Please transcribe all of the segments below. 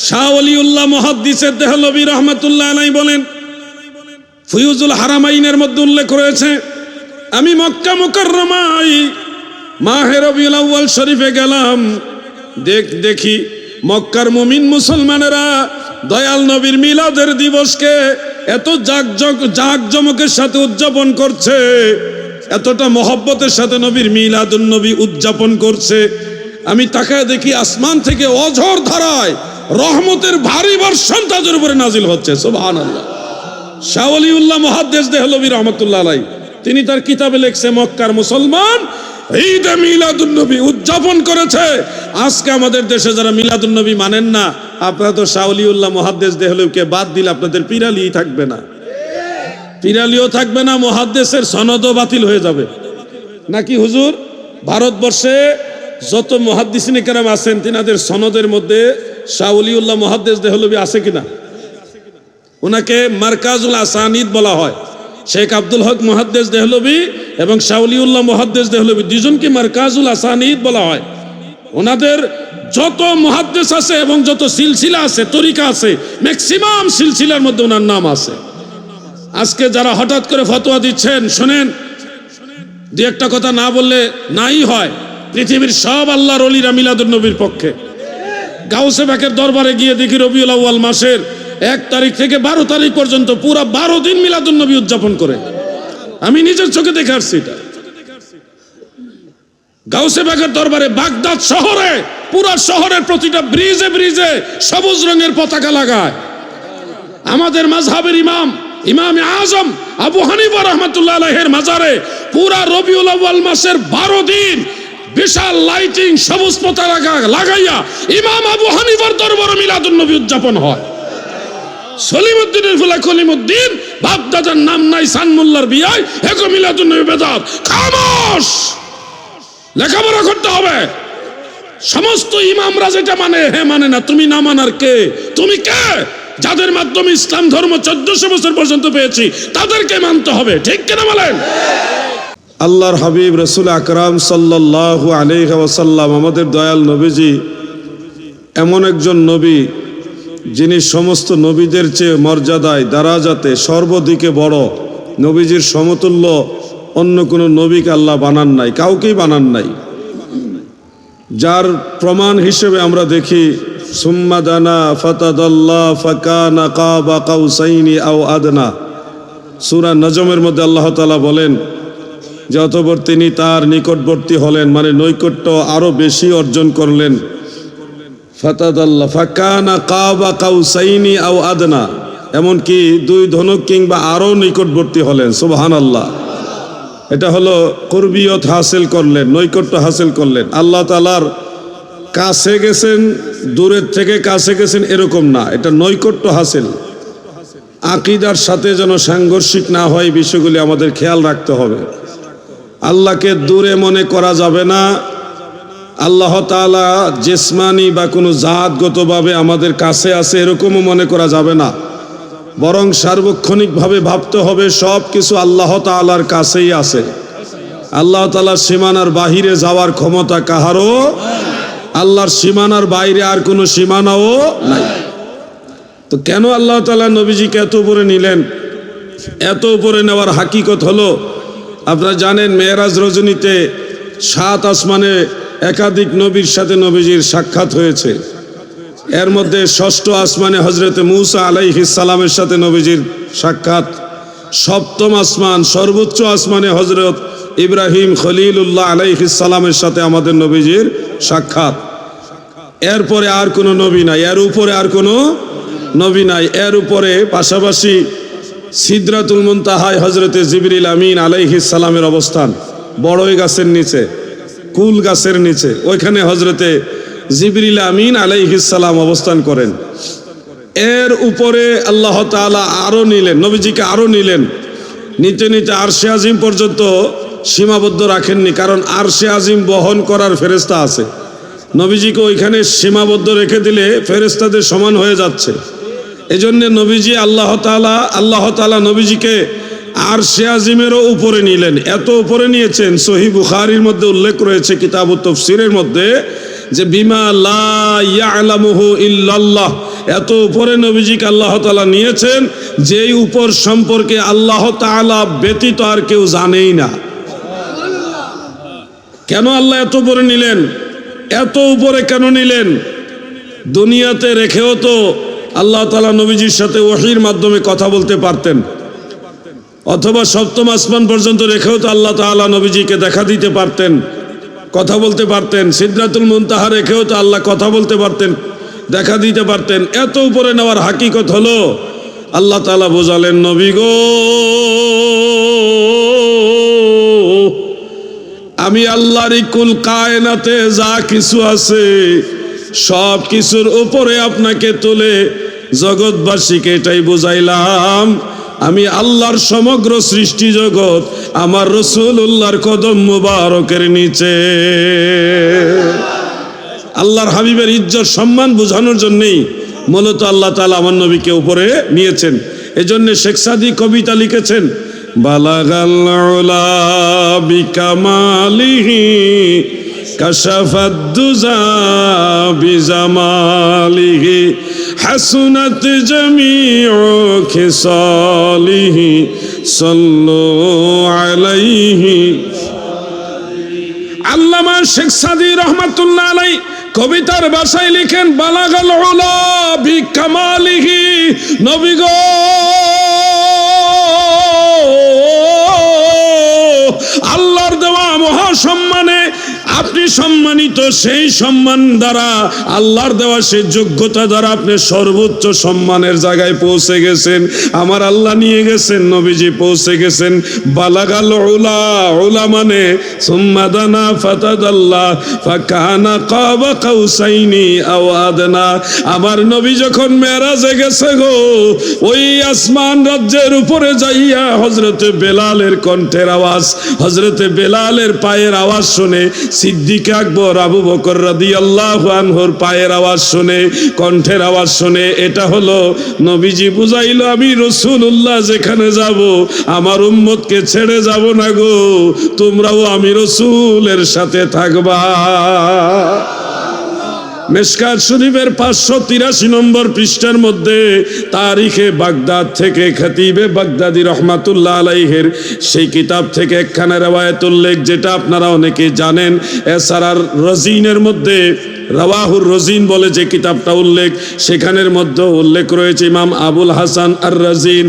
শাহ ওলিউল্লাহ মুহাদ্দিসের দেহলভী রহমাতুল্লাহ আলাইহি বলেন, ফুয়ুজুল হারামাইনের মধ্যে উল্লেখ রয়েছে, আমি মক্কা মুকাররমায় মাহে রবিউল আউয়াল শরীফে গেলাম, দেখি মক্কার মুমিন মুসলমানেরা দয়াল নবীর মিলাদের দিবসকে এত জাঁকজমকের সাথে উদযাপন করছে, এতটা মহব্বতের সাথে নবীর মিলাদুন নবী উদযাপন করছে। আমি তাকায় দেখি আসমান থেকে অঝোর ধারায় রহমতের ভারী বর্ষণ তাদের উপরে নাজিল হচ্ছে। সুবহানাল্লাহ। শাহ ওলিউল্লাহ মুহাদ্দিস দেহলভী রহমাতুল্লাহ আলাইহি তিনি তার কিতাবে লিখছে, মক্কার মুসলমান ঈদে মিলাদুন নবী উদযাপন করেছে। আজকে আমাদের দেশে যারা মিলাদুন নবী মানেন না, আপনারা তো শাহ ওলিউল্লাহ মুহাদ্দিস দেহলভীকে বাদ দিলে আপনাদের পিরালিই থাকবে না, পিরালিও থাকবে না, মুহাদ্দিসের সনদও বাতিল হয়ে যাবে। নাকি হুজুর? ভারতবর্ষে যত মুহাদ্দিসিনে কেরাম আছেন তিনাদের সনদের মধ্যে শাহ ওলিউল্লাহ মুহাদ্দিস দেহলভী আছে কিনা? ওনাকে মারকাজুল আসানিদ বলা হয়। শেখ আব্দুল হক মুহাদ্দিস দেহলভী এবং শাহ ওলিউল্লাহ মুহাদ্দিস দেহলভী দুজনকে মারকাজুল আসানিদ বলা হয়। ওনাদের যত মুহাদ্দিস আছে এবং যত সিলসিলা আছে, তরিকা আছে, ম্যাক্সিমাম সিলসিলার মধ্যে ওনার নাম আছে। আজকে যারা হঠাৎ করে ফতোয়া দিচ্ছেন, শোনেন, দু একটা কথা না বললে নাই হয়। পৃথিবীর সব আল্লাহর ওলিরা মিলাদুন নবীর পক্ষে। গাউসে পাকের দরবারে গিয়ে দেখি রবিউল আউয়াল মাসের 1 তারিখ থেকে 12 তারিখ পর্যন্ত পুরা 12 দিন মিলাদুন নবী উদযাপন করে। আমি নিজের চোখে দেখে আসছি এটা। গাউসে পাকের দরবারে বাগদাদ শহরে পুরা শহরের প্রতিটা ব্রিজে ব্রিজে সবুজ রঙের পতাকা লাগায়। আমাদের মাযহাবের ইমামে আজম আবু হানিফা রাহমাতুল্লাহ আলাইহির মাজারে পুরা রবিউল আউয়াল মাসের 12 দিন বিশাল লাইটিং সবুজ পতাকা লাগাইয়া ইমাম আবু হানিফার দরবারে মিলাদুন নবী উদযাপন হয়। সলিমউদ্দিনের ফুলা কলিমউদ্দিন বাপদাদার নাম নাই সানমুল্লার বিয়ায় এক মিলাদুন নবী বেদাত। খামোশ, লেখাপড়া করতে হবে। সমস্ত ইমামরা যেটা মানে হে মানে না, তুমি না মানার কে? তুমি কে? যাদের মাধ্যমে ইসলাম ধর্ম 1400 বছর পর্যন্ত পেয়েছি তাদেরকে মানতে হবে, ঠিক কিনা বলেন? আল্লাহর হাবিব রাসূল আকরাম সাল্লাল্লাহু আলাইহি ওয়াসাল্লাম আমাদের দয়াল নবীজি এমন একজন নবী যিনি সমস্ত নবীদের চেয়ে মর্যাদায় দারাজাতে সর্বদিকে বড়। নবীজির সমতুল্য অন্য কোনো নবীকে আল্লাহ বানান নাই, কাউকেই বানান নাই। যার প্রমাণ হিসেবে আমরা দেখি সুম্মা দানা ফাতাদাল্লা ফাকানা কাবা কাউসাইনি আও আদনা, সূরা নজমের মধ্যে আল্লাহ তাআলা বলেন যে অতঃপর তিনি তার নিকটবর্তী হলেন, মানে নৈকট্য আরো বেশি অর্জন করলেন। ফাতাদাল্লা ফাকানা কাবা কাউসাইনি আও আদনা, এমনকি 2 ধনুক কিংবা আরো নিকটবর্তী হলেন। সুবহানাল্লাহ। এটা হলো কুরবিয়ত হাসিল করলেন, নৈকট্য হাসিল করলেন। আল্লাহ তাআলার কাছে গেছেন, দূরের থেকে কাছে গেছেন এরকম না, এটা নৈকট্য হাসিল। আকীদার সাথে যেন সাংঘর্ষিক না হয় বিষয়গুলি আমাদের খেয়াল রাখতে হবে। আল্লাহকে দূরে মনে করা যাবে না। আল্লাহ তাআলা জিসমানি বা কোনো জাতগতভাবে আমাদের কাছে আছে এরকমও মনে করা যাবে না, বরং সার্বক্ষণিকভাবে ভাবতে হবে সব কিছু আল্লাহ তাআলার কাছেই আছে। আল্লাহ তাআলার সীমানার বাহিরে যাওয়ার ক্ষমতা কাহারও, আল্লাহর সীমানার বাইরে আর কোনো সীমানাও নাই। তো কেন আল্লাহ তাআলা নবীজিকে এত উপরে নিলেন? এত উপরে নেওয়ার হাকিকত হলো, আপনারা জানেন মেরাজ রজনীতে 7 আসমানে একাধিক নবীর সাথে নবীজির সাক্ষাৎ হয়েছে। এর মধ্যে 6ষ্ঠ আসমানে হযরতে মূসা আলাইহিস সালামের সাথে নবীজির সাক্ষাৎ। 7ম আসমান সর্বোচ্চ আসমানে হযরত ইব্রাহিম খলিলুল্লাহ আলাইহিস সালামের সাথে আমাদের নবীজির সাক্ষাৎ। এরপরে আর কোনো নবী নাই, এর উপরে আর কোনো নবী নাই। এর উপরে পাশাপাশি সিদরাতুল মুনতাহায় হযরতে জিবরিল আমিন আলাইহিস সালামের অবস্থান। বড়ই গাছের নিচে, কুল গাছের নিচে, ওইখানে হযরতে জিবরিল আমিন আলাইহিস সালাম অবস্থান করেন। এর উপরে আল্লাহ তাআলা আরো নিলেন, নবীজিকে আরো নিলেন। নিতে নিতে আরশে আজিম পর্যন্ত সীমাবদ্ধ রাখেননি, কারণ আরশে আজিম বহন করার ফেরেশতা আছে। নবীজিকে ওইখানে সীমাবদ্ধ রেখে দিলে ফেরেশতাদের সমান হয়ে যাচ্ছে। এজন্য নবীজি আল্লাহ তাআলা নবীজিকে আরশে আজিমেরও উপরে নিলেন। এত উপরে নিয়েছেন, সহিহ বুখারীর মধ্যে উল্লেখ রয়েছে কিতাবুত তাফসীরের মধ্যে, যে বিমা লা ইয়ালামুহু ইল্লাল্লাহ, এত উপরে নবীজিকে আল্লাহ তাআলা নিয়েছেন যেই উপর সম্পর্কে আল্লাহ তাআলা ব্যতীত আর কেউ জানেই না। কেন আল্লাহ এত উপরে নিলেন? এত উপরে কেন নিলেন? দুনিয়াতে রেখেও তো আল্লাহ তাআলা নবীজির সাথে ওহীর মাধ্যমে কথা বলতে পারতেন, অথবা সপ্তম আসমান পর্যন্ত রেখেও তো আল্লাহ তাআলা নবীজিকে দেখা দিতে পারতেন, কথা বলতে পারতেন। সিদরাতুল মুনতাহা রেখেও তো আল্লাহ কথা বলতে পারতেন, দেখা দিতে পারতেন। এত উপরে নেওয়ার হাকিকত হলো আল্লাহ তাআলা বোঝালেন, নবী গো, আমি আল্লাহরই কুল কায়নাতে যা কিছু আছে সব কিছুর উপরে আপনাকে তুলে জগৎবাসীকে এটাই বুঝাইলাম, আমি আল্লাহর সমগ্র সৃষ্টি জগৎ আমার রাসূলুল্লাহর কদম মুবারকের নিচে। আল্লাহর হাবিবের ইজ্জত সম্মান বোঝানোর জন্যই মূলত আল্লাহ তাআলা আমার নবীকে উপরে নিয়েছেন। এজন্য শেখ সাদী কবিতা লিখেছেন, বালাগাল উলা বিকামালিহি কাশাফাদ দুজা বিজামালিহি হাসুনাত জামিউ খিসালিহি সাল্লু আলাইহি। আল্লামা শেখ সাদী রহমাতুল্লাহ আলাইহি কবিতার ভাষায় লিখেন, বালাগাল উলা বিকামালিহি, নবী গো, আল্লাহর দেওয়া মহাসম্মানে আপনি সম্মানিত। সেই সম্মান দ্বারা, আল্লাহর দেওয়া সেই যোগ্যতা দ্বারা আপনি সর্বোচ্চ সম্মানের জায়গায় পৌঁছে গেছেন। আমার আল্লাহ নিয়ে গেছেন, নবীজি পৌঁছে গেছেন। বালাগাল উলা, উলা মানে সুম্মা দানা ফাতাদাল্লাহ ফাকানা কাবা কাউসাইনি আও আদনা। আমার নবী যখন মেরাজে গেছে গো, ওই আসমান রাজ্যের উপরে যাইয়া হযরতে বেলালের কণ্ঠের আওয়াজ, হযরতে বেলালের পায়ের আওয়াজ শুনে, সিদ্দিক আকবর আবু বকর রাদিয়াল্লাহু আনহুর পায়ের আওয়াজ শুনে, কণ্ঠের আওয়াজ শুনে, এটা হলো নবীজি বুঝাইলো, আমি রাসূলুল্লাহ যেখানে যাব আমার উম্মতকে ছেড়ে যাব না গো, তোমরাও আমি রাসূলের সাথে থাকবা। মিশকাত শরীফের 583 নম্বর পৃষ্ঠার মধ্যে তারিখে বাগদাদ থেকে খতিবে বাগদাদি রহমাতুল্লাহ আলাইহির সেই কিতাব থেকে একখানা রওয়ায়াত উল্লেখ, যেটা আপনারা অনেকে জানেন। এছাড়া রজিনের মধ্যে রাওয়াহুর রজিন বলে যে কিতাবটা উল্লেখ, সেখানের মধ্যে উল্লেখ রয়েছে ইমাম আবুল হাসান আর রাজিন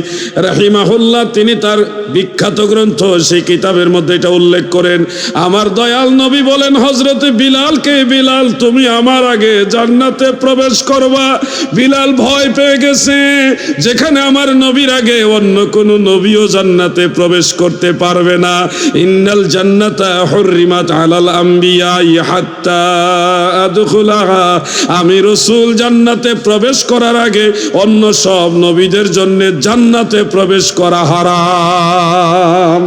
রাহিমাহুল্লাহ, তিনি তার বিখ্যাত গ্রন্থ সেই কিতাবের মধ্যে এটা উল্লেখ করেন। আমার দয়াল নবী বলেন হযরতে বিলালকে, বিলাল তুমি আমার আগে জান্নাতে প্রবেশ করবা। বিলাল ভয় পেয়ে গেছে, যেখানে আমার নবীর আগে অন্য কোন নবীও জান্নাতে প্রবেশ করতে পারবে না। ইন্নাল জান্নাতা হুররিমাত আলাল আম্বিয়া হাত্তা আদখুলাহা, আমি রাসূল জান্নাতে প্রবেশ করার আগে অন্য সব নবীদের জন্য জান্নাতে প্রবেশ করা হারাম।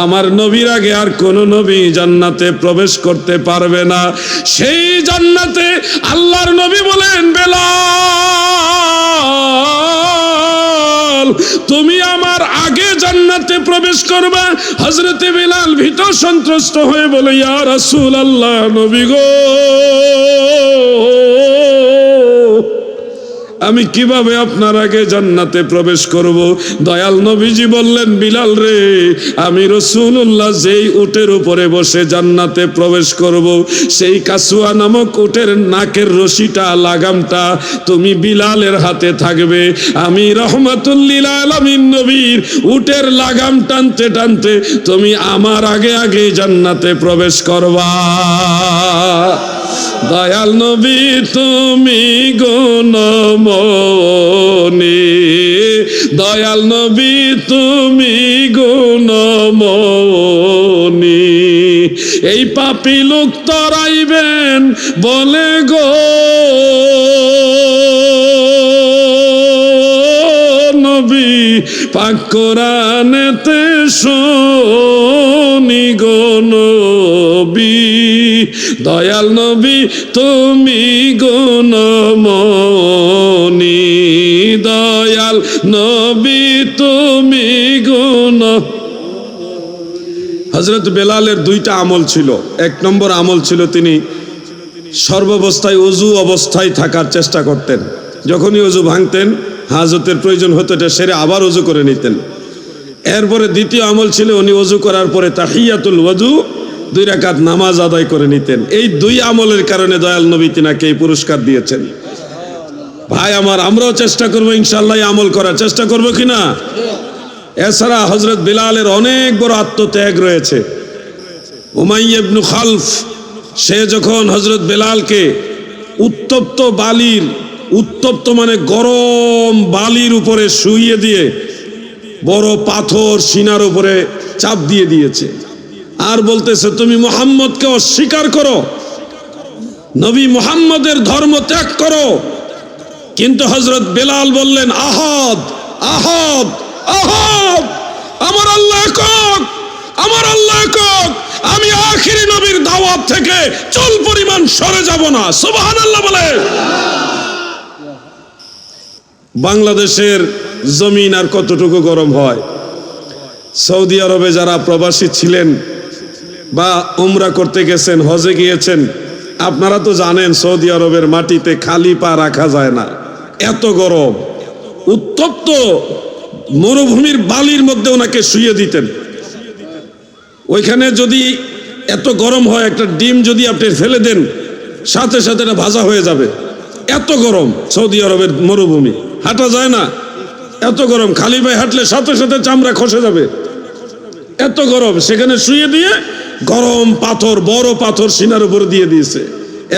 আমার নবীর আগে আর কোন নবী জান্নাতে প্রবেশ করতে পারবে না। সেই জান্নাতে আল্লাহর নবী বলেন, বেলাল তুমি আমার আগে জান্নাতে প্রবেশ করবা। হযরতে বিলাল ভীত সন্ত্রস্ত হয়ে বলে, ইয়া রাসূলুল্লাহ, নবী গো, আমি কিভাবে আপনার আগে জান্নাতে প্রবেশ করব? দয়াল নবীজি বললেন, বিলাল রে, আমি রাসূলুল্লাহ যেই উটের উপরে বসে জান্নাতে প্রবেশ করব, সেই কাসুয়া নামক উটের নাকের রশিটা, লাগামটা তুমি বিলালের হাতে থাকবে। আমি রহমাতুল লিল আলামিন নবীর উটের লাগাম টানতে টানতে তুমি আমার আগে আগে জান্নাতে প্রবেশ করবা। দয়াল নবী তুমি গুণমণি, দয়াল নবী তুমি গুণমণি, এই পাপী লোক তরাইবেন বলে গো নবী, পাক কোরআনেতে শুনি গো নবী। দয়াল নবী তুমি গুণমণি, দয়াল নবী তুমি গুণ। হযরত বেলালের দুইটা আমল ছিল। এক নম্বর আমল ছিল তিনি সর্বাবস্থায় ওযু অবস্থায় থাকার চেষ্টা করতেন। যখনই অজু ভাঙতেন, হাজতের প্রয়োজন হতো, এটা সেরে আবার অজু করে নিতেন। এরপরে দ্বিতীয় আমল ছিল উনি অজু করার পরে তাহিয়াতুল ওযু 2 রাকাত নামাজ আদায় করে নিতেন। এই 2 আমলের কারণে দয়াল নবী তিনাকে এই পুরস্কার দিয়েছেন। ভাই আমার, আমরাও চেষ্টা করবো ইনশাআল্লাহ আমল করার চেষ্টা করবো কিনা। এছাড়া হযরত বিলালের অনেক বড় আত্মত্যাগ রয়েছে। উমাইয়া ইবনে খালফ, সে যখন হযরত বেলালকে উত্তপ্ত বালির, উত্তপ্ত মানে গরম বালির উপরে শুইয়ে দিয়ে বড় পাথর সিনার উপরে চাপ দিয়ে দিয়েছে, আর বলতেছে তুমি মুহাম্মদকে অস্বীকার করো, নবী মুহাম্মদের ধর্ম ত্যাগ করো। কিন্তু হযরত বেলাল বললেন, আহাদ আহাদ আহাদ, আমার আল্লাহ একক, আমার আল্লাহ একক, আমি আখিরি নবীর দাওয়াত থেকে চুল পরিমাণ সরে যাব না। সুবহানাল্লাহ বলে। বাংলাদেশের জমিন আর কতটুকু গরম হয়। সৌদি আরবে যারা প্রবাসী ছিলেন বা উমরা করতে গেছেন, হজে গিয়েছেন, আপনারা তো জানেন সৌদি আরবের মাটিতে খালি পা রাখা যায় না, এত গরম। উত্তপ্ত মরুভূমির বালির মধ্যে ওনাকে শুইয়ে দিতেন। ওইখানে যদি এত গরম হয়, একটা ডিম যদি আপনি ফেলে দেন, সাথে সাথে এটা ভাজা হয়ে যাবে, এত গরম। সৌদি আরবের মরুভূমি, হাঁটা যায় না, এত গরম, খালি পায়ে হাঁটলে সাথে সাথে চামড়া খসে যাবে, এত গরম। সেখানে শুয়ে দিয়ে গরম পাথর, বড় পাথর সিনার উপর দিয়ে দিয়েছে।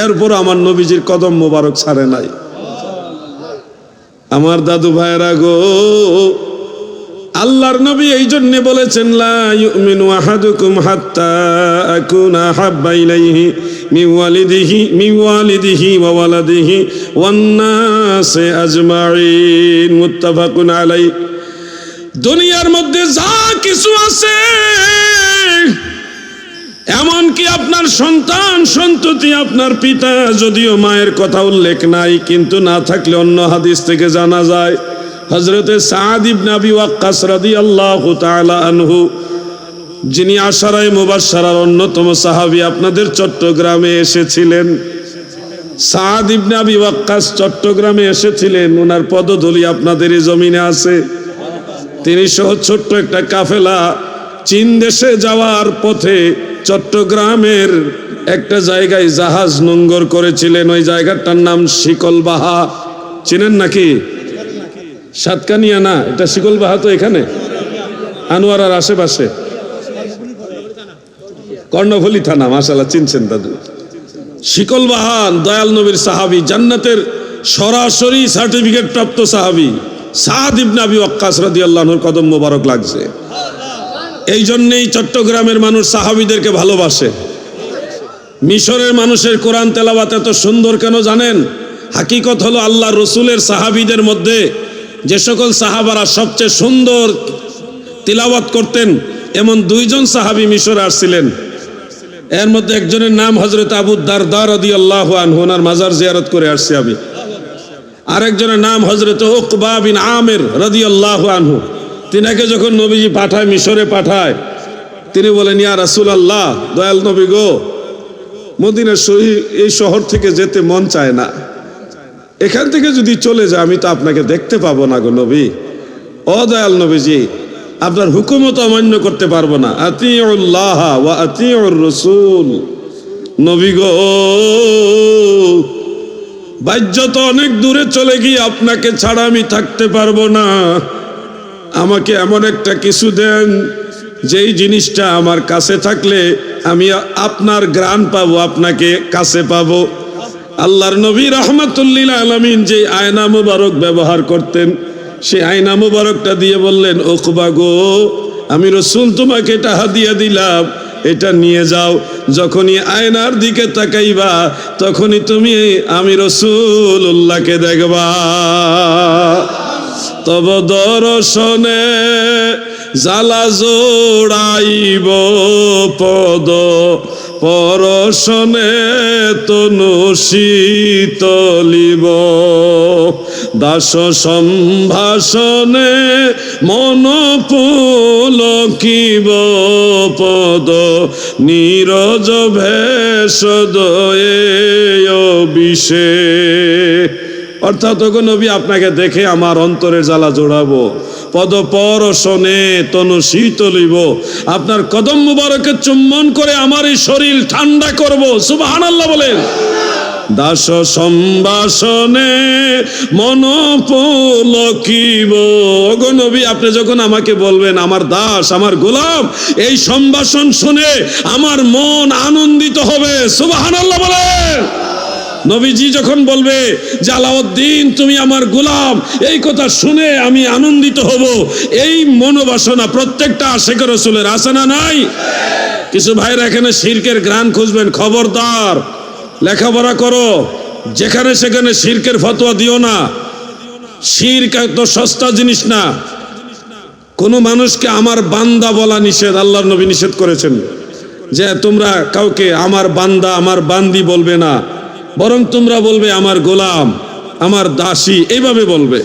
এরপর আমার নবীজির কদম মোবারক ছাড়ে নাই। আমার দাদু ভাইরা গো, আল্লাহর নবী এই জন্য বলেছেন, লা ইউমিনু আহাদুকুম হাত্তা আকুনা হাব্বা ইলাইহি মিন ওয়ালিদিহি ওয়া ওয়ালাদিহি ওয়ান নাসি আজমাইন, মুত্তাফাকুন আলাইহি। দুনিয়ার মধ্যে যা কিছু আছে, এমনকি আপনার সন্তান সন্ততি, আপনার পিতা, যদিও মায়ের কথা উল্লেখ নাই, কিন্তু না থাকলে অন্য হাদিস থেকে জানা যায়, হযরতে সাদ ইবনে আবি ওয়াক্কাস রাদিয়াল্লাহু তাআলা আনহু, যিনি আশারায়ে মুবাশশারার অন্যতম সাহাবী, আপনাদের চট্টগ্রামে এসেছিলেন। সাদ ইবনে আবি ওয়াক্কাস চট্টগ্রামে এসেছিলেন, ওনার পদধূলি আপনাদের এই জমিনে আছে। তিনি সহ ছোট্ট একটা কাফেলা চীন দেশে যাওয়ার পথে চট্টগ্রামের একটা জায়গায় জাহাজ নোঙ্গর করেছিলেন। ওই জায়গাটার নাম শিকলবাহা, চিনেন নাকি? সাতকানিয়া না, এটা শিকলবাহা তো এখানে আনোয়ারার আশেপাশে, কর্ণফুলী থানা। মাশাআল্লাহ, চিনছেন দাদু। শিকলবাহা দয়াল নবীর সাহাবী, জান্নাতের সরাসরি সার্টিফিকেট প্রাপ্ত সাহাবী সাদ ইবনে আবি ওয়াক্কাস রাদিয়াল্লাহু আনহুর কদম মোবারক লাগছে। এই জন্যেই চট্টগ্রামের মানুষ সাহাবীদেরকে ভালোবাসে। মিশরের মানুষের কোরআন তেলাওয়াত এত সুন্দর কেন জানেন? হাকিকত হলো আল্লাহ রসুলের সাহাবীদের মধ্যে যে সকল সাহাবারা সবচেয়ে সুন্দর তিলাওয়াত করতেন, এমন 2 জন সাহাবী মিশরে আসছিলেন। এর মধ্যে একজনের নাম হযরত আবু দারদা রাদিয়াল্লাহু আনহু, ওনার মাজার জিয়ারত করে আসছি আমি। আরেকজনের নাম হযরত উকবা বিন আমির রাদিয়াল্লাহু আনহু। তিনাকে যখন নবীজি পাঠায়, মিশরে পাঠায়, তিনি বলেন, ইয়া রাসূলুল্লাহ, দয়াল নবী গো, মদিনা শরীফ এই শহর থেকে যেতে মন চায় না, এখান থেকে যদি চলে যায় আমি তো আপনাকে দেখতে পাবো না গো নবী। ও দয়াল নবীজি, আপনার হুকুমত অমান্য করতে পারবো না। আতিউল্লাহ ওয়া আতিউর রাসূল। নবী গো, বাহ্যত অনেক দূরে চলে গিয়ে আপনাকে ছাড়া আমি থাকতে পারবো না। আমাকে এমন একটা কিছু দেন যেই জিনিসটা আমার কাছে থাকলে আমি আপনার ঘ্রাণ পাবো, আপনাকে কাছে পাবো। আল্লাহর নবী রাহমাতুল্লিল আলামিন যে আয়না মুবারক ব্যবহার করতেন, সেই আয়না মুবারকটা দিয়ে বললেন, উকবা গো, আমি রাসূল তোমাকে এটা হাদিয়া দিলাম, এটা নিয়ে যাও। যখনই আয়নার দিকে তাকাইবা তখনই তুমি আমি রাসূলুল্লাহকে দেখবা। তব দর্শনে জ্বালা জোড়াইব পদ, পরশনে তনু শীতলিব। দাস সম্ভাষণে মন পুলকিব পদ, নীরজ ভেষদয়ে বিষে। অর্থাৎ ওগো নবী, আপনাকে দেখে আমার অন্তরের জ্বালা জোড়াবো, পদপরশনে তনু শীতলিব, আপনার কদম মুবারকে চুম্বন করে আমার এই শরীর ঠান্ডা করব। সুবহানাল্লাহ বলেন। দাস সম্ভাষণে মন পুলকিব। ওগো নবী, আপনি যখন আমাকে বলবেন আমার দাস, আমার গোলাম, এই সম্ভাষণ শুনে আমার মন আনন্দিত হবে। সুবহানাল্লাহ বলেন। নবীজি যখন বলবে যে আলাউদ্দিন তুমি আমার গোলাম, এই কথা শুনে আমি আনন্দিত হব, এই মনোবাসনা প্রত্যেকটা আশিক রাসূলের আছে না নাই? কিছু ভাইরা এখানে শিরকের ঘ্রাণ খুঁজবেন, খবরদার, লেখাপড়া করো, যেখানে সেখানে শিরকের ফতোয়া দিও না। শিরক তো সস্তা জিনিস না। কোন মানুষকে আমার বান্দা বলা নিষেধ, আল্লাহর নবী নিষেধ করেছেন যে তোমরা কাউকে আমার বান্দা, আমার বান্দি বলবে না, বরং তোমরা বলবে আমার গোলাম, আমার দাসী, এইভাবে বলবে।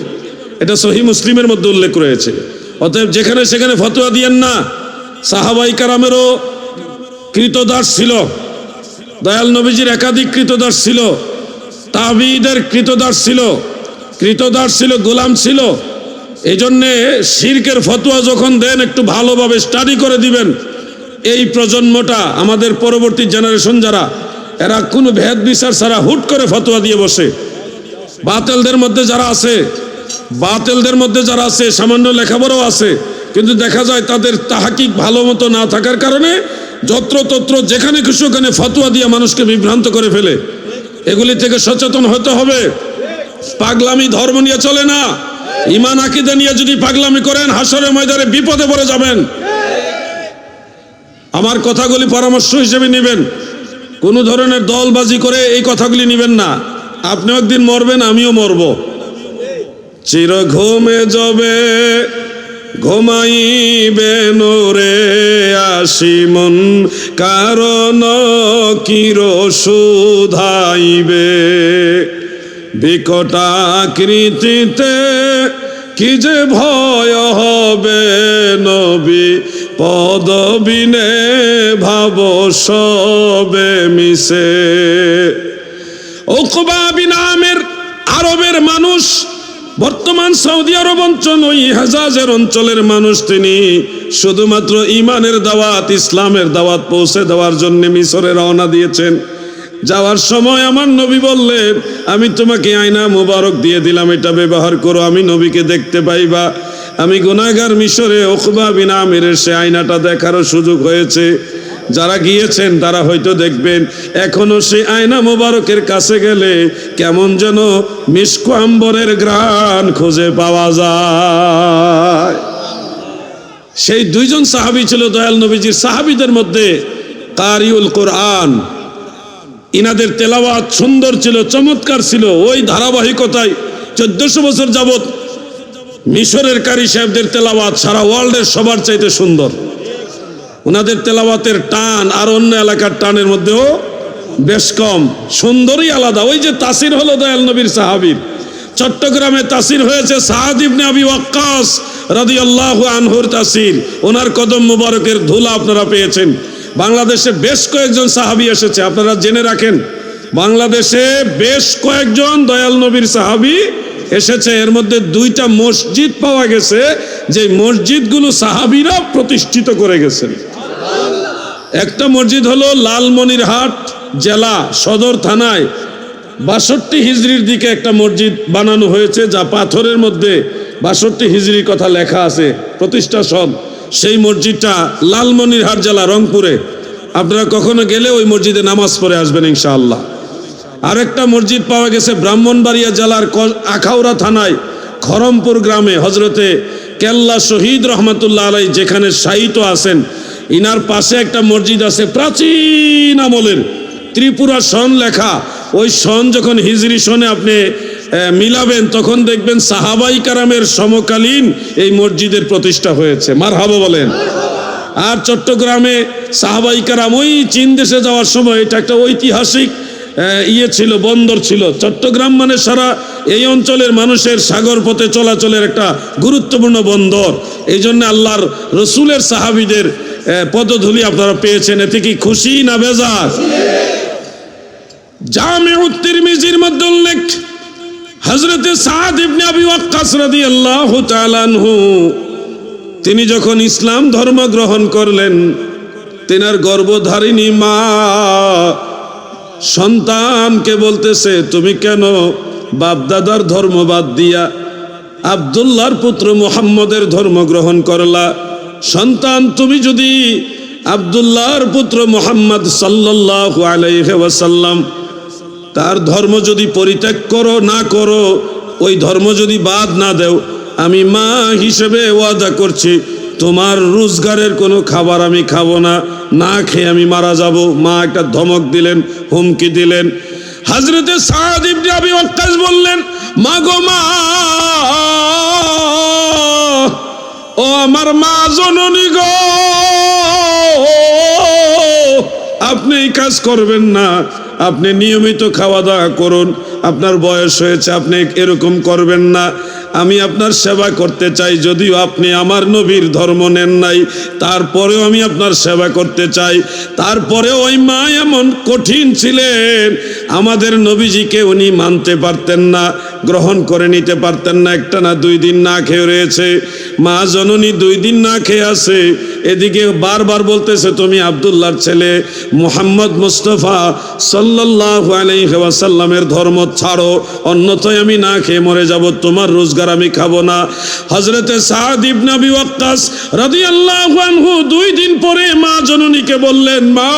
এটা সহিহ মুসলিমের মধ্যে উল্লেখ রয়েছে। অতএব যেখানে সেখানে ফতোয়া দিয়েন না। সাহাবাই কারামেরও কৃতদাস ছিল, দয়াল নবীজির একাধিক কৃতদাস ছিল, তাবিঈদের কৃতদাস ছিল, গোলাম ছিল। এই জন্যে শিরকের ফতোয়া যখন দেন একটু ভালোভাবে স্টাডি করে দিবেন। এই প্রজন্মটা, আমাদের পরবর্তী জেনারেশন যারা, এরা কোনো ভেদ বিচার ছাড়া হুট করে ফতোয়া দিয়ে বসে। বাতিলদের মধ্যে যারা আছে, সামান্য লেখাপড়াও আছে, কিন্তু দেখা যায় তাদের তাহকিক ভালো মতো না থাকার কারণে যত্রতত্র যেখানে খুশি ওখানে ফতোয়া দিয়ে মানুষকে বিভ্রান্ত করে ফেলে। এগুলি থেকে সচেতন হতে হবে। পাগলামি ধর্ম নিয়ে চলে না। ঈমান আকীদা নিয়ে যদি পাগলামি করেন, হাসরের ময়দানে বিপদে পড়ে যাবেন। আমার কথাগুলি পরামর্শ হিসেবে নেবেন, কোনো ধরনের দলবাজি করে এই কথাগুলি নেবেন না। আপনিও একদিন মরবেন, আমিও মরব। চির ঘুমে যাবে ঘুমাইবে নোরে আসি মন, কারণ কির শুধাইবে বিকটাকৃতিতে কি যে ভয় হবে নবী পদবিনে ভাব সবে মিশে। উকবা বিন আমির আরবের মানুষ, বর্তমান সৌদি আরব অঞ্চল, ওই হেজাজের অঞ্চলের মানুষ। তিনি শুধুমাত্র ইমানের দাওয়াত, ইসলামের দাওয়াত পৌঁছে দেওয়ার জন্য মিশরে রওনা দিয়েছেন। যাওয়ার সময় আমার নবী বললেন, আমি তোমাকে আয়না মুবারক দিয়ে দিলাম, এটা ব্যবহার করো, আমি নবীকে দেখতে পাইবা। আমি গুনাহগার মিশরে উকবা বিন আমিরের সে আয়নাটা দেখারও সুযোগ হয়েছে। যারা গিয়েছেন তারা হয়তো দেখবেন, এখনো সেই আয়না মুবারকের কাছে গেলে কেমন যেন মিশক আম্বরের ঘ্রাণ খুঁজে পাওয়া যায়। সেই দুইজন সাহাবী ছিল দয়াল নবীজির সাহাবীদের মধ্যে কারিউল কোরআন। ইনাদের তেলাওয়াত সুন্দর ছিল, চমৎকার ছিল। ওই ধারাবাহিকতায় 1400 বছর যাবত মিশরের কারি সাহেবদের তেলাওয়াত সারা ওয়ার্ল্ডের সবার চাইতে সুন্দর। ওনাদের তেলাওয়াতের টান আর অন্য এলাকার টানের মধ্যেও বেশ কম, সুন্দরই আলাদা। ওই যে তাসির হলো দয়াল নবীর সাহাবীর, চট্টগ্রামে তাসির হয়েছে সাদ ইবনে আবি ওয়াক্কাস রাদিয়াল্লাহু আনহুর তাসির। ওনার কদম মুবারকের ধুলা আপনারা পেয়েছেন। বাংলাদেশে বেশ কয়েকজন সাহাবী এসেছে, আপনারা জেনে রাখেন। বাংলাদেশে বেশ কয়েকজন দয়াল নবীর সাহাবী এসেছে। এর মধ্যে 2টা মসজিদ পাওয়া গেছে, যে মসজিদগুলো সাহাবীরা প্রতিষ্ঠিত করে গেছেন। একটা মসজিদ হলো লালমনিরহাট জেলা সদর থানায় 62 হিজরির দিকে একটা মসজিদ বানানো হয়েছে, যা পাথরের মধ্যে 62 হিজরির কথা লেখা আছে, প্রতিষ্ঠা সন। সেই মসজিদটা লালমনিরহাট জেলা রংপুরে। আপনারা কখনো গেলে ওই মসজিদে নামাজ পড়ে আসবেন ইনশাআল্লাহ। আরেকটা মসজিদ পাওয়া গেছে ব্রাহ্মণবাড়িয়া জেলার আখাউড়া থানায় খরমপুর গ্রামে, হজরতে কেল্লা শহীদ রহমাতুল্লাহ আলাই যেখানে শায়িত আছেন, ইনার পাশে একটা মসজিদ আছে প্রাচীন আমলের, ত্রিপুরা সন লেখা। ওই সন যখন হিজরি সনে আপনি মিলাবেন তখন দেখবেন সাহাবাই কারামের সমকালীন এই মসজিদের প্রতিষ্ঠা হয়েছে। মারহাবা বলেন। আর চট্টগ্রামে সাহাবাই কারাম ওই চীন দেশে যাওয়ার সময় এটা একটা ঐতিহাসিক ছিল, বন্দর ছিল। চট্টগ্রাম মানে সারা এই অঞ্চলের মানুষের সাগর পথে চলাচলের একটা গুরুত্বপূর্ণ বন্দর। এই জন্য আল্লাহর রসুলের সাহাবীদের পদধূলি আপনারা পেয়েছেন। এতে কি খুশি না বেজার? জামিউত তিরমিজির মধ্যে উল্লেখ, হযরতে সাদ ইবনে আবি ওয়াক্কাস রাদিয়াল্লাহু তাআলা আনহু তিনি যখন ইসলাম ধর্ম গ্রহণ করলেন, তেনার গর্ভধারিণী মা সন্তানকে বলতেছে, তুমি কেন বাপদাদার ধর্ম বাদ দিয়া আব্দুল্লাহর পুত্র মুহাম্মদের ধর্ম গ্রহণ করলা? সন্তান, তুমি যদি আব্দুল্লাহর পুত্র মুহাম্মদ সাল্লাল্লাহু আলাইহি ওয়াসাল্লাম তার ধর্ম যদি পরিত্যাগ করো না করো, ওই ধর্ম যদি বাদ না দেও, আমি মা হিসেবে ওয়াদা করছি তোমার রোজগারের কোনো খাবার আমি খাবো না, না খেয়ে আমি মারা যাব। মা একটা ধমক দিলেন, হুমকি দিলেন। হযরতে সাদ ইবনে আবি ওয়াক্কাস বললেন, মা গো মা, ও আমার মা জননী গো, আপনি এই কাজ করবেন না, আপনি নিয়মিত খাওয়া দাওয়া করুন, আপনার বয়স হয়েছে, আপনি এরকম করবেন না। আমি আপনার সেবা করতে চাই, যদিও আপনি আমার নবীর ধর্ম নেন নাই, তারপরেও আমি আপনার সেবা করতে চাই। তারপরে ওই মা এমন কঠিন ছিলেন, আমাদের নবীজিকে উনি মানতে পারতেন না, গ্রহণ করে নিতে পারতেন না। একটা না 2 দিন না খেয়ে রয়েছে, মা জননী 2 দিন না খেয়ে আছে। এদিকে বারবার বলতেছে, তুমি আব্দুল্লাহর ছেলে মুহাম্মদ মুস্তাফা সাল্লাল্লাহু আলাইহি ওয়াসাল্লামের ধর্ম ছাড়ো, অন্যথায় আমি না খেয়ে মরে যাব, তোমার রোজগার আমি খাবো না। হযরতে সাদ ইবনে আবি ওয়াক্কাস রাদিয়াল্লাহু আনহু 2 দিন পরে মা জননীকে বললেন, মা,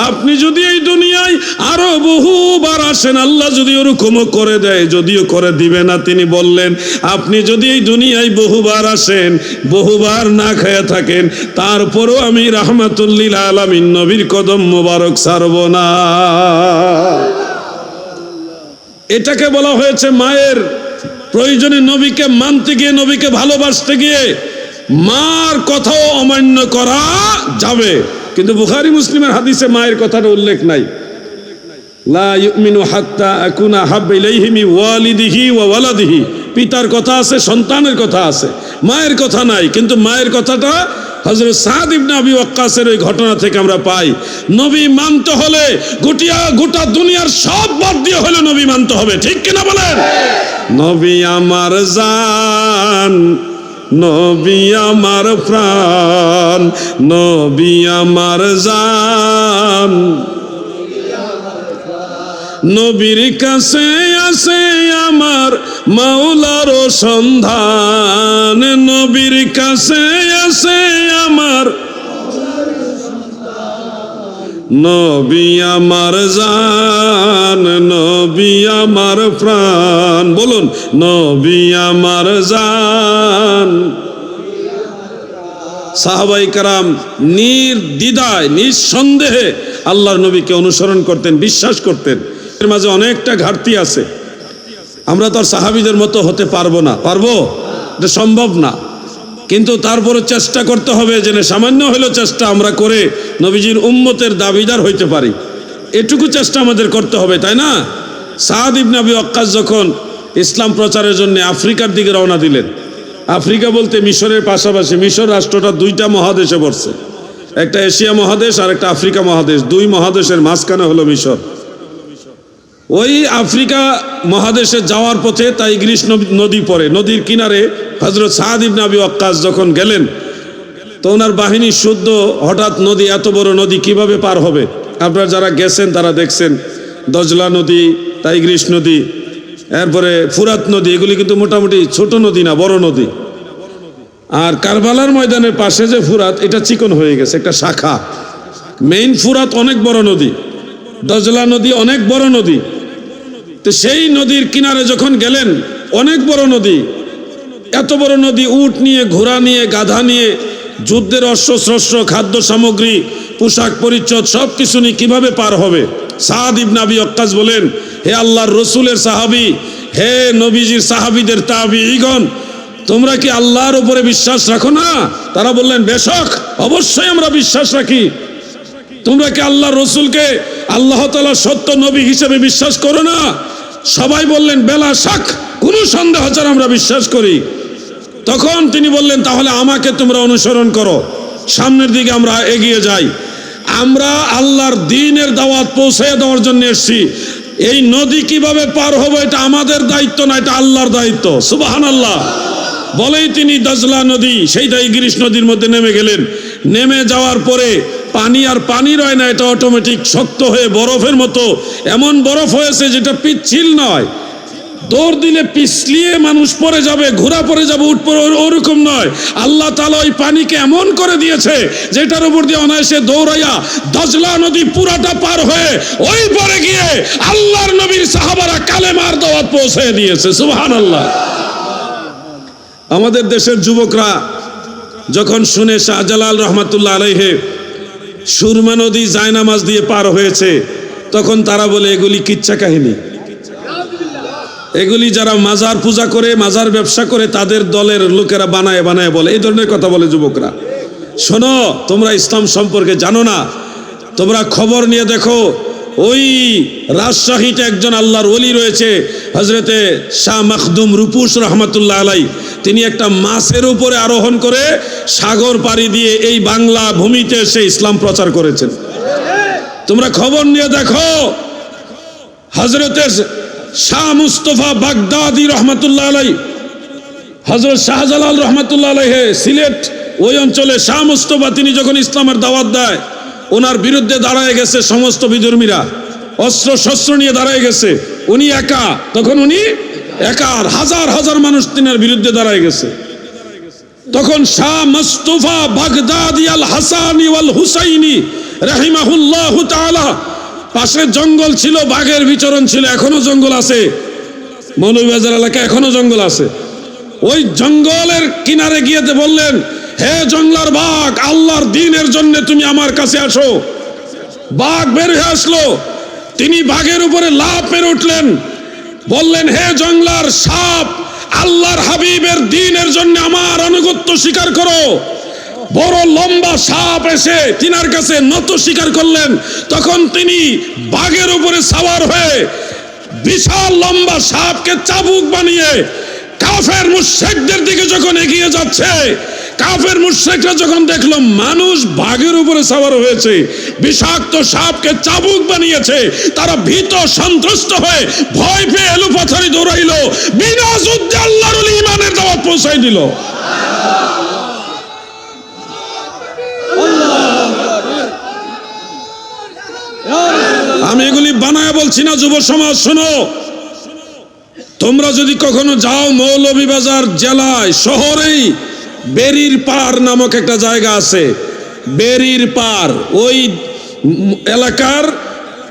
আপনি যদি এই দুনিয়ায় আরো বহুবার আসেন, আল্লাহ যদি ওরকমও করে দেয়, যদিও করে দিবে না, তিনি বললেন, আপনি যদি এই দুনিয়ায় বহুবার আসেন, বহুবার না খেয়ে থাকেন, তারপরও আমি রাহমাতুল লিল আলামিন নবীর কদম মোবারক ছাড়ব না। এটাকে বলা হয়েছে মায়ের প্রয়োজনে নবীকে মানতে গিয়ে, নবীকে ভালোবাসতে গিয়ে মার কথাও অমান্য করা যাবে। কিন্তু বুখারী মুসলিমের হাদিসে মায়ের কথাটা উল্লেখ নাই। লা ইউমিনু হাত্তা আকুনা হাব্বা ইলাইহি মিন ওয়ালিদিহি ওয়া ওয়ালাদিহি। পিতার কথা আছে, সন্তানের কথা আছে, মায়ের কথা নাই। কিন্তু মায়ের কথাটা হযরত সাদ ইবনে আবি ওয়াক্কাসের ওই ঘটনা থেকে আমরা পাই। নবী মানতে হলে গোটা দুনিয়ার সব বাদ দিয়ে হলে নবী মানতে হবে, ঠিক কিনা বলেন? নবী আমার জান, নবী আমার প্রাণ, নবী আমার জান, নবীর কাছে আছে আমার মাওলার সন্ধান, নবীর কাছে আছে আমার, নবী আমার জান, নবী আমার প্রাণ, বলুন নবী আমার জান। সাহাবায়ে কেরাম নির্দ্বিধায় নিঃসন্দেহে আল্লাহর নবীকে অনুসরণ করতেন, বিশ্বাস করতেন। এর মাঝে অনেকটা ঘাটতি আছে, আমরা তো আর সাহাবীদের মতো হতে পারবো না, পারবো? এটা সম্ভব না। কিন্তু তারপরে চেষ্টা করতে হবে, যেন সামান্য হলেও চেষ্টা আমরা করে নবীজির উম্মতের দাবিদার হইতে পারি, এটুকু চেষ্টা আমাদের করতে হবে, তাই না? সাদ ইবনে আবি ওয়াক্কাস যখন ইসলাম প্রচারের জন্য আফ্রিকার দিকে রওনা দিলেন, আফ্রিকা বলতে মিশরের পাশাপাশি, মিশর রাষ্ট্রটা 2টা মহাদেশে পড়ছে, একটা এশিয়া মহাদেশ আর একটা আফ্রিকা মহাদেশ, 2 মহাদেশের মাঝখানে হলো মিশর। ওই আফ্রিকা মহাদেশে যাওয়ার পথে টাইগ্রিস নদী পড়ে, নদীর কিনারে হযরত সাদ ইবনে আবি ওয়াক্কাস যখন গেলেন, তো ওনার বাহিনী শুদ্ধ, হঠাৎ নদী, এত বড় নদী কিভাবে পার হবে? আপনারা যারা গেছেন তারা দেখছেন, দজলা নদী, টাইগ্রিস নদী, এরপরে ফুরাত নদী, এগুলি কিন্তু মোটামুটি ছোট নদী না, বড় নদী। আর কারবালার ময়দানের পাশে যে ফুরাত, এটা চিকন হয়ে গেছে, একটা শাখা। মেইন ফুরাত অনেক বড় নদী, দজলা নদী অনেক বড় নদী। তো সেই নদীর কিনারে যখন গেলেন, অনেক বড় নদী, এত বড় নদী, উট নিয়ে, ঘোড়া নিয়ে, গাধা নিয়ে, যুদ্ধের অস্ত্রশস্ত্র, খাদ্য সামগ্রী, পোশাক পরিচ্ছদ সব কিছু নিয়ে কিভাবে পার হবে? সাদ ইবনে আবি ওয়াক্কাস বলেন, হে আল্লাহর রসুলের সাহাবী, হে নবীজির সাহাবীদের তাবিঈগণ, তোমরা কি আল্লাহর উপরে বিশ্বাস রাখো না? তারা বললেন, বেশক, অবশ্যই আমরা বিশ্বাস রাখি। তোমরা কি আল্লাহর রসুলকে আল্লাহ তাআলা সত্য নবী হিসেবে বিশ্বাস করো না? সবাই বললেন, বেলা শাক, কোনো সন্দেহ ছাড়া আমরা বিশ্বাস করি। তখন তিনি বললেন, তাহলে আমাকে তোমরা অনুসরণ করো, সামনের দিকে আমরা এগিয়ে যাই। আমরা আল্লাহর দ্বীনের দাওয়াত পৌঁছে দেওয়ার জন্য এসেছি, এই নদী কিভাবে পার হবে এটা আমাদের দায়িত্ব না, এটা আল্লাহর দায়িত্ব। সুবহানাল্লাহ। বলেই তিনি দাজলা নদী, সেইটাই গ্রিস নদীর মধ্যে নেমে গেলেন। নেমে যাওয়ার পরে পানি আর পানি রয় না, এটা অটোমেটিক শক্ত হয়ে বরফের মতো এমন বরফ হয়েছে যেটা পিচ্ছিল নয়, দৌড় দিলে পিছলিয়ে মানুষ পড়ে যাবে, ঘোড়া পড়ে যাবে, উঠ পড়ে, ওরকম নয়। আল্লাহ তাআলা ওই পানিকে এমন করে দিয়েছে যেটার উপর দিয়ে অনায়াসে দৌড়াইয়া দাজলা নদী পুরাটা পার হয়ে ওই পারে গিয়ে আল্লাহর নবীর সাহাবারা কালেমার দাওয়াত পৌঁছে দিয়েছে। সুবহানাল্লাহ। আমাদের দেশের যুবকরা যখন শুনে শাহজালাল রহমাতুল্লাহ আলাইহি সুরমা নদী জায়নামাজ দিয়ে পার হয়েছে, তখন তারা বলে এগুলি কিচ্ছা কাহিনী, এগুলি যারা মাজার পূজা করে, মাজার ব্যবসা করে, তাদের দলের লোকেরা বানায় বানায় বলে, এই ধরনের কথা বলে যুবকরা। শোনো, তোমরা ইসলাম সম্পর্কে জানো না, তোমরা খবর নিয়ে দেখো। ওই রাজশাহীতে একজন আল্লাহর ওলি রয়েছে, হজরতে শাহ মখদুম রূপুস রহমতুল্লাহ আলাই। তিনি একটা মাছের উপরে আরোহণ করে সাগর পাড়ি দিয়ে এই বাংলা ভূমিতে এসে ইসলাম প্রচার করেছেন। তোমরা খবর নিয়ে দেখো, হজরতে শাহ মুস্তফা বাগদাদি রহমতুল্লাহ আলাই, হজরত শাহজালাল রহমতুল্লাহ আলাইহি সিলেট ওই অঞ্চলে শাহ মুস্তফা, তিনি যখন ইসলামের দাওয়াত দেয়, ওনার বিরুদ্ধে দাঁড়ায় গেছে সমস্ত বিধর্মীরা, অস্ত্র শস্ত্র নিয়ে দাঁড়ায় গেছে। উনি একা, তখন উনি একা, আর হাজার হাজার মানুষ তিনার বিরুদ্ধে দাঁড়ায় গেছে। তখন শাহ মুস্তফা বাগদাদি আল হাসানি ওয়াল হুসাইনি রাহিমাহুল্লাহু তাআলা, পাশে জঙ্গল ছিল, বাঘের বিচরণ ছিল, এখনো জঙ্গল আছে, মৌলভীবাজার এলাকায় এখনো জঙ্গল আছে। ওই জঙ্গলের কিনারে গিয়ে বললেন, হে জঙ্গলার বাঘ, আল্লাহর দ্বীনের জন্য তুমি আমার কাছে আসো। বাঘ বের হয়ে আসলো, তিনি বাঘের উপরে লাফ মেরে উঠলেন, বললেন, হে জঙ্গলার সাপ, আল্লাহর হাবিবের দ্বীনের জন্য আমার আনুগত্য স্বীকার করো। বড় লম্বা সাপ এসে তিনার কাছে নত স্বীকার করলেন। তখন তিনি বাঘের উপরে সাওয়ার হয়ে বিশাল লম্বা সাপকে চাবুক বানিয়ে কাফের মুশরিকদের দিকে যখন এগিয়ে যাচ্ছে, কাফের মুশরিকরা যখন দেখলো মানুষ বাঘের উপরে সাওয়ার হয়েছে, বিষাক্ত সাপকে চাবুক বানিয়েছে, তারা ভীত সন্ত্রস্ত হয়ে ভয় পেয়ে এলোপাথারি দৌড়াইলো, বিনা যুদ্ধে আল্লাহর ওলি ঈমানের দাওয়াত পৌঁছাই দিল। আমি এগুলি বানায় বলছি না, যুব সমাজ শোনো, তোমরা যদি কখনো যাও মৌলভীবাজার জেলায় শহরেই বেরির পার নামক একটা জায়গা আছে, বেরির পার, ওই এলাকার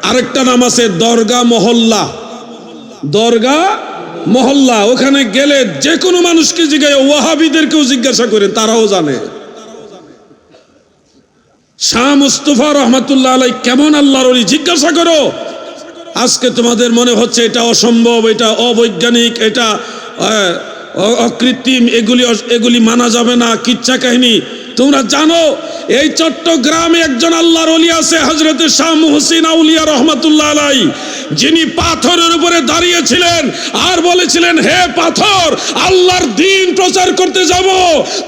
আরেকটা নাম আছে দরগা মহল্লা, দরগা মহল্লা। ওখানে গেলে যে কোনো মানুষকে জিজ্ঞাসা, ওয়াহাবিদেরকেও জিজ্ঞাসা করেন, তারাও জানে শাহ মুস্তফা রহমতুল্লাহ আলাই কেমন আল্লাহর ওলি, জিজ্ঞাসা করো। আজকে তোমাদের মনে হচ্ছে এটা অসম্ভব, এটা অবৈজ্ঞানিক, এটা অকৃত্রিম, এগুলি মানা যাবে না, কিচ্ছা কাহিনী। তোমরা জানো এই চট্টগ্রামে একজন আল্লাহর ওলি আছে, হযরতে শাহ মুহসিন আউলিয়া রহমাতুল্লাহ আলাই, যিনি পাথরের উপরে দাঁড়িয়েছিলেন আর বলেছিলেন, হে পাথর, আল্লাহর দ্বীন প্রচার করতে যাব,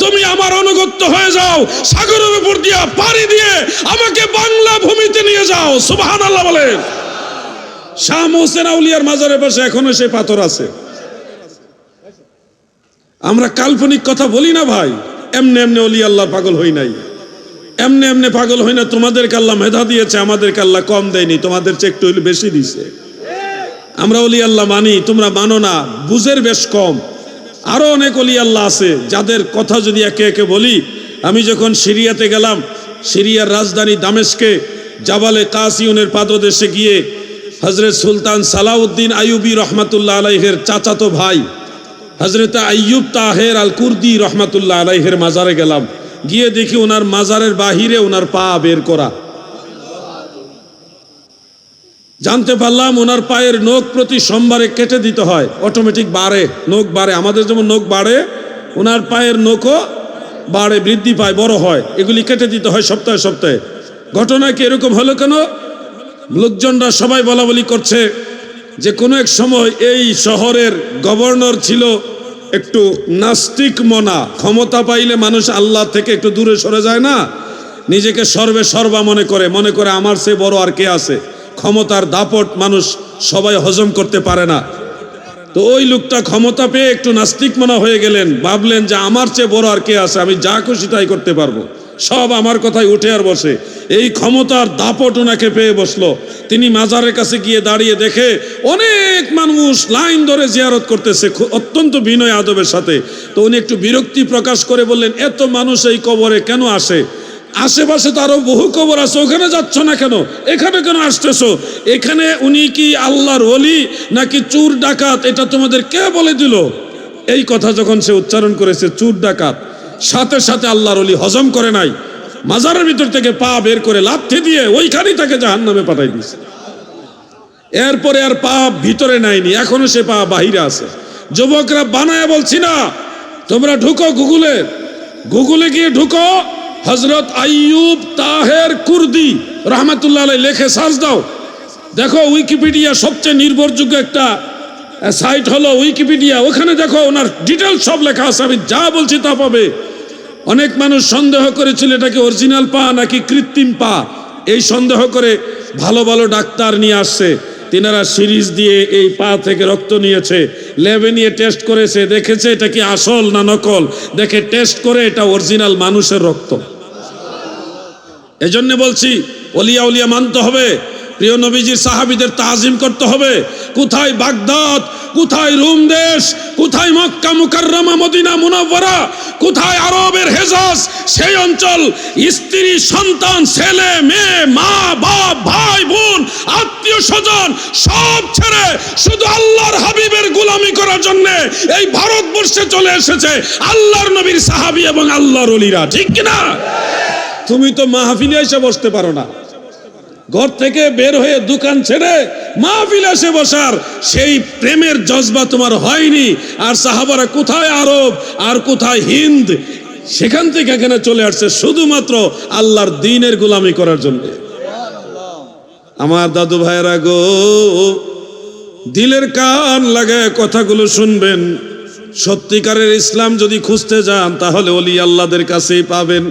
তুমি আমার অনুগত হয়ে যাও, সাগরের উপর দিয়ে পাড়ি দিয়ে আমাকে বাংলা ভূমিতে নিয়ে যাও। সুবহানাল্লাহ বলেন। শাহ মুহসিন আউলিয়ার মাজারের পাশে এখনো সেই পাথর আছে। আমরা কাল্পনিক কথা বলি না ভাই, এমনি এমনি ওলি আল্লাহর পাগল হই নাই, এমনি এমনি পাগল হই না। তোমাদেরকে আল্লাহ মেধা দিয়েছে, আমাদেরকে আল্লাহ কম দেয়নি, তোমাদের চেয়ে একটু বেশি দিছে। আমরা ওলি আল্লাহ মানি, তোমরা মানো না, বুঝের বেশ কম। আরো অনেক ওলি আল্লাহ আছে যাদের কথা যদি একে একে বলি। আমি যখন সিরিয়াতে গেলাম, সিরিয়ার রাজধানী দামেস্কে জাবালে কাসিউনের পাদদেশে গিয়ে হযরত সুলতান সালাউদ্দিন আইয়ুবী রহমাতুল্লাহ আলাইহির চাচাতো ভাই হযরত আইয়ুব তাহের আল কুর্দি রহমাতুল্লাহ আলাইহির মাজারে গেলাম। গিয়ে দেখি ওনার মাজারের বাহিরে ওনার পা বের করা। জানতে পারলাম ওনার পায়ের নখ প্রতি সোমবারে কেটে দিতে হয়, অটোমেটিক বাড়ে, নখ বাড়ে। আমাদের যেমন নখ বাড়ে, ওনার পায়ের নখও বাড়ে, বৃদ্ধি পায়, বড় হয়। এগুলি কেটে দিতে হয় সপ্তাহে সপ্তাহে। ঘটনা কি এরকম হলো কেন? লোকজনরা সবাই বলা বলি করছে যে কোনো এক সময় এই শহরের গভর্নর ছিল একটু নাস্তিক মনা। ক্ষমতা পাইলে মানুষ আল্লাহ থেকে একটু দূরে সরে যায় না, নিজেকে সর্বে সর্বা মনে করে, আমার চেয়ে বড় আর কে আছে। ক্ষমতার দাপট মানুষ সবাই হজম করতে পারে না। তো ওই লোকটা ক্ষমতা পেয়ে একটু নাস্তিক মনা হয়ে গেলেন, ভাবলেন যে আমার চেয়ে বড় আর কে আছে, আমি যা খুশি তাই করতে পারবো, সব আমার কথায় উঠে আর বসে। এই ক্ষমতার দাপট ওনাকে পেয়ে বসলো। তিনি মাজারের কাছে গিয়ে দাঁড়িয়ে দেখে অনেক মানুষ লাইন ধরে জিয়ারত করতেছে অত্যন্ত বিনয় আদবের সাথে। তো উনি একটু বিরক্তি প্রকাশ করে বললেন, এত মানুষ এই কবরে কেন আসে? আশেপাশে তো আরো বহু কবর আছে, ওখানে যাচ্ছ না কেন? এখানে কেন আসতেছো? এখানে উনি কি আল্লাহর ওলি নাকি চোর ডাকাত, এটা তোমাদের কে বলে দিল? এই কথা যখন সে উচ্চারণ করেছে, চোর ডাকাত, সাথে সাথে আল্লাহর ওলি হজম করে নাই, মাজারের ভিতর থেকে পা বের করে লাথি দিয়ে ওইখানেই তাকে জাহান্নামে পাঠাই দিয়েছে। এরপরে আর পা ভিতরে নাইনি, এখনো সে পা বাহিরে আছে। যুবকরা বানায় বলছি না, তোমরা ঢুকো গুগলে গিয়ে ঢুকো, হযরত আইয়ুব তাহের কুর্দি রহমাতুল্লাহ আলাইহি লেখে সার্চ দাও, দেখো উইকিপিডিয়া সবচেয়ে নির্ভরযোগ্য একটা সাইট হলো উইকিপিডিয়া। ওখানে দেখো ওনার ডিটেলস সব লেখা আছে, আমি যা বলছি তা পাবে। অনেক মানুষ সন্দেহ করেছিল এটাকে অরিজিনাল পা নাকি কৃত্রিম পা, এই সন্দেহ করে ভালো ভালো ডাক্তার নিয়ে আসছে। তিনারা সিরিজ দিয়ে এই পা থেকে রক্ত নিয়েছে, ল্যাবে নিয়ে টেস্ট করেছে, দেখেছে এটা কি আসল না নকল, দেখে টেস্ট করে এটা অরিজিনাল মানুষের রক্ত। এজন্য বলছি ওলিয়া উলিয়া মানতে হবে, প্রিয় নবীজির সাহাবীদের তাজিম করতে হবে। কোথায় বাগদাদ, কোথায় রোম দেশ, কোথায় মক্কা মুকাররমা মদিনা মুনাওয়ারা, কোথায় আরবের হেজাজ, সেই অঞ্চল স্ত্রী সন্তান ছেলে মেয়ে মা বাপ ভাই বোন আত্মীয় স্বজন সব ছেড়ে শুধু আল্লাহর হাবিবের গোলামি করার জন্য এই ভারতবর্ষে চলে এসেছে আল্লাহর নবীর সাহাবী এবং আল্লাহর ওলিরা, ঠিক কিনা? তুমি তো মাহফিলে এসে বসতে পারো না, ঘর থেকে বের হয়ে দোকান ছেড়ে মাহফিলে এসে বসার সেই প্রেমের জজবা তোমার হয়নি। আর সাহাবারা কোথায় আরব আর কোথায় হিন্দ, সেখান থেকে এখানে চলে আসছে শুধুমাত্র আল্লাহর দ্বীনের গোলামি করার জন্য। আমার দাদু ভাইরা গো, দিলের কান লাগায় কথাগুলো শুনবেন। সত্যিকারের ইসলাম যদি খুঁজতে যান তাহলে ওলি আল্লাহদের কাছেই পাবেন,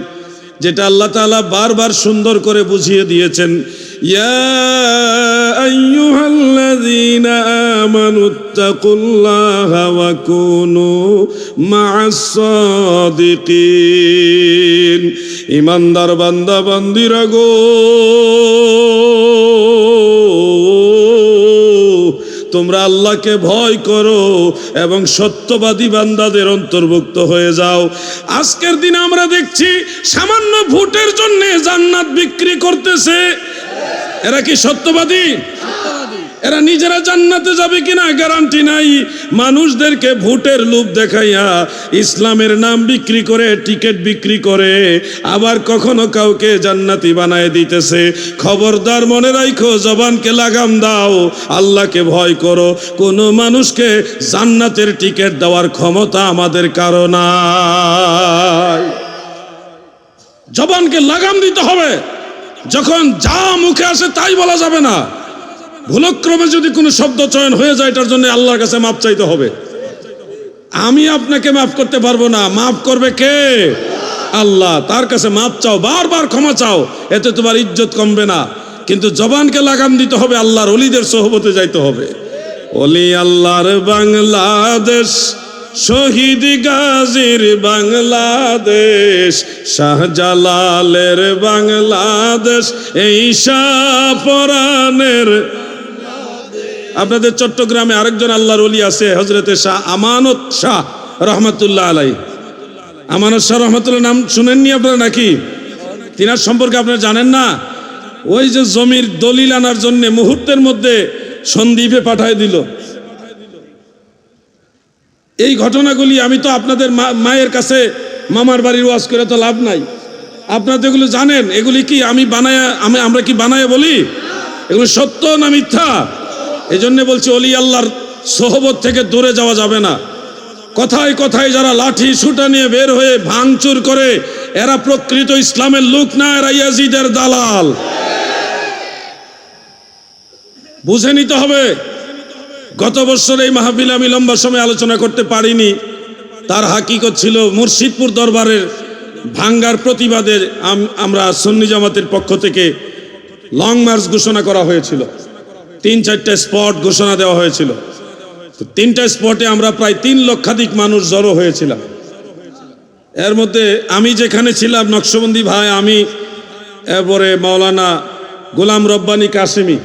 যেটা আল্লাহ তাআলা বারবার সুন্দর করে বুঝিয়ে দিয়েছেন। ইয়া আইয়ুহাল্লাযীনা আমানুত্তাকুল্লাহা ওয়া কুনু মা'আস সাদিকিন। ঈমানদার বান্দা বান্দিরা গো, তোমরা আল্লাহকে ভয় করো এবং সত্যবাদী বান্দাদের অন্তর্ভুক্ত হয়ে যাও। আজকের দিনে আমরা দেখছি সামান্য ভোটের জন্য জান্নাত বিক্রি করতেছে। এরা কি সত্যবাদী? এরা নিজেরা জান্নাতে যাবে কিনা গ্যারান্টি নাই। মানুষদেরকে ভোটের লোভ দেখাইয়া ইসলামের নাম বিক্রি করে, টিকিট বিক্রি করে, আবার কখনো কাউকে জান্নাতি বানায় দিতেছে। খবরদার, মনে রাখো, জবানকে লাগাম দাও, আল্লাহকে ভয় করো। কোনো মানুষকে জান্নাতের টিকিট দেওয়ার ক্ষমতা আমাদের কারো নাই। জবানকে লাগাম দিতে হবে, যখন যা মুখে আসে তাই বলা যাবে না। ভুলক্রমে যদি কোনো শব্দ চয়ন হয়ে যায়, এটার জন্য আল্লাহর কাছে মাপ চাইতে হবে। আমি আপনাকে মাফ করতে পারবো না, মাফ করবে কে? আল্লাহ। তার কাছে মাপ চাও, বারবার ক্ষমা চাও, এতে তোমার ইজ্জত কমবে না। কিন্তু জবানকে লাগাম দিতে হবে, আল্লাহর ওলিদের সোহবতে যাইতে হবে। ওলি আল্লাহর বাংলাদেশ, শহীদ গাজীর বাংলাদেশ, শাহজালালের বাংলাদেশ, এই শাহপরানের। আপনাদের চট্টগ্রামে আরেকজন আল্লাহর ওলি আছে, হযরতে শাহ আমানত শাহ রহমাতুল্লাহ আলাইহি। আমানত শাহ রহমাতুল্লাহ নাম শুনেননি আপনারা নাকি? তিনার সম্পর্কে আপনারা জানেন না? ওই যে জমির দলিল আনার জন্য মুহূর্তের মধ্যে সন্দ্বীপে পাঠায় দিল। এই ঘটনাগুলি আমি তো আপনাদের মায়ের কাছে মামার বাড়ির ওয়াজ করে তো লাভ নাই। আপনারা এগুলো জানেন। এগুলি কি আমরা কি বানায় বলি? এগুলো সত্য না মিথ্যা? এই জন্য বলছি, ওলি আল্লাহর সোহবত থেকে দূরে যাওয়া যাবে না। কথায় কথায় যারা লাঠি ছুটা নিয়ে বের হয়ে ভাঙচুর করে, এরা প্রকৃত ইসলামের লোক না, এরা ইয়াজিদের দালাল। বুঝে নিতে হবে। গত বছর এই মাহফিলে আমি লম্বা সময় আলোচনা করতে পারিনি। তার হাকিকত ছিল মুর্শিদপুর দরবারের ভাঙ্গার প্রতিবাদে আমরা সুন্নি জামাতের পক্ষ থেকে লং মার্চ ঘোষণা করা হয়েছিল, 3-4টা স্পট ঘোষণা দেওয়া হয়েছিল। তো 3টা স্পটে আমরা প্রায় 3 লক্ষাধিক মানুষ জড়ো হয়েছিলাম। এর মধ্যে আমি যেখানে ছিলাম, নকশবন্দি ভাই, আমি, এরপরে মাওলানা গোলাম রব্বানী কাসেমি,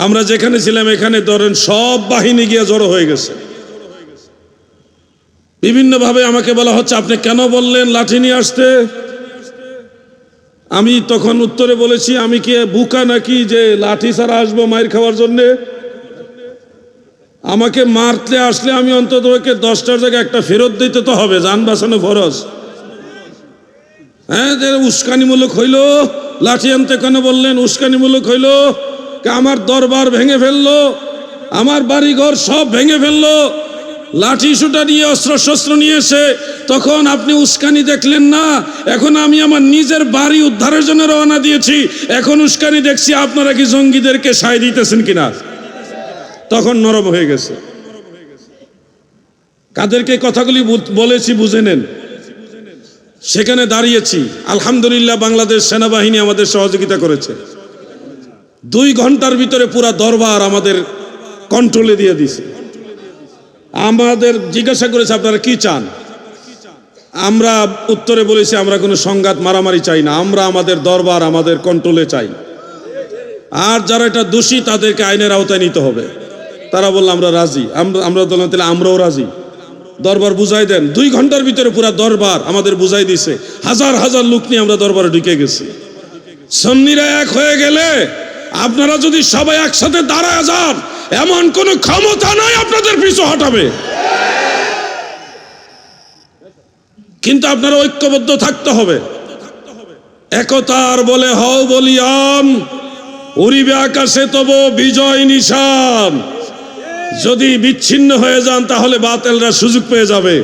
আমরা যেখানে ছিলাম এখানে ধরেন সব বাহিনী গিয়ে জড়ো হয়ে গেছে। বিভিন্নভাবে আমাকে বলা হচ্ছে, আপনি কেন বললেন লাঠি নিয়ে আসতে? আমি তখন উত্তরে বলেছি, আমি কি বুকা নাকি যে লাঠি ছাড়া আসবো মায়ের খাওয়ার জন্যে? আমাকে মারতে আসলে আমি অন্তত ওকে 10টার জায়গায় একটা ফেরত দিতে তো হবে, জান বাঁচানো ফরজ। হ্যাঁ, উস্কানিমূলক হইল। লাঠি আনতে কেন বললেন? উস্কানিমূলক হইল। আমার দরবার ভেঙে ফেললো, আমার বাড়িঘর সব ভেঙে ফেললো, লাঠি সুটা নিয়ে অস্ত্র শস্ত্র নিয়ে এসে তখন আপনি উস্কানি দেখলেন না। এখন আমি আমার নিজের বাড়ি উদ্ধারের জন্য রওনা দিয়েছি, এখন উস্কানি দেখছি আপনারা কি জঙ্গিদেরকে সায় দিতেছেন কিনা। তখন নরম হয়ে গেছে। কাদেরকে কথাগুলি বলেছি বুঝে নেন। সেখানে দাঁড়িয়েছি, আলহামদুলিল্লাহ বাংলাদেশ সেনাবাহিনী আমাদের সহযোগিতা করেছে। 2 ঘন্টার ভিতরে পুরা দরবার আমাদের কন্ট্রোলে দিয়ে দিছে। আমাদের জিজ্ঞাসা করেছে আপনারা কি চান? আমরা উত্তরে বলেছি আমরা কোনো সংঘাত মারামারি চাই না, আমরা আমাদের দরবার আমাদের কন্ট্রোলে চাই, আর যারা এটা দোষী তাদেরকে আইনের আওতায় নিতে হবে। তারা বলল আমরা রাজি। আমরা বললাম তাহলে আমরাও রাজি, দরবার বুঝাই দেন। 2 ঘন্টার ভিতরে পুরা দরবার আমাদের বুঝাই দিছে। হাজার হাজার লোক নিয়ে আমরা দরবারে ঢুকে গেছি। সুন্নিরা এক হয়ে গেলে, আপনারা যদি সবাই একসাথে দাঁড়ায় যান, এমন কোন ক্ষমতা নাই আপনাদের পিছু হটাবে। কিন্তু আপনারা ঐক্যবদ্ধ থাকতে হবে। একতার বলে হও বলিয়ান, উড়িবে আকাশে তবু বিজয় নিশান। যদি বিচ্ছিন্ন হয়ে যান তাহলে বাতিলরা সুযোগ পেয়ে যাবে।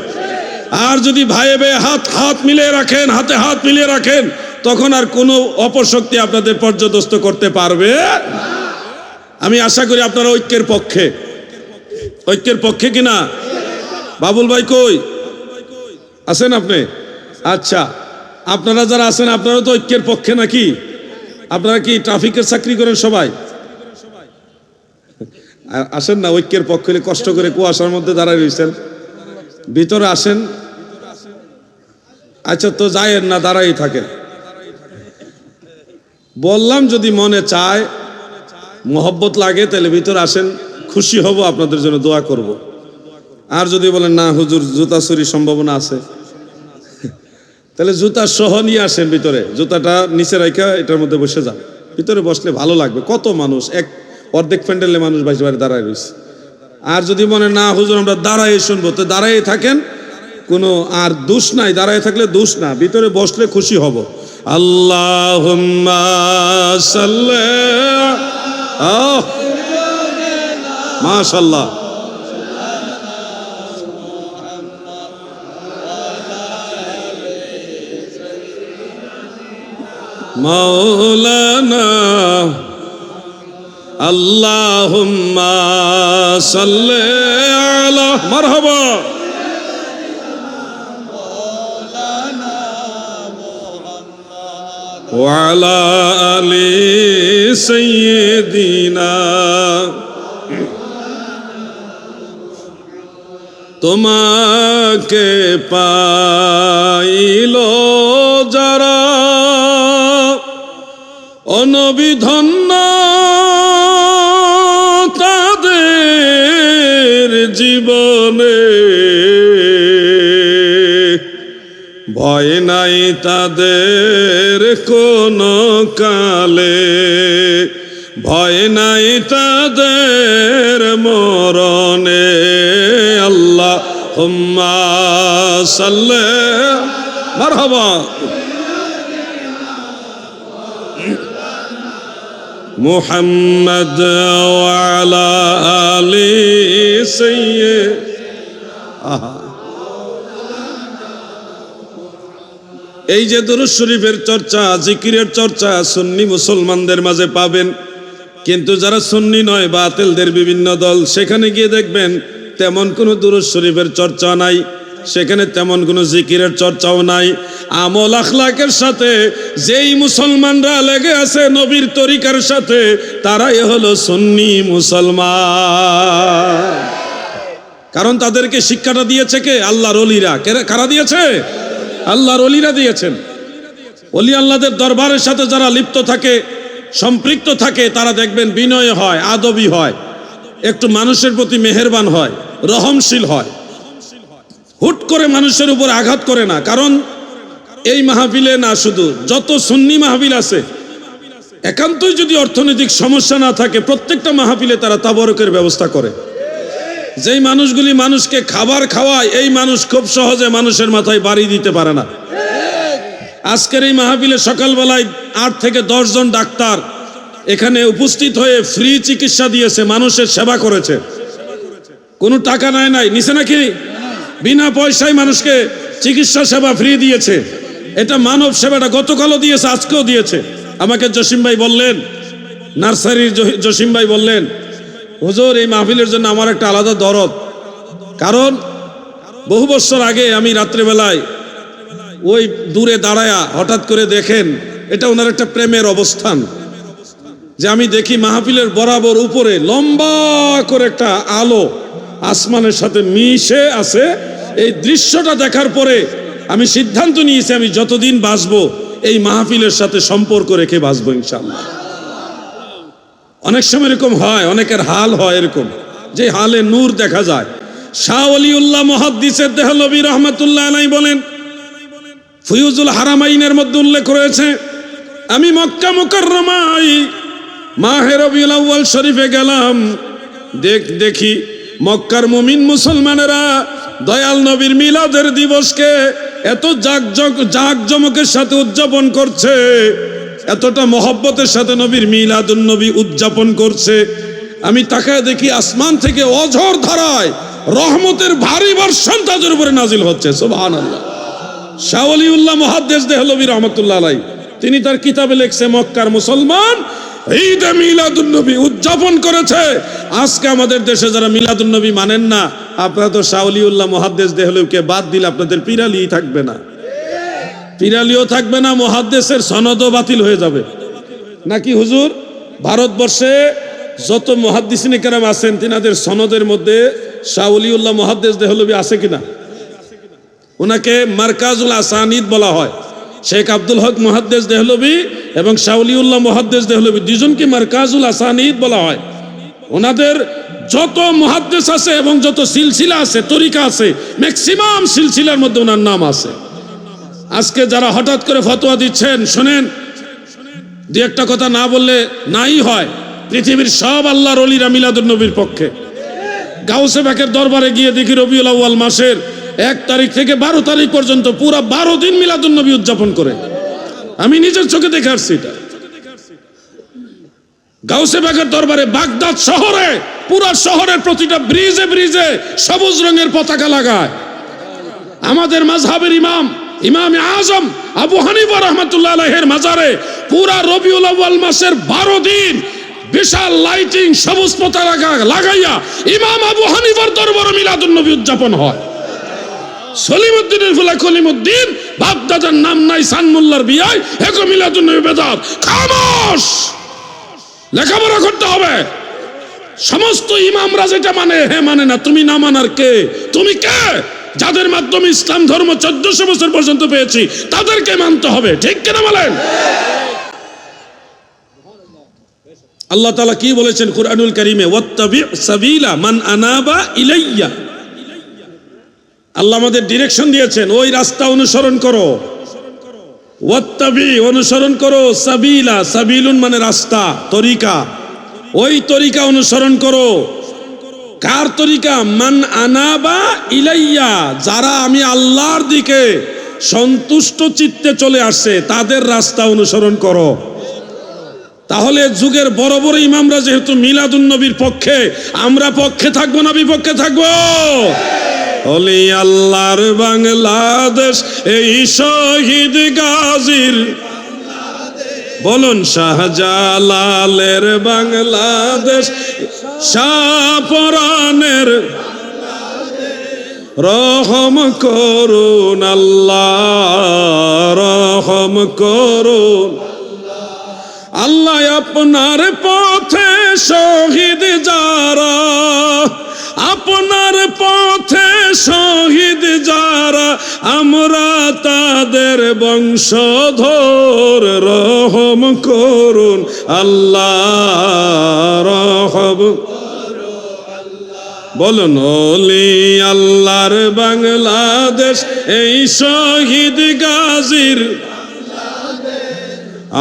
আর যদি ভাইয়ে ভাইয়ে হাত মিলিয়ে রাখেন, হাতে হাত মিলিয়ে রাখেন, তখন আর কোনো অপশক্তি আপনাদের পর্যদস্ত করতে পারবে। আমি আশা করি আপনারা ঐক্যের পক্ষে কিনা। বাবুল ভাই কই আছেন আপনি? আচ্ছা, আপনারা যারা আছেন আপনারা তো ঐক্যের পক্ষে নাকি? আপনারা কি ট্রাফিকের চাকরি করেন সবাই? আসেন না, ঐক্যের পক্ষে কষ্ট করে কুয়াশার মধ্যে দাঁড়ায় রয়েছেন, ভিতরে আসেন। আচ্ছা, তো যায়েন না, দাঁড়াই থাকেন। বললাম যদি মনে চায়, মোহব্বত লাগে, তাহলে ভিতরে আসেন, খুশি হব, আপনাদের জন্য দোয়া করব। আর যদি বলেন না হুজুর জুতা চুরির সম্ভাবনা আছে, তাহলে জুতা সহ নিয়ে আসেন ভিতরে, জুতাটা নিচে রাখা এটার মধ্যে বসে যান। ভিতরে বসলে ভালো লাগবে। কত মানুষ, অর্ধেক প্যান্ডেলে মানুষ বাইরে বাইরে দাঁড়ায় রয়েছে। আর যদি মনে না হুজুর আমরা দাঁড়াই শুনবো, তো দাঁড়াই থাকেন, কোনো আর দোষ নাই, দাঁড়ায় থাকলে দোষ না, ভিতরে বসলে খুশি হব। আল্লাহুম্মা সাল্লি, মাশাআল্লাহ, মাওলানা আল্লাহুম্মা সাল্লি আলা, মারহাবা, ওয়া আলা আলি সাইয়্যিদিনা। তোমাকে পাইল যারা অনবিধন্য, তাদের জীবনে ভয় নাই তাদের কোনো কালে, ভয় নাই তাদের মরণে। আল্লাহুম্মা সাল্লি, মারহাবা, মুহাম্মদ ওয়া আলা আলি সাইয়্যিদিনা। এই যে দুরূদ শরীফের চর্চা, জিকিরের চর্চা সুন্নি মুসলমানদের মাঝে পাবেন, কিন্তু যারা সুন্নি নয়, বাতিলদের বিভিন্ন দল, সেখানে গিয়ে দেখবেন তেমন কোনো দুরূদ শরীফের চর্চা নাই। সেখানে তেমন কোনো জিকিরের চর্চাও নাই। আমল আখলাকের সাথে যেই মুসলমানরা লেগে আছে নবীর তরিকার সাথে, তারাই হলো সুন্নি মুসলমান। কারণ তাদেরকে শিক্ষাটা দিয়েছে কে? আল্লাহর ওলিরা। কারা দিয়েছে? আল্লাহর ওলিরা দিয়েছেন। ওলি আল্লাহদের দরবারের সাথে যারা লিপ্ত থাকে, সম্পৃক্ত থাকে, তারা দেখবেন বিনয় হয়, আদবী হয়, একটু মানুষের প্রতি মেহেরবান হয়, রহমশীল হয়, হুট করে মানুষের উপর আঘাত করে না। কারণ এই মাহফিলে না, শুধু যত সুন্নি মাহফিল আছে, একান্তই যদি অর্থনৈতিক সমস্যা না থাকে, প্রত্যেকটা মাহফিলে তারা তাবরকের ব্যবস্থা করে। যেই মানুষগুলি মানুষকে খাবার খাওয়ায়, এই মানুষ খুব সহজে মানুষের মাথায় বাড়ি দিতে পারে না। আজকের এই মাহফিলে সকালবেলায় 8 থেকে 10 জন ডাক্তার এখানে উপস্থিত হয়ে ফ্রি চিকিৎসা দিয়েছে, মানুষের সেবা করেছে, কোনো টাকা নেয় নাই, নিছে নাকি? বিনা পয়সায় মানুষকে চিকিৎসা সেবা ফ্রি দিয়েছে। এটা মানব সেবাটা গতকালও দিয়েছে, আজকেও দিয়েছে। আমাকে জসিম ভাই বললেন, নার্সারির জসিম ভাই বললেন, হুজুর এই মাহফিলের জন্য আমার একটা আলাদা দরদ। কারণ বহু বছর আগে আমি রাত্রেবেলায় ওই দূরে দাঁড়ায়া হঠাৎ করে দেখেন, এটা ওনার একটা প্রেমের অবস্থান, যে আমি দেখি মাহফিলের বরাবর উপরে লম্বা করে একটা আলো আসমানের সাথে মিশে আছে। এই দৃশ্যটা দেখার পরে আমি সিদ্ধান্ত নিয়েছি, আমি যতদিন বাঁচবো এই মাহফিলের সাথে সম্পর্ক রেখে বাঁচবো ইনশাআল্লাহ। অনেক সময় এরকম হয়, অনেকের হাল হয় এরকম, যে হালে নূর দেখা যায়। শাহ ওলিউল্লাহ মুহাদ্দিসের দেহলভী রহমাতুল্লাহ আলাইহি বলেন, ফুয়ুজুল হারামাইনের মধ্যে উল্লেখ রয়েছে, আমি মক্কা মুকাররমায় মাহে রবিউল আউয়াল শরীফে গেলাম, দেখি মক্কার মুমিন মুসলমানেরা দয়াল নবীর মিলাদের দিবসকে এত জাঁকজমকের সাথে উদযাপন করছে, এতটা মহব্বতের সাথে নবীর মিলাদুন নবী উদযাপন করছে। আমি তাকায় দেখি আসমান থেকে অঝর ধারায় রহমতের ভারী বর্ষণ তাদের উপরে নাজিল হচ্ছে। সুবহানাল্লাহ। শাহ ওলিউল্লাহ মুহাদ্দিস দেহলভী রহমাতুল্লাহ আলাইহি তিনি তার কিতাবে লিখছে, মক্কার মুসলমান ঈদে মিলাদুন নবী উদযাপন করেছে। আজকে আমাদের দেশে যারা মিলাদুন নবী মানেন না, আপনারা তো শাহ ওলিউল্লাহ মুহাদ্দিস দেহলভীকে বাদ দিলে আপনাদের পিরালিই থাকবে না, পিরালিও থাকবে না, মুহাদ্দিসের সনদও বাতিল হয়ে যাবে নাকি হুজুর? ভারতবর্ষে যত মুহাদ্দিসিনে কেরাম আছেন, তিনাদের সনদের মধ্যে শাহ ওলিউল্লাহ মুহাদ্দিস দেহলভী আছে কিনা? ওনাকে মারকাজুল আসানিদ বলা হয়। শেখ আব্দুল হক মুহাদ্দিস দেহলভী এবং শাহ ওলিউল্লাহ মুহাদ্দিস দেহলভী দুজনকে মারকাজুল আসানিদ বলা হয়। ওনাদের যত মুহাদ্দিস আছে এবং যত সিলসিলা আছে, তরিকা আছে, ম্যাক্সিমাম সিলসিলার মধ্যে ওনার নাম আছে। আজকে যারা হঠাৎ করে ফতোয়া দিচ্ছেন, শোনেন, দুই একটা কথা না বললে নাই হয়। পৃথিবীর সব আল্লাহর ওলিরা মিলাদুন নবীর পক্ষে। গাউসে পাকের দরবারে গিয়ে দেখি রবিউল আউয়াল মাসের 1 তারিখ থেকে 12 তারিখ পর্যন্ত পুরা 12 দিন মিলাদুন নবী উদযাপন করে। আমি নিজের চোখে দেখে আসছি এটা। গাউসে পাকের দরবারে বাগদাদ শহরে পুরা শহরের প্রতিটা ব্রিজে ব্রিজে সবুজ রঙের পতাকা লাগায়। আমাদের মাযহাবের ইমামে আজম আবু হানিফা রাহমাতুল্লাহ আলাইহির মাজারে পুরা রবিউল আউয়াল মাসের 12 দিন বিশাল লাইটিং সবুজ পতাকা লাগাইয়া ইমাম আবু হানিফার দরবারে মিলাদুন নবী উদযাপন হয়। সলিমউদ্দিনের ফুলা কলিমউদ্দিন বাপদাদার নাম নাই, সানমুল্লার বিয়ায় এক মিলাদুন নবী বেদাত। খামোশ, লেখাপড়া করতে হবে। সমস্ত ইমামরা যেটা মানে হে মানে না, তুমি না মানার কে? তুমি কে? যাদের মাধ্যমে ইসলাম ধর্ম 1400 বছর পর্যন্ত পেয়েছি, তাদেরকে মানতে হবে। ঠিক কিনা বলেন? আল্লাহ তাআলা কি বলেছেন কুরআনুল কারীমে, ওয়াত্তাবি সাবিলা মান আনাবা ইলাইয়া। আল্লাহ আমাদের ডিরেকশন দিয়েছেন, ওই রাস্তা অনুসরণ করো। ওয়াত্তাবি, অনুসরণ করো, সাবিলা, সাবিলুন মানে রাস্তা, তরিকা, ওই তরিকা অনুসরণ করো। কার তরিকা? মান আনাবা ইলাইয়া, যারা আমি আল্লাহর দিকে সন্তুষ্ট চিত্তে চলে আসছে, তাদের রাস্তা অনুসরণ করো। তাহলে যুগের বড় বড় ইমামরা যেহেতু মিলাদুন নবীর পক্ষে, আমরা পক্ষে থাকবো না বিপক্ষে থাকবো? ওলি আল্লাহর বাংলাদেশ এই শহীদ গাজীর, বলুন শাহজালালের বাংলাদেশ, শাহপরানের রহম করুন আল্লাহ, রহম করুন আল্লাহ। আপনার পথে শহীদ যারা, আপনার পথে শহীদ যারা, আমরা তাদের বংশধর, রহম করুন আল্লাহ, রহম বলুন। ওলি আল্লাহর বাংলাদেশ, এই শহীদ গাজীর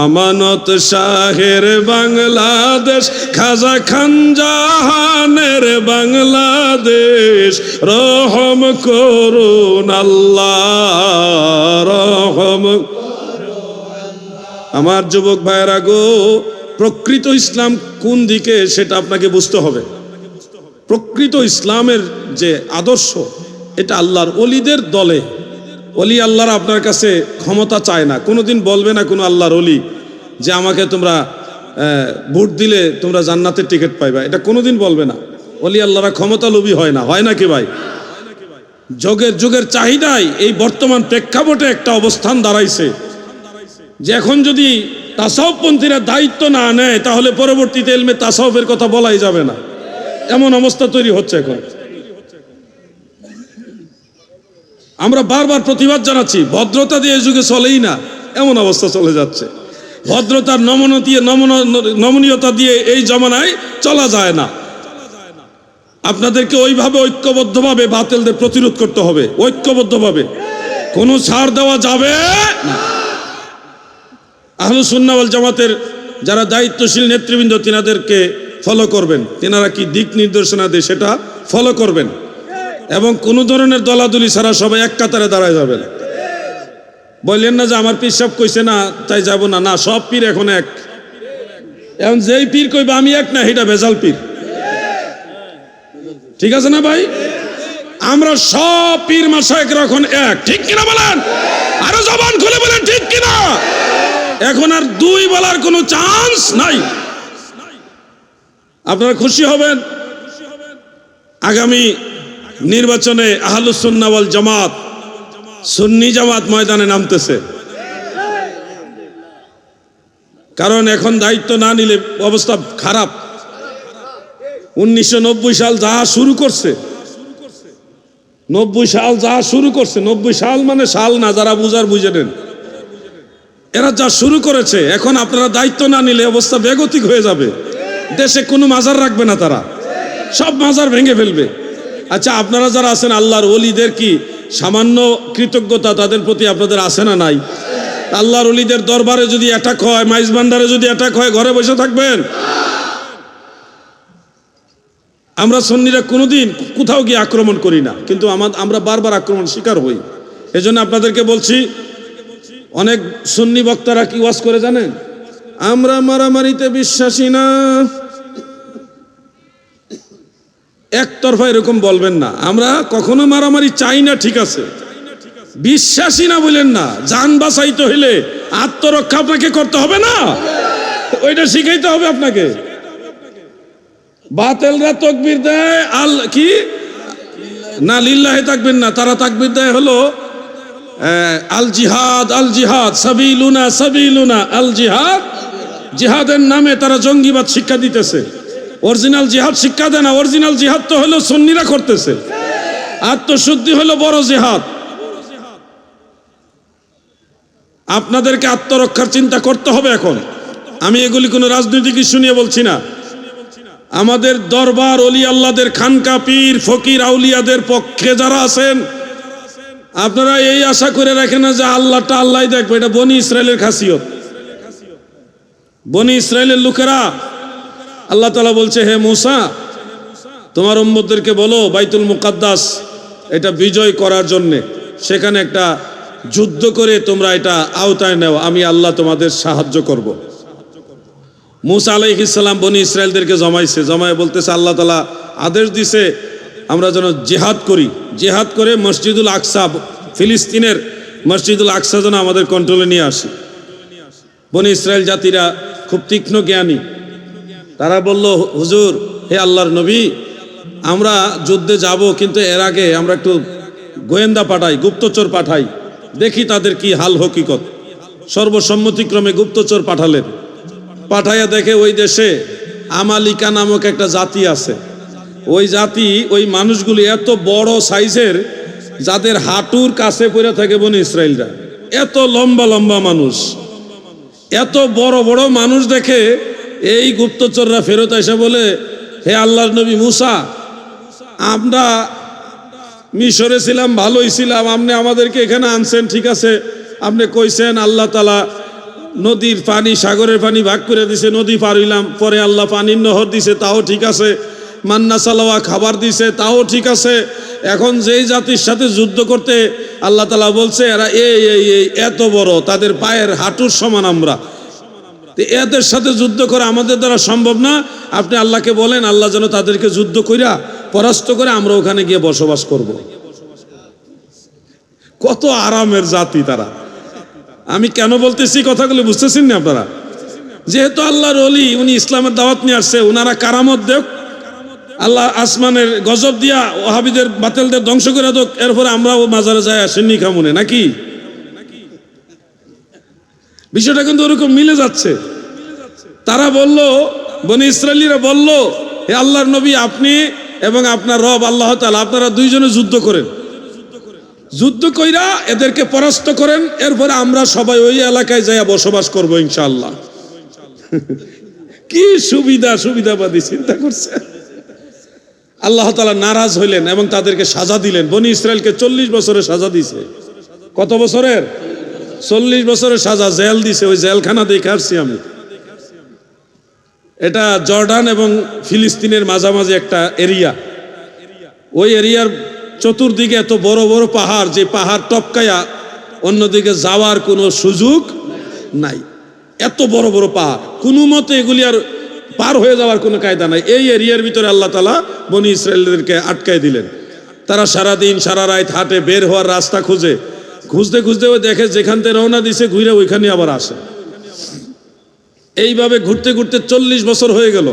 আমানত শাহের বাংলাদেশ, খাজা খান জাহানের বাংলাদেশ, রহম করুন আল্লাহ, রহম। আমার যুবক ভাইয়েরা গো, প্রকৃত ইসলাম কোন দিকে সেটা আপনাকে বুঝতে হবে। প্রকৃত ইসলামের যে আদর্শ, এটা আল্লাহর ওলিদের দলে। ওলি আল্লাহর আপনার কাছে ক্ষমতা চায় না, কোনোদিন বলবে না কোনো আল্লাহর ওলি যে আমাকে তোমরা ভোট দিলে তোমরা জান্নাতের টিকিট পাইবা, এটা কোনোদিন বলবে না। ওলি আল্লাহরা ক্ষমতা লোভী হয় না, হয় নাকি ভাই? যুগের চাহিদায় এই বর্তমান প্রেক্ষাপটে একটা অবস্থান দাঁড়াইছে যে এখন যদি তাসাউফপন্থীরা দায়িত্ব না নেয় তাহলে পরবর্তীতে ইলমে তাসাউফের কথা বলাই যাবে না, এমন অবস্থা তৈরি হচ্ছে এখন। আমরা বারবার প্রতিবাদ জানাচ্ছি, ভদ্রতা দিয়ে যুগে চলেই না, এমন অবস্থা চলে যাচ্ছে। ভদ্রতার নমনীয়তা দিয়ে এই জমানায় চলা যায় না। আপনাদেরকে ওইভাবে ঐক্যবদ্ধভাবে বাতিলদের প্রতিরোধ করতে হবে, ঐক্যবদ্ধভাবে, কোনো ছাড় দেওয়া যাবে না। আহলুস সুন্নাহ ওয়াল জামাতের যারা দায়িত্বশীল নেতৃবৃন্দ তিনাদেরকে ফলো করবেন, তিনারা কি দিক নির্দেশনা দেয় সেটা ফলো করবেন, এবং কোনো ধরনের দলাদলি ছাড়া সবাই এক কাতারে দাঁড়ায় যাবেন। বললেন না যে আমার পীর সাহেব কইছে না তাই যাব না, না, সব পীর এখন এক। এখন যেই পীর কইবে আমি এক না, এটা ভেজাল পীর। ঠিক আছে না ভাই? আমরা সব পীর মাশায়েখরা এখন এক, ঠিক কিনা বলেন? আরো জবান খুলে বলেন ঠিক কিনা? এখন আর দুই বলার কোনো চান্স নাই। আপনারা খুশি হবেন, আগামী নির্বাচনে আহলুস সুন্নাহ ওয়াল জামাত, সুন্নি জামাত ময়দানে নামতেছে। কারণ এখন দায়িত্ব না নিলে অবস্থা খারাপ। 1990 সাল যা শুরু করছে, 90 সাল যা শুরু করছে, 90 সাল মানে সাল না, যারা বুঝার বুঝে নেন, এরা যা শুরু করেছে, এখন আপনারা দায়িত্ব না নিলে অবস্থা বেগতিক হয়ে যাবে। দেশে কোনো মাজার রাখবে না, তারা সব মাজার ভেঙে ফেলবে। আচ্ছা, আপনারা যারা আছেন আল্লাহর ওলিদের কি সামান্য কৃতজ্ঞতা তাদের প্রতি আপনাদের আছে না নাই? আল্লাহর ওলিদের দরবারে যদি অ্যাটাক হয়, মাইজ ভান্ডারে যদি অ্যাটাক হয়, ঘরে বসে থাকবেন? আমরা সুন্নিরা কোনোদিন কোথাও গিয়ে আক্রমণ করি না, কিন্তু আমরা বারবার আক্রমণ শিকার হই। এজন্য আপনাদেরকে বলছি, অনেক সুন্নি বক্তারা কি ওয়াজ করে জানেন? আমরা মারামারিতে বিশ্বাসী না। একতরফা এরকম বলবেন না, আমরা কখনো মারামারি চাই না, ঠিক আছে, বিশ্বাসী না বলেন না। জান বাঁচাইতে হইলে আত্মরক্ষা আপনাকে করতে হবে না, ওইটা শিখাইতে হবে আপনাকে। বাতিলরা তাকবীর দেয় কি না, লিল্লাহি তাকবীর না, তারা তাকবীর দেয় হলো আল জিহাদ, আল জিহাদ, সাবিলুনা সাবিলুনা আল জিহাদ। জিহাদের নামে তারা জঙ্গিবাদ শিক্ষা দিতেছে, অরিজিনাল জিহাদ শিক্ষা দেয় না। অরিজিনাল জিহাদ তো হলো সুন্নিরা করতেছে, আত্মশুদ্ধি হলো বড় জিহাদ। আপনাদেরকে আত্মরক্ষার চিন্তা করতে হবে এখন। আমি এগুলি কোনো রাজনৈতিক ইস্যু নিয়ে বলছি না। আমাদের দরবার ওলি আল্লাহদের, খানকা, পীর, ফকির, আউলিয়াদের পক্ষে যারা আছেন, আপনারা এই আশা করে রাখেন না যে আল্লাহটা আল্লাহ দেখবে। এটা বনি ইসরায়েলের খাসিয়ত। বনি ইসরায়েলের লোকেরা, আল্লাহ তাআলা বলছে, হে মুসা, তোমার উম্মতদেরকে বলো বাইতুল মুকাদ্দাস এটা বিজয় করার জন্য সেখানে একটা যুদ্ধ করে তোমরা এটা আওতায় নাও, আমি আল্লাহ তোমাদের সাহায্য করব। মুসা আলাইহিস সালাম বনি ইসরায়েলদেরকে জমাইছে, জমায় বলতেছে আল্লাহ তাআলা আদেশ দিছে আমরা যেন জিহাদ করি, জিহাদ করে মসজিদুল আকসা, ফিলিস্তিনের মসজিদুল আকসা যেন আমাদের কন্ট্রোলে নিয়ে আসি। বনি ইসরায়েল জাতিরা খুব তীক্ষ্ণ জ্ঞানী, তারা বলল, হুজুর, হে আল্লাহর নবী, আমরা যুদ্ধে যাব, কিন্তু এর আগে আমরা একটু গোয়েন্দা পাঠাই, গুপ্তচর পাঠাই, দেখি তাদের কি হাল হকিকত। সর্বসম্মতিক্রমে গুপ্তচর পাঠালেন। পাঠাইয়া দেখে ওই দেশে আমালিকা নামক একটা জাতি আছে। ওই জাতি, ওই মানুষগুলি এত বড় সাইজের, যাদের হাঁটুর কাছে পড়ে থাকে বনি ইসরায়েলরা। এত লম্বা লম্বা মানুষ, এত বড় বড় মানুষ দেখে এই গুপ্তচররা ফেরত এসে বলে, হে আল্লাহর নবী মুসা, আমরা মিশরে ছিলাম, ভালোই ছিলাম, আপনি আমাদেরকে এখানে আনছেন, ঠিক আছে, আপনি কইছেন আল্লাহ তাআলা নদীর পানি, সাগরের পানি ভাগ করে দিছে, নদী পার হইলাম, পরে আল্লাহ পানির নহর দিছে, তাও ঠিক আছে, মান্না সালাওয়া খাবার দিছে, তাও ঠিক আছে। এখন যেই জাতির সাথে যুদ্ধ করতে আল্লাহ তাআলা বলছে এরা এই এত বড়, তাদের পায়ের হাঁটুর সমান, আমরা এদের সাথে যুদ্ধ করা আমাদের দ্বারা সম্ভব না, আপনি আল্লাহকে বলেন আল্লাহ যেন তাদেরকে যুদ্ধ কইরা পরাস্ত করে আমরা ওখানে গিয়ে বসবাস করব। কত আরামের জাতি তারা। আমি কেন বলতেছি কথাগুলো বুঝতেছেন না আপনারা? যেহেতু আল্লাহর ওলি, উনি ইসলামের দাওয়াত নিয়ে আসছে, ওনারা কারামত দেখ, আল্লাহ আসমানের গজব দিয়া ওহাবিদের বাতিলদের ধ্বংস করে দেখ, এরপরে আমরাও মাজারে যাই আসেননি খামুনে নাকি? বিষয়টা কিন্তু ওরকম মিলে যাচ্ছে। তারা বলল, বনি ইসরায়েলিরা বলল, হে আল্লাহর নবী, আপনি এবং আপনার রব আল্লাহ তাআলা, আপনারা দুইজনে যুদ্ধ করেন, যুদ্ধ কইরা এদেরকে পরাস্ত করেন, এরপরে আমরা সবাই ওই এলাকায় যাইয়া বসবাস করব ইনশাআল্লাহ। কি সুবিধাবাদী চিন্তা করছে। আল্লাহ তাআলা নারাজ হইলেন এবং তাদেরকে সাজা দিলেন। বনি ইসরায়েলকে 40 বছরের সাজা দিছে। কত বছরের? 40 বছরের সাজা, জেল দিছে। ওই জেলখানা দেখে আসছি আমি। এটা জর্ডান এবং ফিলিস্তিনের মাঝামাঝি একটা এরিয়া। ওই এরিয়ার চতুর্দিকে এত বড় বড় পাহাড়, যে পাহাড় টপকায়া অন্যদিকে যাওয়ার কোনো সুযোগ নাই। এত বড় বড় পাহাড়, কোনো মতে এগুলি আর পার হয়ে যাওয়ার কোনো কায়দা নাই। এই এরিয়ার ভিতরে আল্লাহ তাআলা বনি ইসরায়েলদেরকে আটকায় দিলেন। তারা সারাদিন সারা রাত হাঁটে, বের হওয়ার রাস্তা খুঁজে, খুঁজতে খুঁজতে ওই দেখে যেখান থেকে রওনা দিছে ঘুরে ওইখানে আবার আসে। এইভাবে ঘুরতে ঘুরতে 40 বছর হয়ে গেল।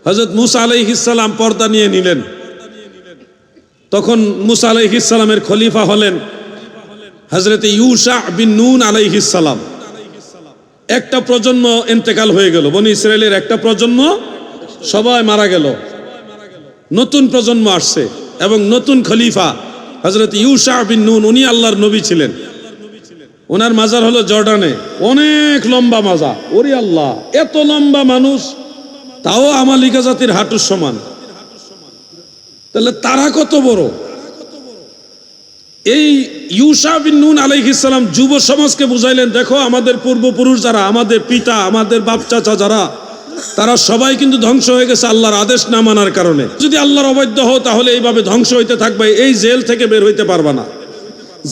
হযরত মুসা আলাইহিস সালাম পর্দা নিয়ে নিলেন। তখন মুসা আলাইহিস সালামের খলিফা হলেন হযরত ইউশা বিন নুন আলাইহিস সালাম। একটা প্রজন্ম ইন্তেকাল হয়ে গেল, বনি ইসরায়েলের একটা প্রজন্ম সবাই মারা গেল। নতুন প্রজন্ম আসছে এবং নতুন খলিফা হযরত ইউশা বিন নুন, উনি আল্লাহর নবী ছিলেন। ওনার মাজার হলো জর্ডানে, অনেক লম্বা মাজার। ওরে আল্লাহ, এত লম্বা মানুষ, তাও আমালিকা জাতির হাঁটুর সমান। তাহলে তারা কত বড়। এই ইউশা বিন নুন আলাইহিস সালাম যুব সমাজকে বুঝাইলেন, দেখো আমাদের পূর্বপুরুষ যারা, আমাদের পিতা, আমাদের বাপ চাচা যারা, তারা সবাই কিন্তু ধ্বংস হয়ে গেছে আল্লাহর আদেশ না মানার কারণে। যদি আল্লাহর অবাধ্য হও তাহলে এইভাবে ধ্বংস হইতে থাকবে, এই জেল থেকে বের হইতে পারবা না।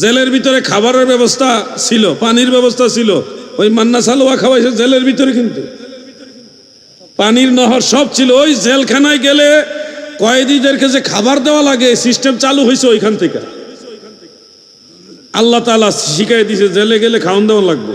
জেলের ভিতরে খাবারের ব্যবস্থা ছিল, পানির ব্যবস্থা ছিল, ওই মান্না সালোয়া খাওয়াইছে জেলের ভিতরে, কিন্তু পানির নহর সব ছিল। ওই জেলখানায় গেলে কয়েদিদেরকে যে খাবার দেওয়া লাগে, সিস্টেম চালু হয়েছে ওইখান থেকে। আল্লাহ তাআলা শিখাই দিয়েছে জেলে গেলে খাওয়ান দেওয়া লাগবে।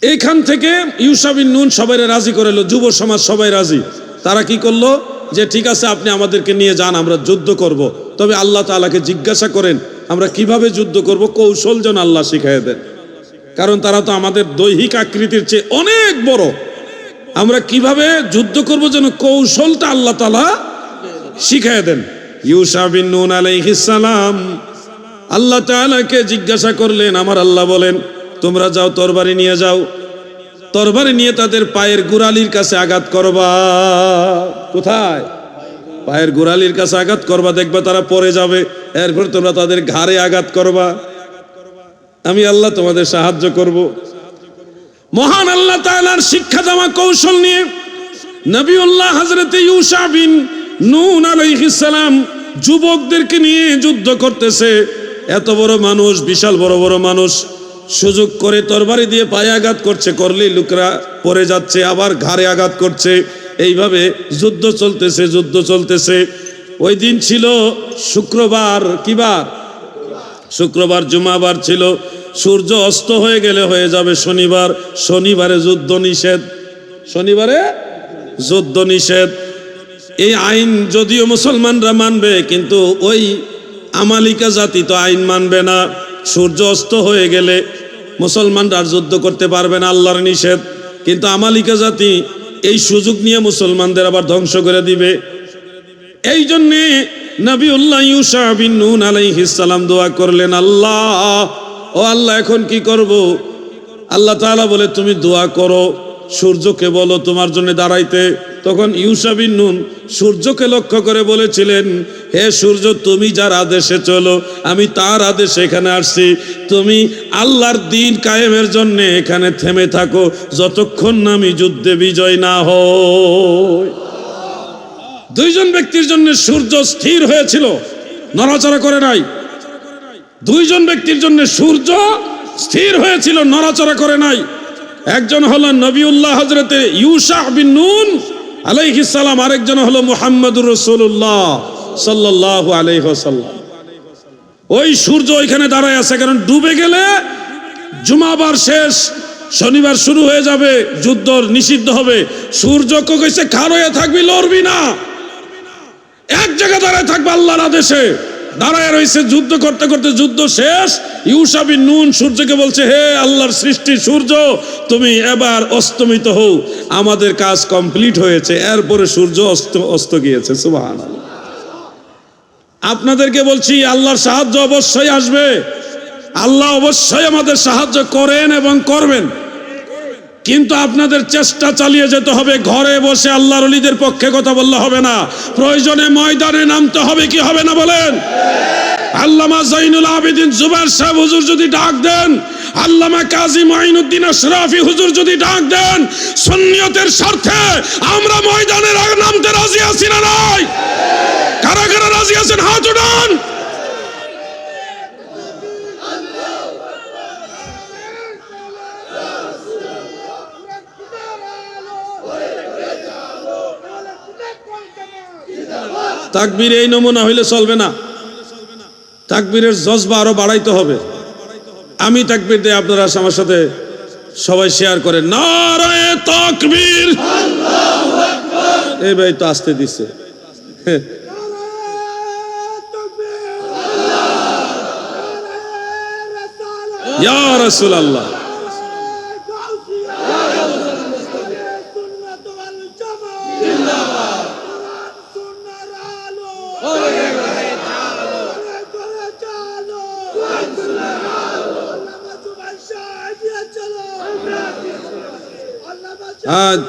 এইখান থেকে ইউশা বিন নুন সবাই রাজি করালো, যুব সমাজ সবাই রাজি। তারা কি করলো, যে ঠিক আছে আপনি আমাদেরকে নিয়ে যান, আমরা যুদ্ধ করব। তবে আল্লাহ তাআলাকে জিজ্ঞাসা করেন আমরা কিভাবে যুদ্ধ করব, কৌশল যেন আল্লাহ শিখাই দেন। কারণ তারা তো আমাদের দৈহিক আকৃতির চেয়ে অনেক বড়। আমরা কিভাবে যুদ্ধ করব যেন কৌশলটা আল্লাহ তাআলা শিখাই দেন। ইউশা বিন নুন আলাইহিস সালাম আল্লাহ তাআলাকে জিজ্ঞাসা করলেন। আমার আল্লাহ বলেন, তোমরা যাও, তরবারি নিয়ে যাও, তরবারি নিয়ে তাদের পায়ের গোড়ালির কাছে আঘাত করবা। কোথায়? পায়ের গোড়ালির কাছে আঘাত করবা, দেখবা তারা পড়ে যাবে। এরপর তোমরা তাদের ঘাড়ে আঘাত করবা, আমি আল্লাহ তোমাদের সাহায্য করব। মহান আল্লাহ তাআলার শিক্ষা দেওয়া কৌশল নিয়ে নবিউল্লাহ হযরত ইউশা বিন নুন আলাইহিস সালাম যুবকদেরকে নিয়ে যুদ্ধ করতেছে। এত বড় মানুষ, বিশাল বড় বড় মানুষ, সুযোগ করে তরবারি দিয়ে পায়ে আঘাত করছে, করলেই লোকরা পড়ে যাচ্ছে, আবার ঘাড়ে আঘাত করছে। এইভাবে যুদ্ধ চলতেছে, যুদ্ধ চলতেছে। ওই দিন ছিল শুক্রবার, কি বার? শুক্রবার, জুমাবার ছিল। সূর্য অস্ত হয়ে গেলে হয়ে যাবে শনিবার। শনিবারে যুদ্ধ নিষেধ, শনিবারে যুদ্ধ নিষেধ। এই আইন যদিও মুসলমানরা মানবে, কিন্তু ওই আমালিকা জাতি তো আইন মানবে না, সূর্য অস্ত হয়ে গেলে মুসলমানরা আর যুদ্ধ করতে পারবে না, আল্লাহর নিষেধ। কিন্তু আমালিকা জাতি এই সুযোগ নিয়ে মুসলমানদের আবার ধ্বংস করে দিবে। এই জন্যে নবিউল্লাহ ইউসা বিন নুন আলাইহিস সালাম দোয়া করলেন, আল্লাহ, ও আল্লাহ, এখন কি করব? আল্লাহ তাআলা বলে, তুমি দোয়া করো, সূর্যকে বলো তোমার জন্য দাঁড়াইতে। তখন ইউসা বিন নুন সূর্যকে লক্ষ্য করে বলেছিলেন, হে সূর্য, তুমি যার আদেশে চলো, আমি তার আদেশে এখানে আসছি। তুমি আল্লাহর দ্বীন কায়েমের জন্য এখানে থেমে থাকো, যতক্ষণ না আমি যুদ্ধে বিজয় না হই। দুইজন ব্যক্তির জন্য সূর্য স্থির হয়েছিল, নড়াচড়া করে নাই। দুইজন ব্যক্তির জন্য সূর্য স্থির হয়েছিল, নড়াচড়া করে নাই। একজন হলো নবিউল্লাহ হযরতে ইউসা বিন নুন আলাইহিস সালাম, আরেকজন হলো মুহাম্মদুর রাসূলুল্লাহ সাল্লাল্লাহু আলাইহি ওয়াসাল্লাম। ওই সূর্য ওইখানে দাঁড়ায় আছে, কারণ ডুবে গেলে জুমাবার শেষ, শনিবার শুরু হয়ে যাবে, যুদ্ধ নিষিদ্ধ হবে। সূর্যকে কইছে খাড়ায় থাকবি, লড়বি না, এক জায়গায় দাঁড়ায় থাকবে আল্লাহর আদেশে। দাঁড়ায় রয়েছে, যুদ্ধ করতে করতে যুদ্ধ শেষ। ইউসা বিন নুন সূর্যকে বলছে, হে আল্লাহর সৃষ্টি সূর্য, তুমি এবার অস্তমিত হও, আমাদের কাজ কমপ্লিট হয়েছে। এরপরে সূর্য অস্ত গিয়েছে। সুবহানাল্লাহ। আপনাদেরকে বলছি, আল্লাহর সাহায্য অবশ্যই আসবে, আল্লাহ অবশ্যই আমাদের সাহায্য করেন এবং করবেন, কিন্তু আপনাদের চেষ্টা চালিয়ে যেতে হবে। ঘরে বসে আল্লাহর ওলিদের পক্ষে কথা বললে হবে না, প্রয়োজনে ময়দানে নামতে হবে। কি হবে না বলেন? আল্লামা জাইনুল আবেদিন জুবায়ের সাহেব হুজুর যদি ডাক দেন, আল্লামা কাজী মাইনুদ্দিন আশরাফি হুজুর যদি ডাক দেন, সুন্নিয়তের স্বার্থে আমরা ময়দানে নামতে রাজি আছি না নাই? কারা কারা রাজি আছেন হাত উঠান। তাকবীর এই নমুনা হইলে চলবে না, তাকবীরের জজবা আরো বাড়াইতে হবে। আমি তাকবীর দেই, আপনারা আমার সাথে সবাই শেয়ার করেন, নারায়ে তাকবীর, আল্লাহু আকবার। এই ভাই তো আসতে দিছে, ইয়া রাসূলুল্লাহ।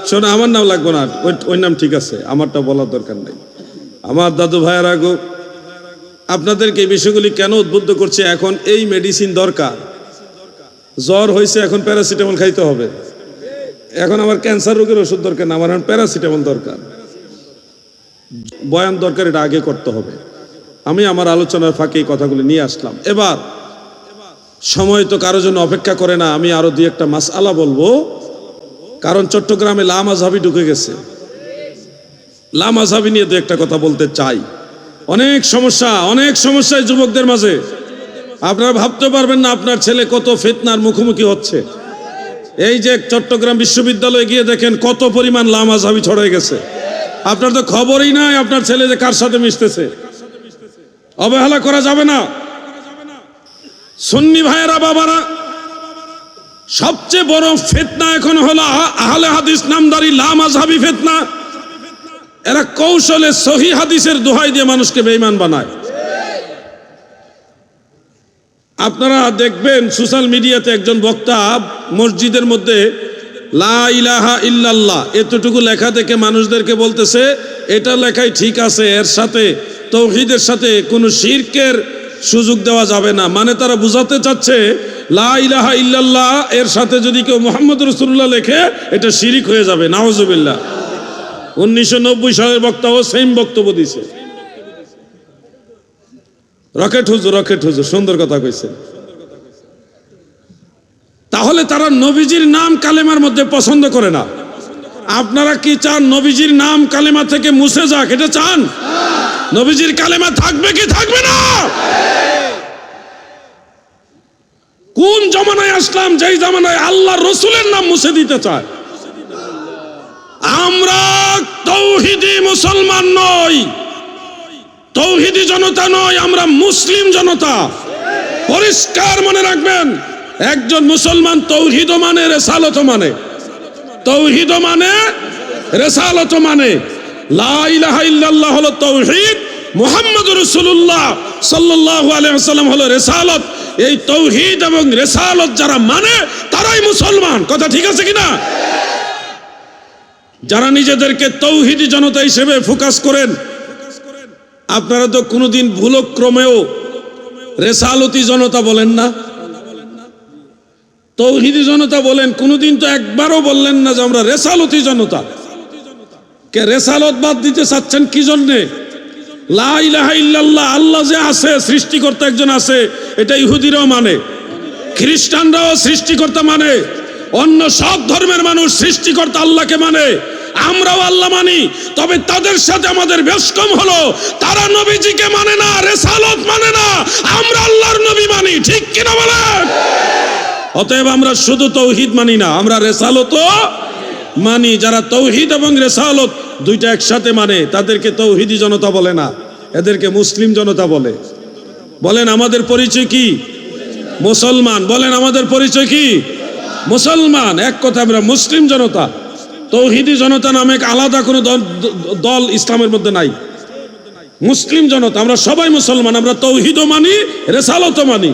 শোনো, আমার নাম লাগবে না, ওই নাম ঠিক আছে, আমারটা বলার দরকার নাই। আমার দাদু ভাইয়েরা গো, আপনাদেরকে এই বিষয়গুলি কেন উদ্বুদ্ধ করছে? এখন এই মেডিসিন দরকার। জ্বর হয়েছে, এখন প্যারাসিটামল খাইতে হবে। এখন আমার ক্যান্সার রোগের ওষুধ দরকার না, আমার এখন প্যারাসিটামল দরকার। বয়ান দরকার, এটা আগে করতে হবে। আমি আমার আলোচনার ফাঁকে এই কথাগুলি নিয়ে আসলাম। এবার সময় তো কারোর জন্য অপেক্ষা করে না, আমি আরো দুই একটা মাসআলা বলবো, কারণ চট্টগ্রামে লামাযহাবি ঢুকে গেছে। লামাযহাবি নিয়ে দু একটা কথা বলতে চাই। অনেক সমস্যায় যুবকদের মাঝে। আপনারা ভাবতে পারবেন না আপনার ছেলে কত ফিতনার মুখোমুখি হচ্ছে। এই যে চট্টগ্রাম বিশ্ববিদ্যালয়ে গিয়ে দেখেন কত পরিমাণ লামাযহাবি ছড়াই গেছে। আপনার তো খবরই নাই আপনার ছেলে যে কার সাথে মিশতেছে। অবহেলা করা যাবে না। সুন্নি ভাইয়েরা, বাবারা, সবচেয়ে বড় ফিতনা এখন হলো আহলে হাদিস নামদারি লামাযহাবি ফিতনা। এরা কৌশলে সহিহ হাদিসের দোহাই দিয়ে মানুষকে বেঈমান বানায়। আপনারা দেখবেন সোশ্যাল মিডিয়াতে একজন বক্তা মসজিদের মধ্যে লা ইলাহা ইল্লাল্লাহ এতটুকু লেখা দেখে মানুষদেরকে বলতেছে এটা লেখাই ঠিক আছে, এর সাথে তাওহীদের সাথে কোনো শিরকের সুযোগ দেওয়া যাবে না। মানে তারা বুঝাতে চাচ্ছে লা ইলাহা ইল্লাল্লাহ এর সাথে যদি কেউ মুহাম্মদ রাসূলুল্লাহ লেখে এটা শিরিক হয়ে যাবে। নাউজুবিল্লাহ। 1990 সালের বক্তাও সেম বক্তব্য দিছে। রকেট হুজুর সুন্দর কথা কইছে। তাহলে তারা নবীজির নাম কালেমার মধ্যে পছন্দ করে না। আপনারা কি চান নবীজির নাম কালেমা থেকে মুছে যাক? এটা চান? নবীজির কালেমা থাকবে কি থাকবে না? কোন জামানায় আসলাম যেই জামানায় আল্লাহ রসুলের নাম মুছে দিতে চায়? আমরা তাওহীদি মুসলমান নই, তৌহিদি জনতা নয়, আমরা মুসলিম জনতা। পরিষ্কার মনে রাখবেন, একজন মুসলমান তৌহিদ মানে, রেসালত মানে। তৌহিদ মানে, রেসালত মানে। লা ইলাহা ইল্লাল্লাহ হলো তৌহিদ, মুহাম্মদুর রাসূলুল্লাহ সাল্লাল্লাহু আলাইহি ওয়াসাল্লাম হলো রেসালত। এই তৌহিদ এবং রেসালত যারা মানে তারাই মুসলমান। কথা ঠিক আছে কিনা? যারা নিজেদেরকে তৌহিদি জনতা হিসেবে ফোকাস করেন, আপনারা তো কোনোদিন ভুলক্রমেও রেসালতি জনতা বলেন না, তৌহিদি জনতা বলেন। কোনোদিন তো একবারও বললেন না যে আমরা রেসালতি জনতা। কে রেসালত বাদ দিতে চাচ্ছেন কি জন্যে? লা ইলাহা ইল্লাল্লাহ, আল্লাহ যে আছে, সৃষ্টিকর্তা একজন আছে, এটা ইহুদিরাও মানে, খ্রিস্টানরাও সৃষ্টিকর্তা মানে, অন্য সব ধর্মের মানুষ সৃষ্টিকর্তা আল্লাহকে মানে, আমরাও আল্লাহ মানি। তবে তাদের সাথে আমাদের বেশ কম হলো, তারা নবীজিকে মানে না, রেসালত মানে না, আমরা আল্লাহর নবী মানি। ঠিক কিনা বলেন? অতএব আমরা শুধু তৌহিদ মানি না, আমরা রেসালতও মানি। যারা তৌহিদ এবং রেসালত দুইটা একসাথে মানে তাদেরকে তৌহিদি জনতা বলে না, এদেরকে মুসলিম জনতা বলে। বলেন আমাদের পরিচয় কি? মুসলমান। বলেন আমাদের পরিচয় কি? মুসলমান। এক কথা, আমরা মুসলিম জনতা। তৌহিদি জনতা নামে আলাদা কোনো দল ইসলামের মধ্যে নাই। মুসলিম জনতা, আমরা সবাই মুসলমান। আমরা তৌহিদও মানি, রেসালতও মানি।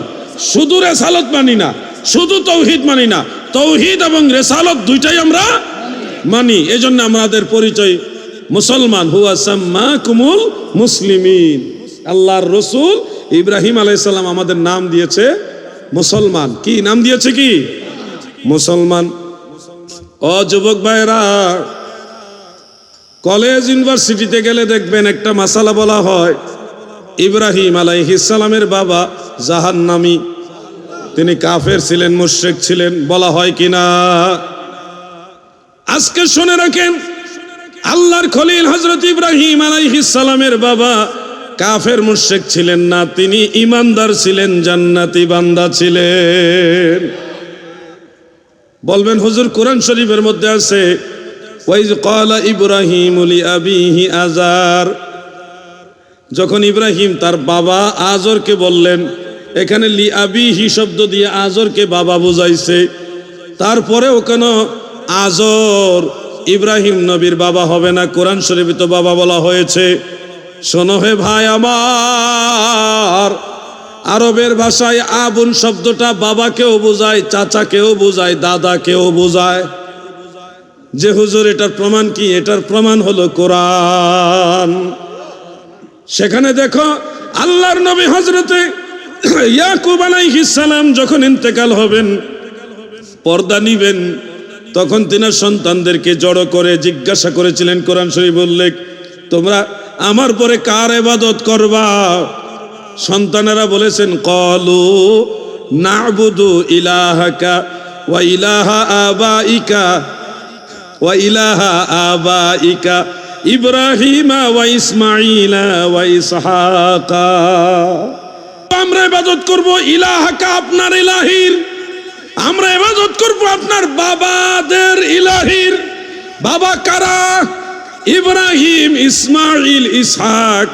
শুধু রেসালত মানি না, শুধু তৌহিদ মানি না, তৌহিদ এবং রেসালত দুইটাই আমরা মানি। এজন্য আমাদের পরিচয় মুসলমান। হুয়া সাম্মাকুমুল মুসলিমিন। আল্লাহর রাসূল ইব্রাহিম আলাইহিস সালাম আমাদের নাম দিয়েছে মুসলমান। কি নাম দিয়েছে? কি? মুসলমান। ও যুবক ভাইরা, কলেজ ইউনিভার্সিটিতে গেলে দেখবেন একটা মাসালা বলা হয়, ইব্রাহিম আলাইহিস সালামের বাবা জাহান্নামী, তিনি কাফের ছিলেন, মুশরিক ছিলেন, বলা হয় কিনা? আজকে শুনে রাখেন, আল্লাহর খলিল হযরত ইব্রাহিম আলাইহিস সালামের বাবা কাফের মুশরিক ছিলেন না, তিনি ঈমানদার ছিলেন, জান্নাতি বান্দা ছিলেন। বলবেন হুজুর, কোরআন শরীফের মধ্যে আছে ওয়াইজ ক্বালা ইব্রাহিমু লিআবিহি আযার, যখন ইব্রাহিম তার বাবা আজরকে বললেন, এখানে লিআবিহি শব্দ দিয়ে আজরকে বাবা বুঝাইছে। তারপরেও কেন আজর ইব্রাহিম নবীর বাবা হবে না? কোরআন শরীফে তো বাবা বলা হয়েছে। শোনো হে ভাই আমার, আরবের ভাষায় আবুন শব্দটা বাবাকেও বোঝায়, চাচাকেও বোঝায়, দাদাকেও বোঝায়। যে হুজুর এটার প্রমাণ কি? এটার প্রমাণ হলো কোরআন। সেখানে দেখো, আল্লাহর নবী হযরতে ইয়াকুব আলাইহিস সালাম যখন ইন্তেকাল হবেন, পর্দা নিবেন, তখন তিনি সন্তানদেরকে জড়ো করে জিজ্ঞাসা করেছিলেন, কোরআন শরীফ উল্লেখ, তোমরা আমার পরে কার ইবাদত করবা? সন্তানেরা বলেছেন, ক্বালু না'বুদু ইলাহাকা ওয়া ইলাহা আবাইকা ওয়া ইলাহা আবাইকা ইব্রাহিমা ওয়া ইসমাঈলা ওয়া ইসহাকা। আমরা ইবাদত করব ইলাহাকা, আপনার ইলাহির। আমরা ইবাদত করব আপনার বাবাদের ইলাহির। বাবা কারা? ইব্রাহিম, ইসমাঈল, ইসহাক।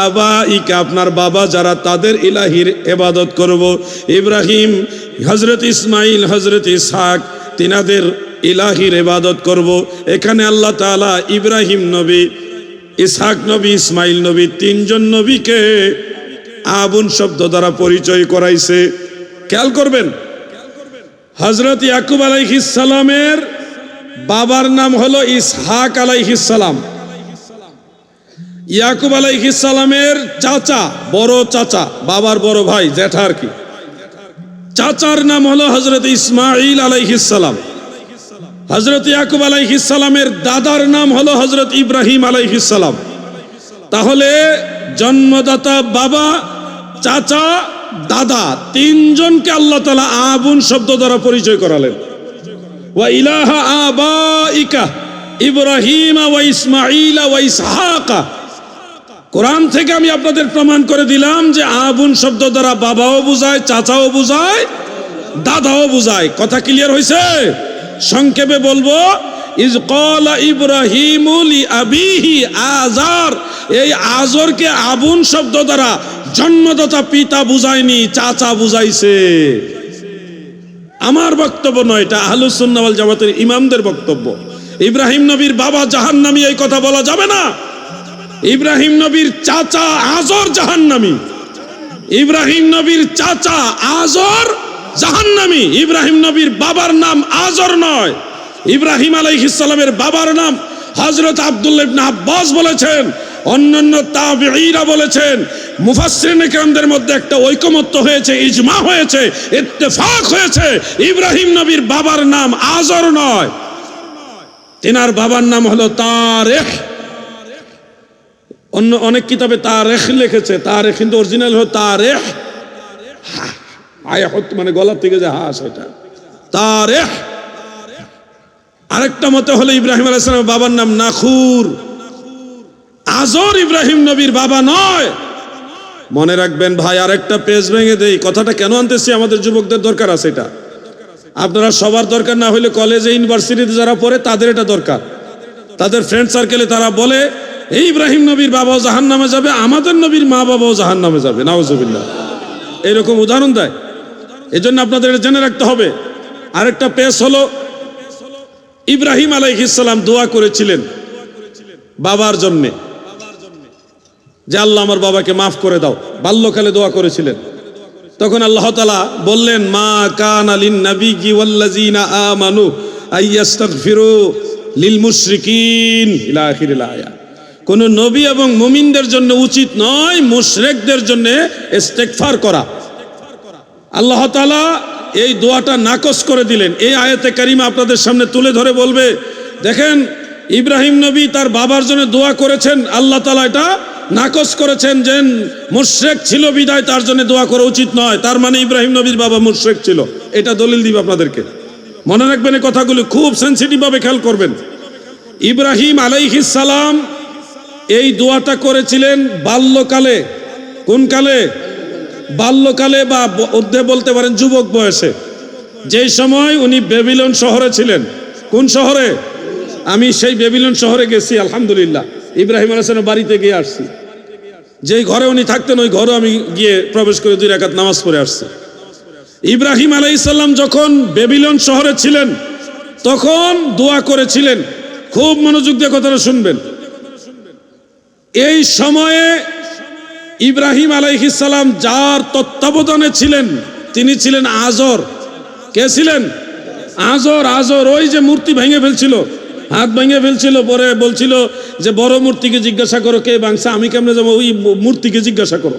আবাইকা, আপনার বাবা যারা, তাদের ইলাহির ইবাদত করব। ইব্রাহিম, হযরত ইসমাঈল, হযরত ইসহাক, তিনাদের ইলাহির ইবাদত করব। এখানে আল্লাহ তাআলা ইব্রাহিম নবী, ইসহাক নবী, ইসমাঈল নবী, তিনজন নবীকে আবুন শব্দ দ্বারা পরিচয় করাইছে। খেয়াল করবেন, হযরত ইয়াকুব আলাইহিস সালামের বাবার নাম হলো ইসহাক আলাইহিস সালাম। ইয়াকুব আলাইহিস সালামের চাচা, বড় চাচা, বাবার বড় ভাই, জ্যাঠা আর কি, চাচার নাম হলো হযরত ইসমাঈল আলাইহিস সালাম। হযরত ইয়াকুব আলাইহিস সালামের দাদার নাম হলো হযরত ইব্রাহিম আলাইহিস সালাম। তাহলে জন্মদাতা বাবা, চাচা, দাদা, তিনজনকে আল্লাহ তাআলা আবুন শব্দ দ্বারা পরিচয় করালেন। ওয়া ইলাহা আবাইকা ইব্রাহিম ওয়া ইসমাঈল ওয়া ইসহাকা। কোরআন থেকে আমি আপনাদের প্রমাণ করে দিলাম যে আবুন শব্দ দ্বারা বাবাও বুঝায়, চাচাও বুঝায়, দাদাও বুঝায়। কথা ক্লিয়ার হয়েছে? সংক্ষেপে বলবো, ইজ ক্বালা ইব্রাহিমু লিআবিহি আযার, এই আজরকে আবুন শব্দ দ্বারা জন্মদাতা পিতা বুঝায়নি, চাচা বুঝাইছে। আমার বক্তব্য নয়, এটা আহলুস সুন্নাহ ওয়াল জামাতের ইমামদের বক্তব্য। ইব্রাহিম নবীর বাবা জাহান্নামী, এই কথা বলা যাবে না। ইব্রাহিম নবীর চাচা আজর জাহান্নামী, ইব্রাহিম নবীর চাচা আজর জাহান্নামী। ইব্রাহিম নবীর বাবার নাম আজর নয়, ইব্রাহিম আলাইহিস সালামের বাবার নাম হযরত আব্দুল্লাহ ইবনে আব্বাস বলেছেন, অন্যান্য তাবিঈরা বলেছেন, মুফাসসিরিনে কেরামদের মধ্যে একটা ঐকমত্য হয়েছে, ইজমা হয়েছে, ইত্তেফাক হয়েছে, ইব্রাহিম নবীর বাবার নাম আজর নয়, তিনার বাবার নাম হলো তারেখ। অন্য অনেক কিতাবে তারেখ লিখেছে, তারেখ কিন্তু অরিজিনাল হলো তারেখ, আয়াত মানে গলা থেকে যে হাস, এটা তারেখ। আরেকটা মতে হলো ইব্রাহিম আলাইহিস সালামের বাবার নাম নাখুর। আজর ইব্রাহিম নবীর বাবা নয়। মনে রাখবেন ভাই, আরেকটা পেজ ভেঙে দেই। কথাটা কেন আনতেছি, আমাদের যুবকদের দরকার আছে এটা। আপনারা সবার দরকার না হলে কলেজে ইউনিভার্সিটিতে যারা পড়ে তাদের এটা দরকার। তাদের ফ্রেন্ড সার্কেলে তারা বলে এই ইব্রাহিম নবীর বাবাও জাহান্নামে যাবে, আমাদের নবীর মা বাবাও জাহান্নামে যাবে, নাউজুবিল্লাহ, এরকম উদাহরণ দেয়। এজন্য আপনাদের এটা জেনে রাখতে হবে। আরেকটা পেজ হলো ইব্রাহিম আলাইহিস সালাম দোয়া করেছিলেন বাবার জন্যে, যে আল্লাহ আমার বাবাকে মাফ করে দাও। বাল্যকালে দোয়া করেছিলেন। তখন আল্লাহ তাআলা বললেন, মা কানা লিন নাবিয়্যি ওয়াল্লাযিনা আমানু আইয়াস্তাগফিরু লিল মুশরিকিন ইলা আখিরিল আয়াত। কোন নবী এবং মুমিনদের জন্য উচিত নয় মুশরিকদের জন্য ইস্তেগফার করা। আল্লাহ তাআলা এই দোয়াটা নাকচ করে দিলেন। এই আয়াতে কারিমা আপনাদের সামনে তুলে ধরে বলবে, দেখেন ইব্রাহিম নবী তার বাবার জন্য দোয়া করেছেন, আল্লাহ তাআলা এটা নাকচ করেছেন যে মুশরিক ছিল বিদায় তার জন্য দোয়া করা উচিত নয়। তার মানে ইব্রাহিম নবীর বাবা মুশরিক ছিল, এটা দলিল দিব আপনাদেরকে। মনে রাখবেন এই কথাগুলো, খুব সেনসিটিভ ভাবে খেয়াল করবেন। ইব্রাহিম আলাইহিস সালাম এই দোয়াটা করেছিলেন বাল্যকালে। কোন কালে? বাল্যকালে, বা অর্ধে বলতে পারেন যুবক বয়সে, যেই সময় উনি বেবিলন শহরে ছিলেন। কোন শহরে? আমি সেই বেবিলন শহরে গেছি, আলহামদুলিল্লাহ, ইব্রাহিম আলাইহিস সালামের বাড়িতে গিয়ে আসছি। যেই ঘরে উনি থাকতেন ওই ঘরে আমি গিয়ে প্রবেশ করে 2 রাকাত নামাজ পড়ে আসছি। ইব্রাহিম আলাইহিস সালাম যখন বেবিলন শহরে ছিলেন তখন দোয়া করেছিলেন। খুব মনোযোগ দিয়ে কথাটা শুনবেন। এই সময়ে ইব্রাহিম আলাইহিস সালাম যার তত্ত্বাবধানে ছিলেন তিনি ছিলেন আজর। কে ছিলেন? আজর। আজর ওই যে মূর্তি ভেঙে ফেলছিল, হাত ভেঙে ফেলছিল, পরে বলছিল যে বড় মূর্তিকে জিজ্ঞাসা করো কে ভাঙছে, আমি কেমনে যাবো, ওই মূর্তিকে জিজ্ঞাসা করো।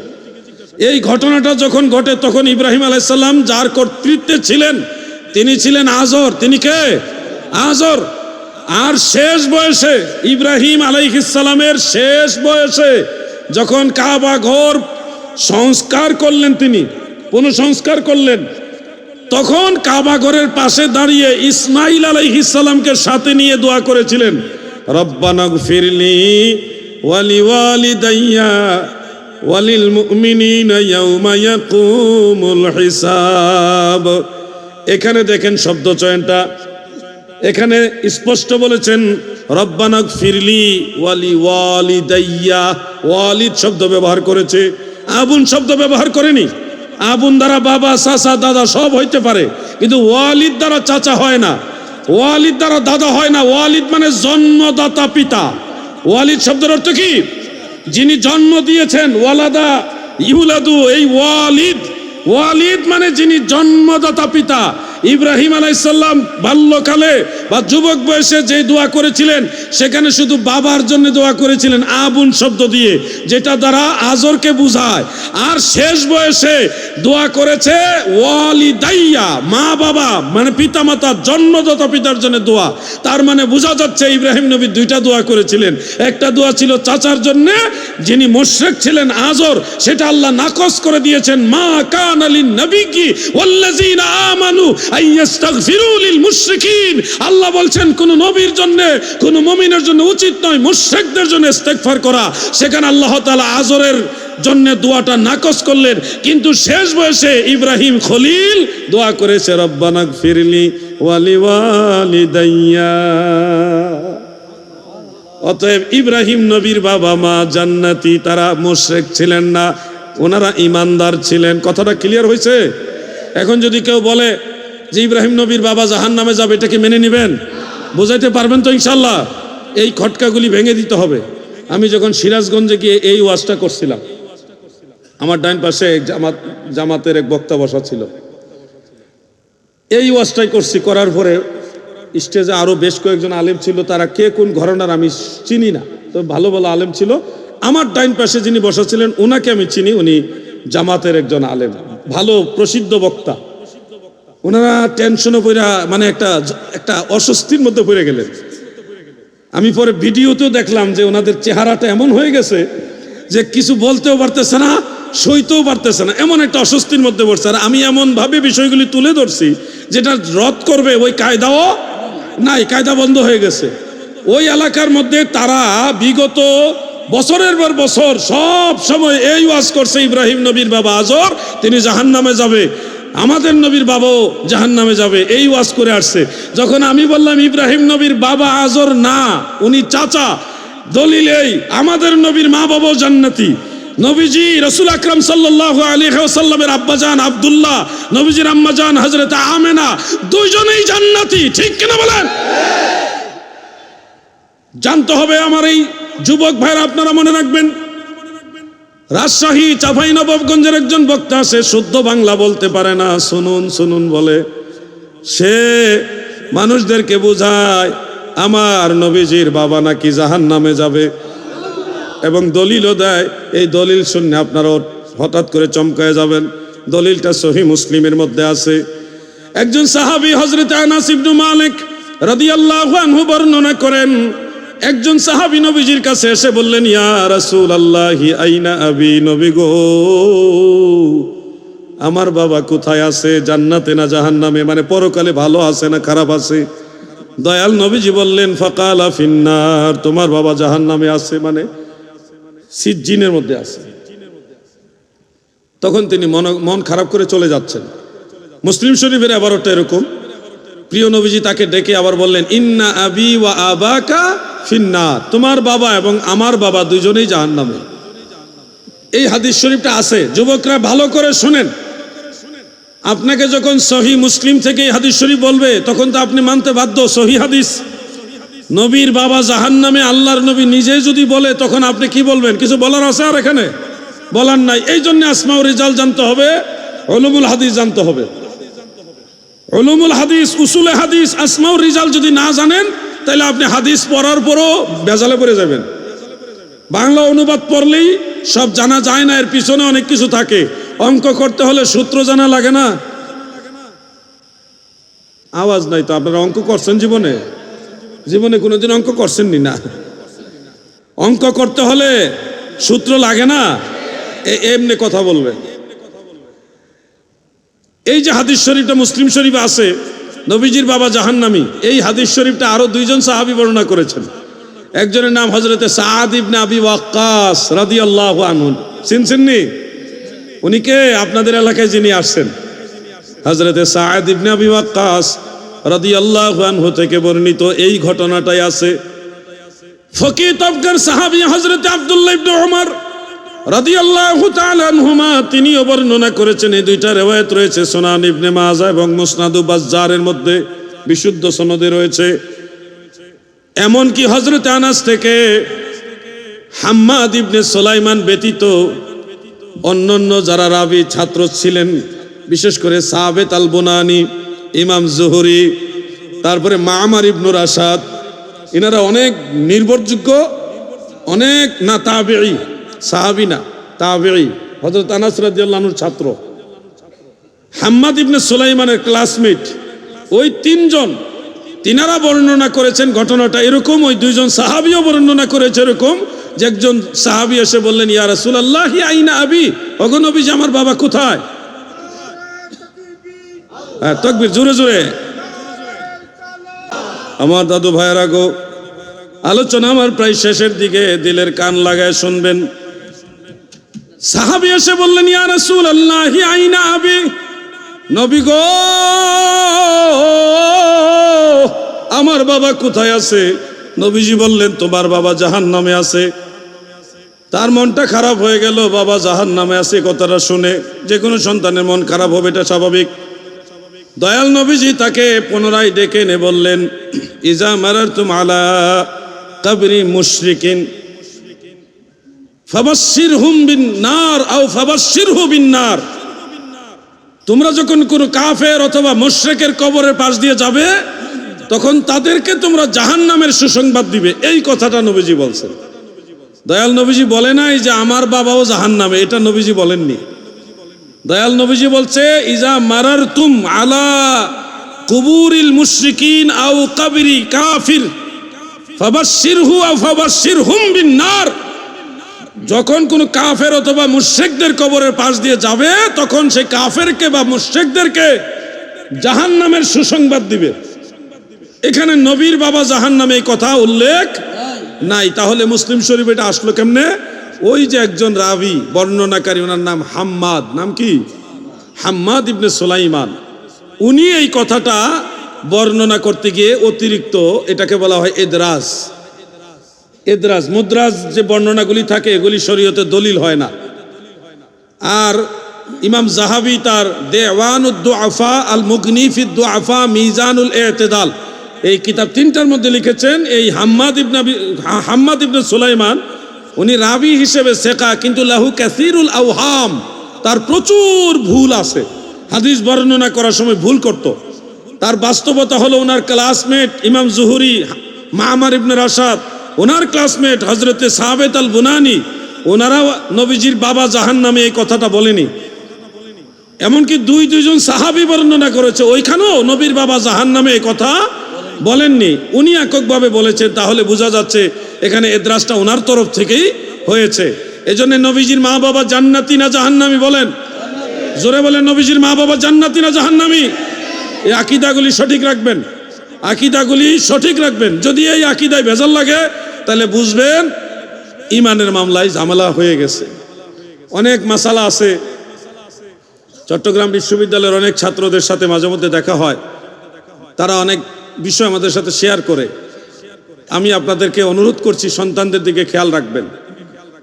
এই ঘটনাটা যখন ঘটে তখন ইব্রাহিম আলাইহিস সালাম যার কর্তৃত্বে ছিলেন তিনি ছিলেন আজর। তিনি কে? আজর। আর শেষ বয়সে ইব্রাহিম আলাইহিস সালামের শেষ বয়সে যখন কাবা ঘর সংস্কার করলেন, তিনি পুনঃসংস্কার করলেন, তখন কাবা ঘরের পাশে দাঁড়িয়ে ইসমাইল আলাইহিস সালামকে সাথে নিয়ে দোয়া করেছিলেন, রব্বানা গফিরলি ওয়ালি ওয়ালিদাইয়া ওয়ালিল মুমিনিনা ইয়াউমা ইয়াকুমুল হিসাব। এখানে দেখেন শব্দ চয়নটা, এখানে স্পষ্ট বলেছেন রব্বানা গফিরলি ওয়ালি ওয়ালিদাইয়া। ওয়ালিদ শব্দ ব্যবহার করেছে, আবুন শব্দ ব্যবহার করেনি। আবুন দ্বারা বাবা, চাচা, দাদা সব হইতে পারে, কিন্তু ওয়ালিদ দ্বারা চাচা হয় না, ওয়ালিদ দ্বারা দাদা হয় না। ওয়ালিদ মানে জন্মদাতা পিতা। ওয়ালিদ শব্দের অর্থ কি? যিনি জন্ম দিয়েছেন। ওয়ালাদা ইউলাদু, এই ওয়ালিদ। ওয়ালিদ মানে যিনি জন্মদাতা পিতা। ইব্রাহিম আলাইহিস সালাম বাল্যকালে বা যুবক বয়সে যে দোয়া করেছিলেন সেখানে শুধু বাবার জন্য দোয়া করেছিলেন আবুন শব্দ দিয়ে, যেটা দ্বারা আজরকে বুঝায়। আর শেষ বয়সে দোয়া করেছে ওয়ালিদাইয়া, মা বাবা মানে পিতা মাতা, জন্মদাতা পিতার জন্য দোয়া। তার মানে বোঝা যাচ্ছে ইব্রাহিম নবী 2টা দোয়া করেছিলেন। একটা দোয়া ছিল চাচার জন্য, যিনি মুশরিক ছিলেন আজর, সেটা আল্লাহ নাকচ করে দিয়েছেন। মা কানা লিন নাবিয়্যি ওয়াল্লাযিনা আমানু আইয়াস্তাগফিরু লিল মুশরিকিন। আল্লাহ বলছেন কোন নবীর জন্য, কোন মুমিনের জন্য উচিত নয় মুশরিকদের জন্য ইস্তেগফার করা। সেখানে আল্লাহ তাআলা আজরের জন্য দোয়াটা নাকচ করলেন, কিন্তু শেষ বয়সে ইব্রাহিম খলিল দোয়া করেছে রব্বানা গফিরলি ওয়ালি ওয়ালিদাইয়া। অতএব ইব্রাহিম নবীর বাবা মা জান্নাতি, তারা মুশরিক ছিলেন না, ওনারা ইমানদার ছিলেন। কথাটা ক্লিয়ার হয়েছে? এখন যদি কেউ বলে যে ইব্রাহিম নবীর বাবা জাহান্নামে যাবে, এটাকে মেনে নেবেন? বোঝাইতে পারবেন তো ইনশাল্লাহ? এই খটকাগুলি ভেঙে দিতে হবে। আমি যখন সিরাজগঞ্জে গিয়ে এই ওয়াজটা করছিলাম, আমার ডাইন পাশে জামাতের এক বক্তা বসা ছিল। এই ওয়াজটাই করছি, করার পরে স্টেজে আরো বেশ কয়েকজন আলেম ছিল, তারা কে কোন ঘরানার আমি চিনি না, তো ভালো ভালো আলেম ছিল। আমার ডাইন পাশে যিনি বসা ছিলেন ওনাকে আমি চিনি, উনি জামাতের একজন আলেম, ভালো প্রসিদ্ধ বক্তা। ওনারা টেনশনে পড়ে মানে একটা অস্বস্তির মধ্যে পড়ে গেলেন। আমি পরে ভিডিওতেও দেখলাম যে ওনাদের চেহারাটা এমন হয়ে গেছে যে কিছু বলতেও পারতেছে না, সইতেও পারতেছে না, এমন একটা অস্বস্তির মধ্যে পড়ছে। আর আমি এমন ভাবে বিষয়গুলি তুলে ধরছি যেটা রদ করবে ওই কায়দাও নাই, কায়দা বন্ধ হয়ে গেছে। ওই এলাকার মধ্যে তারা বিগত বছরের পর বছর সব সময় এই ওয়াজ করছে, ইব্রাহিম নবীর বাবা আজর তিনি জাহান্নামে যাবে, আমাদের নবীর বাবাও জাহান্নামে যাবে, এই ওয়াজ করে আসছে। যখন আমি বললাম ইব্রাহিম নবীর বাবা আজর না, উনি চাচা, দলিল এই আমাদের নবীর মা বাবাও জান্নাতি। নবীজি রাসূল আকরাম সাল্লাল্লাহু আলাইহি ওয়াসাল্লামের আব্বাজান আব্দুল্লাহ, নবীজির আম্মাজান হযরত আমেনা, দুইজনেই জান্নাতি। ঠিক কিনা বলেন? জানতে হবে আমার এই যুবক ভাইরা, আপনারা মনে রাখবেন, রাজশাহী চাঁপাইনবাবগঞ্জের একজন বক্তা আছে, শুদ্ধ বাংলা বলতে পারে না, শুনুন শুনুন বলে। সে মানুষদেরকে বোঝায় আমার নবীজির বাবা নাকি জাহান্নামে যাবে, এবং দলিলও দেয়। এই দলিল শুনে আপনারা হঠাৎ করে চমকায় যাবেন। দলিলটা সহিহ মুসলিমের মধ্যে আছে। একজন সাহাবী হযরত আনাস ইবনে মালিক রাদিয়াল্লাহু আনহু বর্ণনা করেন, একজন সাহাবী নবীজির কাছে এসে বললেন, ইয়া রাসূলুল্লাহি আইনা আবি, নবী গো আমার বাবা কোথায় আছে, জান্নাতে না জাহান্নামে, মানে পরকালে ভালো আছে না খারাপ আছে? দয়াল নবীজি বললেন, ফাকালা ফিন্নার, তোমার বাবা জাহান্নামে আছে, মানে সিজ্জিনের মধ্যে আছে। তখন তিনি মন খারাপ করে চলে যাচ্ছেন। মুসলিম শরীফের 11টা এরকম। প্রিয় নবীজি তাকে ডেকে আবার বললেন, ইন্না আবি ওয়া আবাকা ফিন্নার, তোমার বাবা এবং আমার বাবা দুইজনেই জাহান্নামে। এই হাদিস শরীফটা আছে, যুবকরা ভালো করে শুনেন। আপনাকে যখন সহিহ মুসলিম থেকে এই হাদিস শরীফ বলবে তখন তো আপনি মানতে বাধ্য সহিহ হাদিস। নবীর বাবা জাহান্নামে আল্লাহর নবী নিজে যদি বলে তখন আপনি কি বলবেন? কিছু বলার আছে আর এখানে? বলার নাই। এই জন্য আসমাউ রিজাল জানতে হবে, উলুমুল হাদিস জানতে হবে। উলুমুল হাদিস, উসুলে হাদিস, আসমাউ রিজাল যদি না জানেন তাহলে আপনি হাদিস পড়ার পরও বেজালে পড়ে যাবেন। বাংলা অনুবাদ পড়লেই সব জানা যায় না, এর পিছনে অনেক কিছু থাকে। অঙ্ক করতে হলে সূত্র জানা লাগে না? আওয়াজ নাই তো, আপনারা অঙ্ক করছেন জীবনে? জীবনে কোনোদিন অঙ্ক করছেননি না? অঙ্ক করতে হলে সূত্র লাগে না, এমনি কথা বলবেন। এই যে হাদিস শরীফটা মুসলিম শরীফে আছে, নবীজির বাবা জাহান্নামী, এই হাদিস শরীফটা আরো দুইজন সাহাবী বর্ণনা করেছেন। একজনের নাম হযরতে সাআদ ইবনে আবি ওয়াক্কাস রাদিয়াল্লাহু আনহু। চিনছেননি? উনি কে? আপনাদের এলাকায় যিনি আসছেন, হযরতে সাআদ ইবনে আবি ওয়াক্কাস রাদিয়াল্লাহু আনহু থেকে বর্ণিত এই ঘটনাটাই আছে। ফকিহ তবকার সাহাবী হযরতে আব্দুল্লাহ ইবনে ওমর রাদিয়াল্লাহু তাআলা আনহুমা, তিনিও বর্ণনা করেছেন। এই দুইটা riwayat রয়েছে সুনান ইবনে মাজাহ এবং মুসনাদু বাজ্জারের মধ্যে, বিশুদ্ধ সনদে রয়েছে। এমনকি হযরত আনাস থেকে হাম্মাদ ইবনে সুলাইমান ব্যতীত অন্যান্য যারা রাবি ছাত্র ছিলেন, বিশেষ করে সাবেত আল বুনানি, ইমাম জুহরি, তারপরে মামার ইবনু রাশাদ, এনারা অনেক নির্ভরযোগ্য, অনেক না তাবেঈ, সাহাবী না তাবেঈ, হযরত আনাস রাদিয়াল্লাহু আনহুর ছাত্র, হাম্মাদ ইবনে সুলাইমানের ক্লাসমেট, ওই তিনজন, তিনারা বর্ণনা করেছেন ঘটনাটা এরকম। ওই দুইজন সাহাবীও বর্ণনা করেছে এরকম যে একজন সাহাবী এসে বললেন, ইয়া রাসূলুল্লাহি আইনা আবি, ওগো নবীজি আমার বাবা কোথায়? তাকবীর, জোরে জোরে। আমার দাদু ভাইয়েরা গো, আলোচনা আমার প্রায় শেষের দিকে, দিলের কান লাগায় শুনবেন। সাহাবী এসে বললেন, ইয়া রাসূলুল্লাহি আইনা আবি, নবী গো আমার বাবা কোথায় আছে? নবীজি বললেন তোমার বাবা জাহান্নামে আছে। তার মনটা খারাপ হয়ে গেল, বাবা জাহান্নামে আছে কথাটা শুনে। যে কোনো সন্তানের মন খারাপ হবে, এটা স্বাভাবিক। দয়াল নবীজি তাকে পুনরায় ডেকে এনে বললেন, ইজা মারারতুম আলা কবরি মুশরিকিন ফাবাশশিরহুম বিন-নার আও ফাবাশশিরহু বিন-নার। তোমরা যখন কোনো কাফের অথবা মুশরিকের কবরের পাশ দিয়ে যাবে, তখন তাদেরকে তোমরা জাহান্নামের সুসংবাদ দিবে। এই কথাটা নবীজি বলছেন। দয়াল নবীজি বলে নাই যে আমার বাবাও জাহান্নামে, এটা নবীজি বলেননি। দয়াল নবীজি বলছে, ইজা মারারতুম আলা কুবুরিল মুশরিকিন আও কবরি কাফির ফাবাশশিরহু আও ফাবাশশিরহুম বিন-নার। যখন কোনো কাফের অথবা মুশরিকদের কবরের পাশ দিয়ে যাবে, তখন সেই কাফেরকে বা মুশরিকদেরকে জাহান্নামের সুসংবাদ দিবে। এখানে নবীর বাবা জাহান্নামে এই কথা উল্লেখ নাই। তাহলে মুসলিম শরীফ এটা আসলো কেমনে? ওই যে একজন রাবি বর্ণনাকারী, ওনার নাম হাম্মাদ, নাম কি? হাম্মাদ ইবনে সুলাইমান। উনি এই কথাটা বর্ণনা করতে গিয়ে অতিরিক্ত, এটাকে বলা হয় এদরাজ। এদরাজ মুদ্রাজ যে বর্ণনাগুলি থাকে, এগুলি শরীয়তে দলিল হয় না। আর ইমাম জাহাবি তার দেওয়ানুদ দুআফা আল মুগনি ফি দুআফা মিজানুল ইতিদাল এই কিতাব তিনটার মধ্যে লিখেছেন, এই হাম্মাদ ইবনে সুলাইমান উনি রাবি হিসেবে সেকা, কিন্তু লাহু কাসিরুল আওহাম, তার প্রচুর ভুল আছে। হাদিস বর্ণনা করার সময় ভুল করত। তার বাস্তবতা হলো ওনার ক্লাসমেট ইমাম জুহুরি, মামার ইবনে রাশাদ, ওনার ক্লাসমেট হজরতে সাবেত আল বুনানি, ওনারা নবীজির বাবা জাহান্নামে এই কথাটা বলেনি। এমনকি দুইজন সাহাবী বর্ণনা করেছে, ওইখানেও নবীর বাবা জাহান্নামে এই কথা বলেননি, উনি এককভাবে বলেছেন। তাহলে বোঝা যাচ্ছে এখানে এদরাজটা ওনার তরফ থেকেই হয়েছে। এজন্য নবীজির মা বাবা জান্নাতি না জাহান্নামী? বলেন, জোরে বলেন, নবীজির মা বাবা জান্নাতি না জাহান্নামী? এই আকীদাগুলি সঠিক রাখবেন, আকীদাগুলি সঠিক রাখবেন। যদি এই আকীদায় ভেজাল লাগে, তাহলে বুঝবেন ইমানের মামলায় ঝামেলা হয়ে গেছে। অনেক মাসালা আছে। চট্টগ্রাম বিশ্ববিদ্যালয়ের অনেক ছাত্রদের সাথে মাঝে মধ্যে দেখা হয়, তারা অনেক বিষয় আমাদের সাথে শেয়ার করে। আমি আপনাদেরকে অনুরোধ করছি, সন্তানদের দিকে খেয়াল রাখবেন।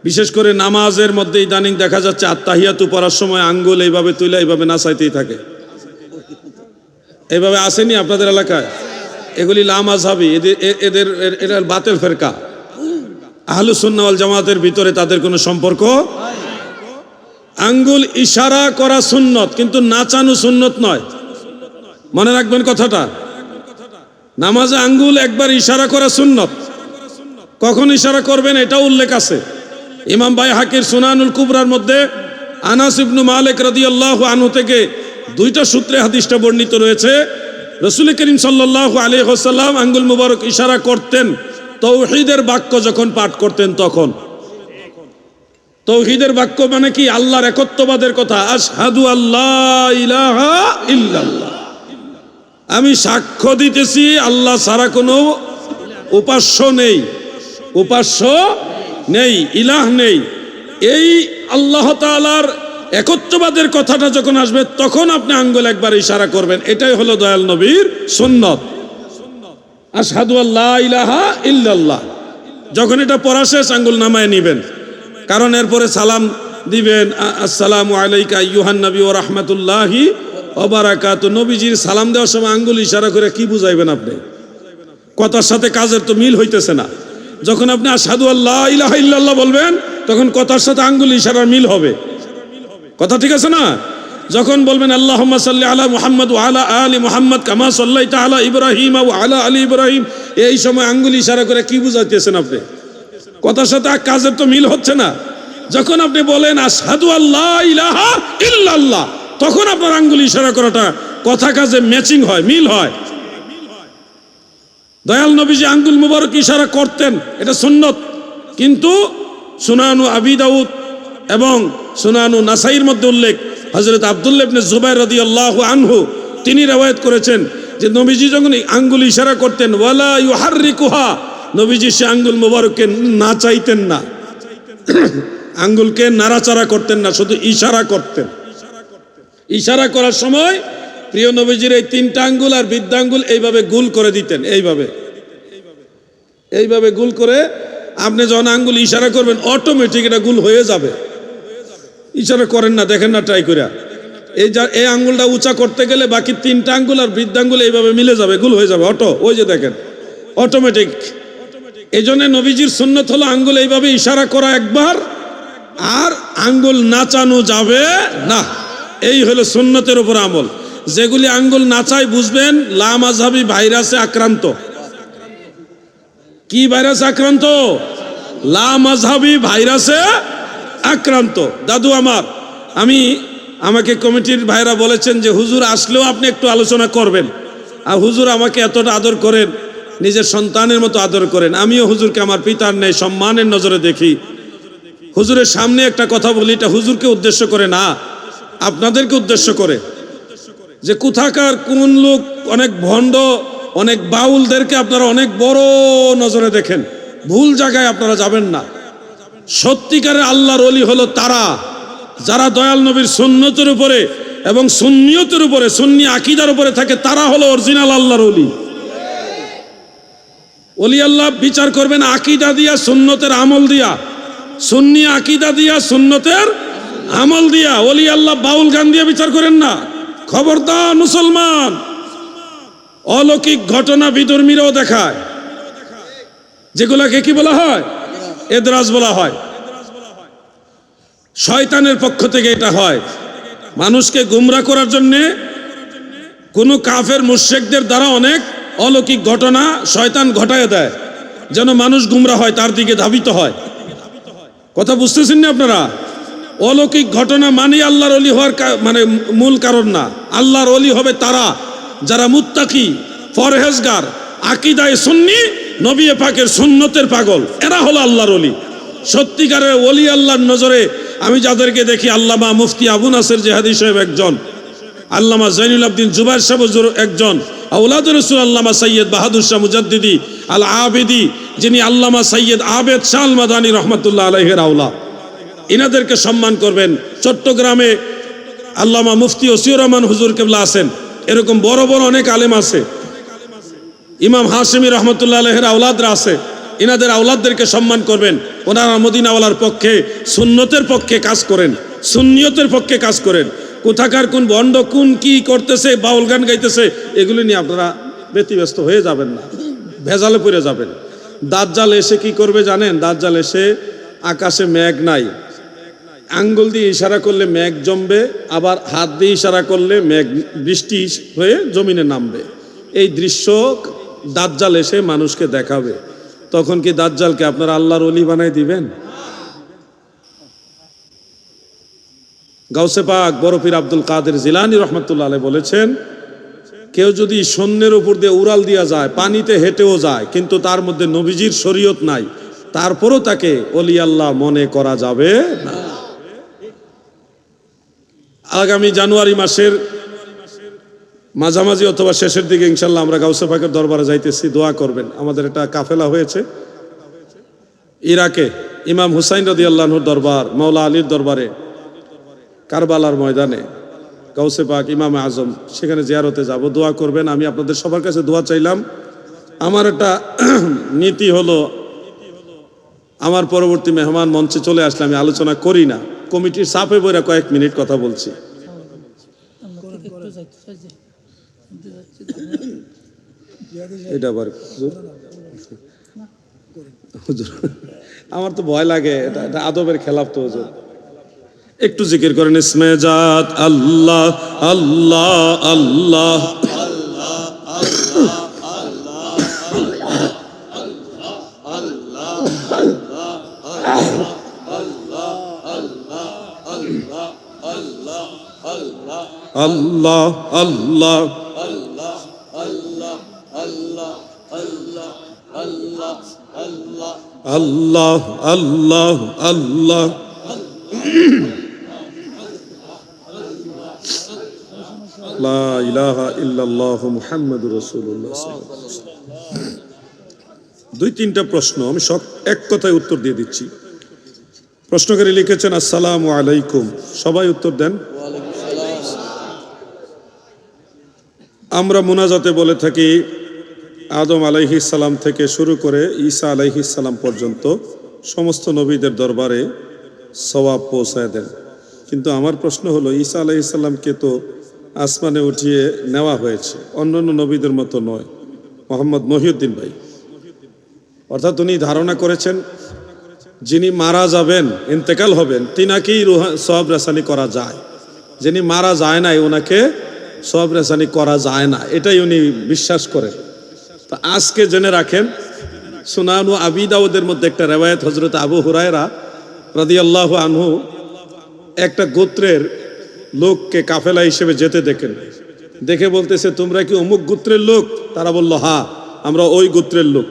বিশেষ করে নামাজের মধ্যে ইদানিং দেখা যাচ্ছে আত্তাহিয়াতু পড়ার সময় আঙ্গুল এইভাবে তুলে এইভাবে নাচাইতেই থাকে। এইভাবে আসেনি আপনাদের এলাকায়? এগুলি লামাযহাবী, এরা বাতিল ফেরকা। আহলুস সুন্নাহ ওয়াল জামাতের ভিতরে তাদের কোনো সম্পর্ক। আঙ্গুল ইশারা করা সুন্নত, কিন্তু নাচানো সুন্নত নয়। মনে রাখবেন কথাটা। নামাজে আঙ্গুল একবার ইশারা করা সুন্নত। কখন ইশারা করবেন এটাও উল্লেখ আছে। ইমাম বাইহাকির সুনানুল কুবরার মধ্যে আনাস ইবনু মালিক রাদিয়াল্লাহু আনহু থেকে দুইটা সূত্রে হাদিসটা বর্ণিত রয়েছে। রাসূল করিম সাল্লাল্লাহু আলাইহি ওয়াসাল্লাম আঙ্গুল মুবারক ইশারা করতেন তাওহীদের বাক্য যখন পাঠ করতেন তখন। তাওহীদের বাক্য মানে কি? আল্লাহর একত্ববাদের কথা। আশহাদু আল্লা ইলাহা ইল্লাল্লাহ, আমি সাক্ষ্য দিতেছি আল্লাহ ছাড়া কোনো উপাস্য নেই, উপাস্য নেই, ইলাহ নেই। এই আল্লাহ তাআলার একত্ববাদের কথাটা যখন আসবে, তখন আপনি আঙ্গুল একবার ইশারা করবেন। এটাই হলো দয়াল নবীর সুন্নত। আশহাদু আল্লা ইলাহা ইল্লাল্লাহ, যখন এটা পড়া শেষ আঙ্গুল নামায় নিবেন, কারণ এরপরে সালাম দিবেন। আসসালামু আলাইকা আইয়ুহান নবী ওয়া রাহমাতুল্লাহি ওয়া বারাকাতুহু। নবীজির সালাম দেওয়ার সময় আঙ্গুল ইশারা করে কি বুঝাইবেন আপনি? কথার সাথে কাজের তো মিল হইতেছে না। যখন আপনি আশহাদু আল্লা ইলাহা ইল্লাল্লাহ বলবেন, তখন কথার সাথে আঙ্গুল ইশারার মিল হবে। কথা ঠিক আছে না? যখন বলবেন আল্লাহুম্মা সাল্লি আলা মুহাম্মদ ওয়া আলা আলি মুহাম্মদ কামা সাল্লাইতা আলা ইব্রাহিম ওয়া আলা আলি ইব্রাহিম, এই সময় আঙ্গুল ইশারা করে কি বুঝাইতেছেন আপনি? কথার সাথে কাজের তো মিল হচ্ছে না। যখন আপনি বলেন আশহাদু আল্লা ইলাহা ইল্লাল্লাহ, তখন আপনার আঙ্গুল ইশারা করাটা কথা কাজে ম্যাচিং হয়, মিল হয়। দয়াল নবীজি আঙ্গুল মুবারক ইশারা করতেন, এটা সুন্নত। কিন্তু সুনানু আবি দাউদ এবং সুনানু নাসাইর মধ্যে উল্লেখ, হযরত আব্দুল্লাহ ইবনে জুবাইর রাদিয়াল্লাহু আনহু তিনি রওয়ায়াত করেছেন যে নবীজি যখন আঙ্গুল ইশারা করতেন, ওয়ালা ইউহাররিকুহা, নবীজি সে আঙ্গুল মুবারককে নাচাইতেন না, আঙ্গুলকে নাড়াচাড়া করতেন না, শুধু ইশারা করতেন। ইশারা করার সময় প্রিয় নবীজির এই তিনটা আঙ্গুল আর বৃদ্ধাঙ্গুল এইভাবে গোল করে দিতেন, এইভাবে এইভাবে গুল করে আপনি যখন আঙ্গুল ইশারা করবেন অটোমেটিক এটা গুল হয়ে যাবে। ইশারা করেন না, দেখেন না ট্রাই করে। এই আঙ্গুলটা উঁচা করতে গেলে বাকি 3টা আঙ্গুল আর বৃদ্ধাঙ্গুল এইভাবে মিলে যাবে, গুল হয়ে যাবে অটো। ওই যে দেখেন অটোমেটিক। এই জন্য নবীজির সুন্নত হলো আঙ্গুল এইভাবে ইশারা করা একবার, আর আঙ্গুল নাচানো যাবে না। এই হলো সুন্নতের উপর আমল। যেগুলি আঙ্গুল নাচাই বুঝবেন লা মাযহাবী ভাইরাসে আক্রান্ত। কি ভাইরাসে আক্রান্ত? লা মাযহাবী ভাইরাসে আক্রান্ত। দাদু আমার, আমাকে কমিটির ভাইরা বলেছেন যে হুজুর আসলেও আপনি একটু আলোচনা করবেন। আর হুজুর আমাকে এতটা আদর করেন, নিজের সন্তানের মতো আদর করেন। আমিও হুজুরকে আমার পিতার ন্যায় সম্মানের নজরে দেখি। হুজুরের সামনে একটা কথা বলি, এটা হুজুরকে উদ্দেশ্য করে না, আপনাদেরকে উদ্দেশ্য করে, যে কোথাকার কোন লোক অনেক ভণ্ড, অনেক বাউলদেরকে আপনারা অনেক বড় নজরে দেখেন। ভুল জায়গায় আপনারা যাবেন না। সত্যিকারের আল্লাহর ওলি হলো তারা যারা দয়াল নবীর সুন্নতের উপরে এবং সুন্নিয়তের উপরে, সুন্নি আকীদার উপরে থাকে। তারা হলো অরিজিনাল আল্লাহর ওলি। ওলি আল্লাহ বিচার করবেন আকীদা দিয়া, সুন্নতের আমল দিয়া। সুন্নি আকীদা দিয়া, সুন্নতের আমল দিয়া। ওলি আল্লাহ বাউল গান দিয়ে বিচার করেন না। খবরদার মুসলমান। অলৌকিক ঘটনা বিধর্মীরাও দেখায়, যেগুলাকে কি বলা হয়? এদরাজ বলা হয়। শয়তানের পক্ষ থেকে এটা হয়। মানুষকে গুমরা করার জন্য কোন কাফের মুশরিকদের দ্বারা অনেক অলৌকিক ঘটনা শয়তান ঘটায় দেয়, যেন মানুষ গুমরা হয়, তার দিকে ধাবিত হয়। কথা বুঝতেছেন না আপনারা? অলৌকিক ঘটনা মানে আল্লাহর ওলি হওয়ার মানে মূল কারণ না। আল্লাহর ওলি হবে তারা যারা মুত্তাকি, পরহেজগার, আকীদায়ে সুন্নি, নবী পাকের সুন্নতের পাগল। এরা হলো আল্লাহর ওলি। সত্যিকারের ওলি আল্লাহর নজরে আমি যাদেরকে দেখি, আল্লামা মুফতি আবু নাসের জিহাদি সাহেব একজন, আল্লামা জৈনুল আবদিন জুবাইর সাহেব একজন, আওলাদুর রাসূল আল্লামা সৈয়দ বাহাদুর শাহ মুজাদ্দিদি আল আবেদি, যিনি আল্লামা সৈয়দ আবেদ শাহ আল মাদানী রহমাতুল্লাহ আলাইহির আওলা। ইনাদেরকে সম্মান করবেন। চট্টগ্রামে আল্লামা মুফতি ওসিউর রহমান হুজুর কেবলা আছেন। এরকম বড় বড় অনেক আলেম আছে। ইমাম হাশিমি রহমতুল্লাহ আলাইহির আওলাদরা আছে। ইনাদের আওলাদদেরকে সম্মান করবেন। ওনারা মদিনাওয়ালার পক্ষে, সুন্নতের পক্ষে কাজ করেন, সুন্নিয়তের পক্ষে কাজ করেন। কোথাকার কোন ভণ্ড কোন কি করতেছে, বাউল গান গাইতেছে, এগুলি নিয়ে আপনারা ব্যতিব্যস্ত হয়ে যাবেন না, ভেজালে পড়ে যাবেন। দাজ্জাল এসে কি করবে জানেন? দাজ্জাল এসে আকাশে মেঘ নাই, আঙ্গুল দিয়ে ইশারা করলে মেঘ জমবে, আবার হাত দিয়ে ইশারা করলে মেঘ বৃষ্টি হয়ে জমিনে নামবে। এই দৃশ্য দাজ্জাল এসে মানুষকে দেখাবে। তখন কি দাজ্জালকে আপনারা আল্লাহর ওলি বানাই দিবেন? গাউসে পাক বড় পীর আব্দুল কাদের জিলানী রহমতুল্লাহ আলাইহি বলেছেন, কেউ যদি শূন্যের উপর দিয়ে উড়াল দিয়া যায়, পানিতে হেঁটেও যায়, কিন্তু তার মধ্যে নবীজির শরীয়ত নাই, তারপরও তাকে ওলি আল্লাহ মনে করা যাবে না। আগামী জানুয়ারি মাসের মাঝামাঝি অথবা শেষের দিকে ইনশাল্লাহ আমরা গাউসে পাকের দরবারে যাইতেছি। দোয়া করবেন। আমাদের একটা কাফেলা হয়েছে ইরাকে, ইমাম হুসাইন রাদিয়াল্লাহু আনহুর দরবার, মাওলা আলীর দরবারে, কারবালার ময়দানে গাউসে পাক ইমাম আজম, সেখানে জিয়ারতে যাব। দোয়া করবেন। আমি আপনাদের সবার কাছে দোয়া চাইলাম। আমার একটা নীতি হলো, আমার পরবর্তী মেহমান মঞ্চে চলে আসলে আমি আলোচনা করি না, কমিটির চাপে বইরা কয়েক মিনিট কথা বলছি। এটা আবার আমার তো ভয় লাগে, এটা আদবের খেলাফ তো হুজুর। একটু জিকির করেন, ইসমে জাত আল্লাহ আল্লাহ আল্লাহ আল্লাহ আল্লাহ আল্লাহ আল্লাহ আল্লাহ লা ইলাহা ইল্লাল্লাহু মুহাম্মাদুর রাসূলুল্লাহ সাল্লাল্লাহু আলাইহি ওয়াসাল্লাম। 2-3টা প্রশ্ন আমি সব এক কথায় উত্তর দিয়ে দিচ্ছি। প্রশ্নকারী লিখেছেন আসসালামু আলাইকুম, সবাই উত্তর দেন। আমরা মুনাজাতে বলে থাকি আদম আলাইহিস সালাম থেকে শুরু করে ঈসা আলাইহিস সালাম পর্যন্ত সমস্ত নবীদের দরবারে সওয়াব পৌঁছায় দেন। কিন্তু আমার প্রশ্ন হলো, ঈসা আলাইহিস সালামকে তো আসমানে উঠিয়ে নেওয়া হয়েছে, অন্যান্য নবীদের মতো নয়। মোহাম্মদ মহিউদ্দিন ভাই, অর্থাৎ উনি ধারণা করেছেন যিনি মারা যাবেন, ইন্তেকাল হবেন, তিনাকেই সওয়াব রেসানি করা যায়, যিনি মারা যায় নাই ওনাকে সওয়াব রেসানি করা যায় না, এটাই উনি বিশ্বাস করেন। তো আজকে জেনে রাখেন, সুনান ও আবি দাউদের মধ্যে একটা রেওয়ায়েত, হযরত আবু হুরায়রা রাদিয়াল্লাহু আনহু একটা গোত্রের লোককে কাফেলা হিসেবে যেতে দেখেন, দেখে বলতেছে, তোমরা কি অমুক গোত্রের লোক? তারা বলল, হ্যাঁ, আমরা ওই গোত্রের লোক।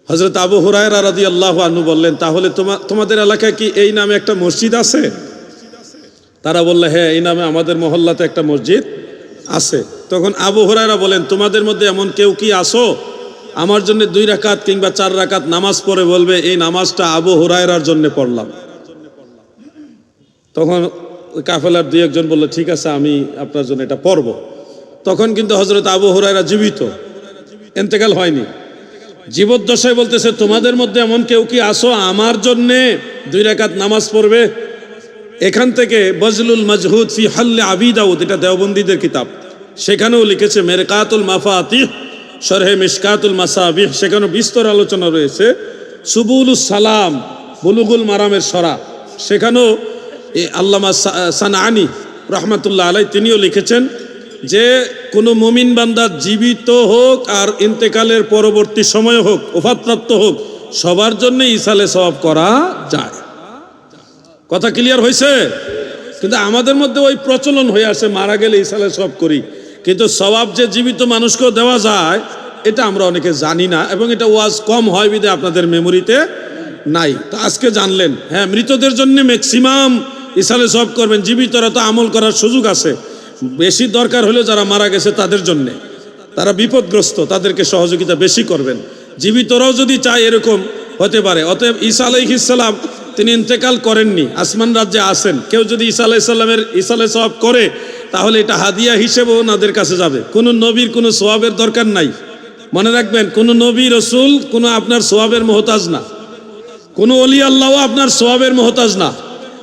হযরত আবু হুরায়রা রাদিয়াল্লাহু আনহু বললেন, তাহলে তোমাদের এলাকায় কি এই নামে একটা মসজিদ আছে? তারা বলল, হ্যাঁ, এই নামে আমাদের মহল্লাতে একটা মসজিদ আছে। তখন আবু হুরায়রা বলেন, তোমাদের মধ্যে এমন কেউ কি আসো আমার জন্য 2 রাকাত কিংবা 4 রাকাত নামাজ পড়ে বলবে এই নামাজটা আবু হুরায়রার জন্য পড়লাম? তখন কাফেলার 2-1 জন বলল, ঠিক আছে, আমি আপনার জন্য এটা পড়ব। তখন কিন্তু হযরত আবু হুরায়রা জীবিত, ইন্তেকাল হয়নি, জীবদ্দশায় বলতেছে, তোমাদের মধ্যে এমন কেউ কি আসো আমার জন্য 2 রাকাত নামাজ পড়বে? এখান থেকে বজলুল মাজহুদ ফি হাল্লে আবি দাউদ, এটা দেওবন্দীদের কিতাব, সেখানেও লিখেছে মেরকাতুল মাফাতিহ শরহে মিশকাতুল মাসাবিহ, সেখানেও বিস্তর আলোচনা রয়েছে। সুবুলুস সালাম বুলুগুল মারামের সরা, সেখানেও আল্লামা সানআনী রহমাতুল্লাহ আলাইহি তিনিও লিখেছেন যে কোনো মুমিন বান্দা জীবিত হোক আর ইন্তেকালের পরবর্তী সময় হোক, ওফাতপ্রাপ্ত হোক, সবার জন্য ইসালে সওয়াব করা যায়। কথা ক্লিয়ার হয়েছে? কিন্তু আমাদের মধ্যে ওই প্রচলন হয়ে আসে, মারা গেলে ইসালে সওয়াব করি, কিন্তু সওয়াব যে জীবিত মানুষকেও দেওয়া যায় এটা আমরা অনেকে জানি না, এবং এটা ওয়াজ কম হয় বিধে আপনাদের মেমোরিতে নাই। তো আজকে জানলেন, হ্যাঁ, মৃতদের জন্য ম্যাক্সিমাম ইসালে সওয়াব করবেন, জীবিতরা তো আমল করার সুযোগ আছে, বেশি দরকার হলে যারা মারা গেছে তাদের জন্যে, তারা বিপদগ্রস্ত, তাদেরকে সহযোগিতা বেশি করবেন। জীবিতরাও যদি চায় এরকম হতে পারে। অতএব ঈসা আলাইহিস সালাম তিনি ইন্তেকাল করেননি, আসমান রাজ্যে আছেন। কেউ যদি ঈসা আলাইহিস সালামের ইসালে সওয়াব করে তাহলে এটা হাদিয়া হিসেবেও ওনাদের কাছে যাবে। কোনো নবীর কোনো সওয়াবের দরকার নাই, মনে রাখবেন, কোনো নবী রসুল কোনো আপনার সওয়াবের মুহতাজ না, কোনো ওলি আল্লাহও আপনার সওয়াবের মুহতাজ না।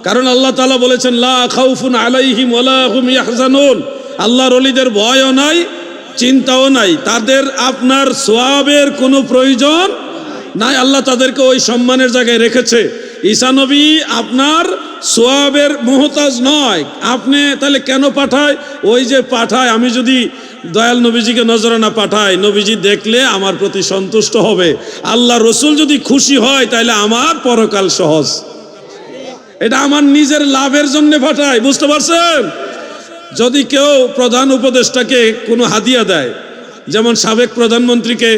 কারণ আল্লাহ তাআলা বলেছেন, লা খাউফুন আলাইহিম ওয়ালা হুম ইয়াহজানুন, আল্লাহর ওলিদের ভয়ও নাই, চিন্তাও নাই, তাদের আপনার সওয়াবের কোনো প্রয়োজন নাই, আল্লাহ তাদেরকে ওই সম্মানের জায়গায় রেখেছে। ঈসা নবী আপনার সওয়াবের মুহতাজ নয়। আপনি তাহলে কেন পাঠায়? ওই যে পাঠায়, আমি যদি দয়াল নবীজিকে নজরানা পাঠাই, নবীজি দেখলে আমার প্রতি সন্তুষ্ট হবে, আল্লাহ রসুল যদি খুশি হয় তাহলে আমার পরকাল সহজ। এটা আমার নিজের লাভের জন্য পাঠায়, বুঝতে পারছেন? যদি কেউ প্রধান উপদেষ্টাকে কোনো হাদিয়া দেয়, যেমন সাবেক প্রধানমন্ত্রীকে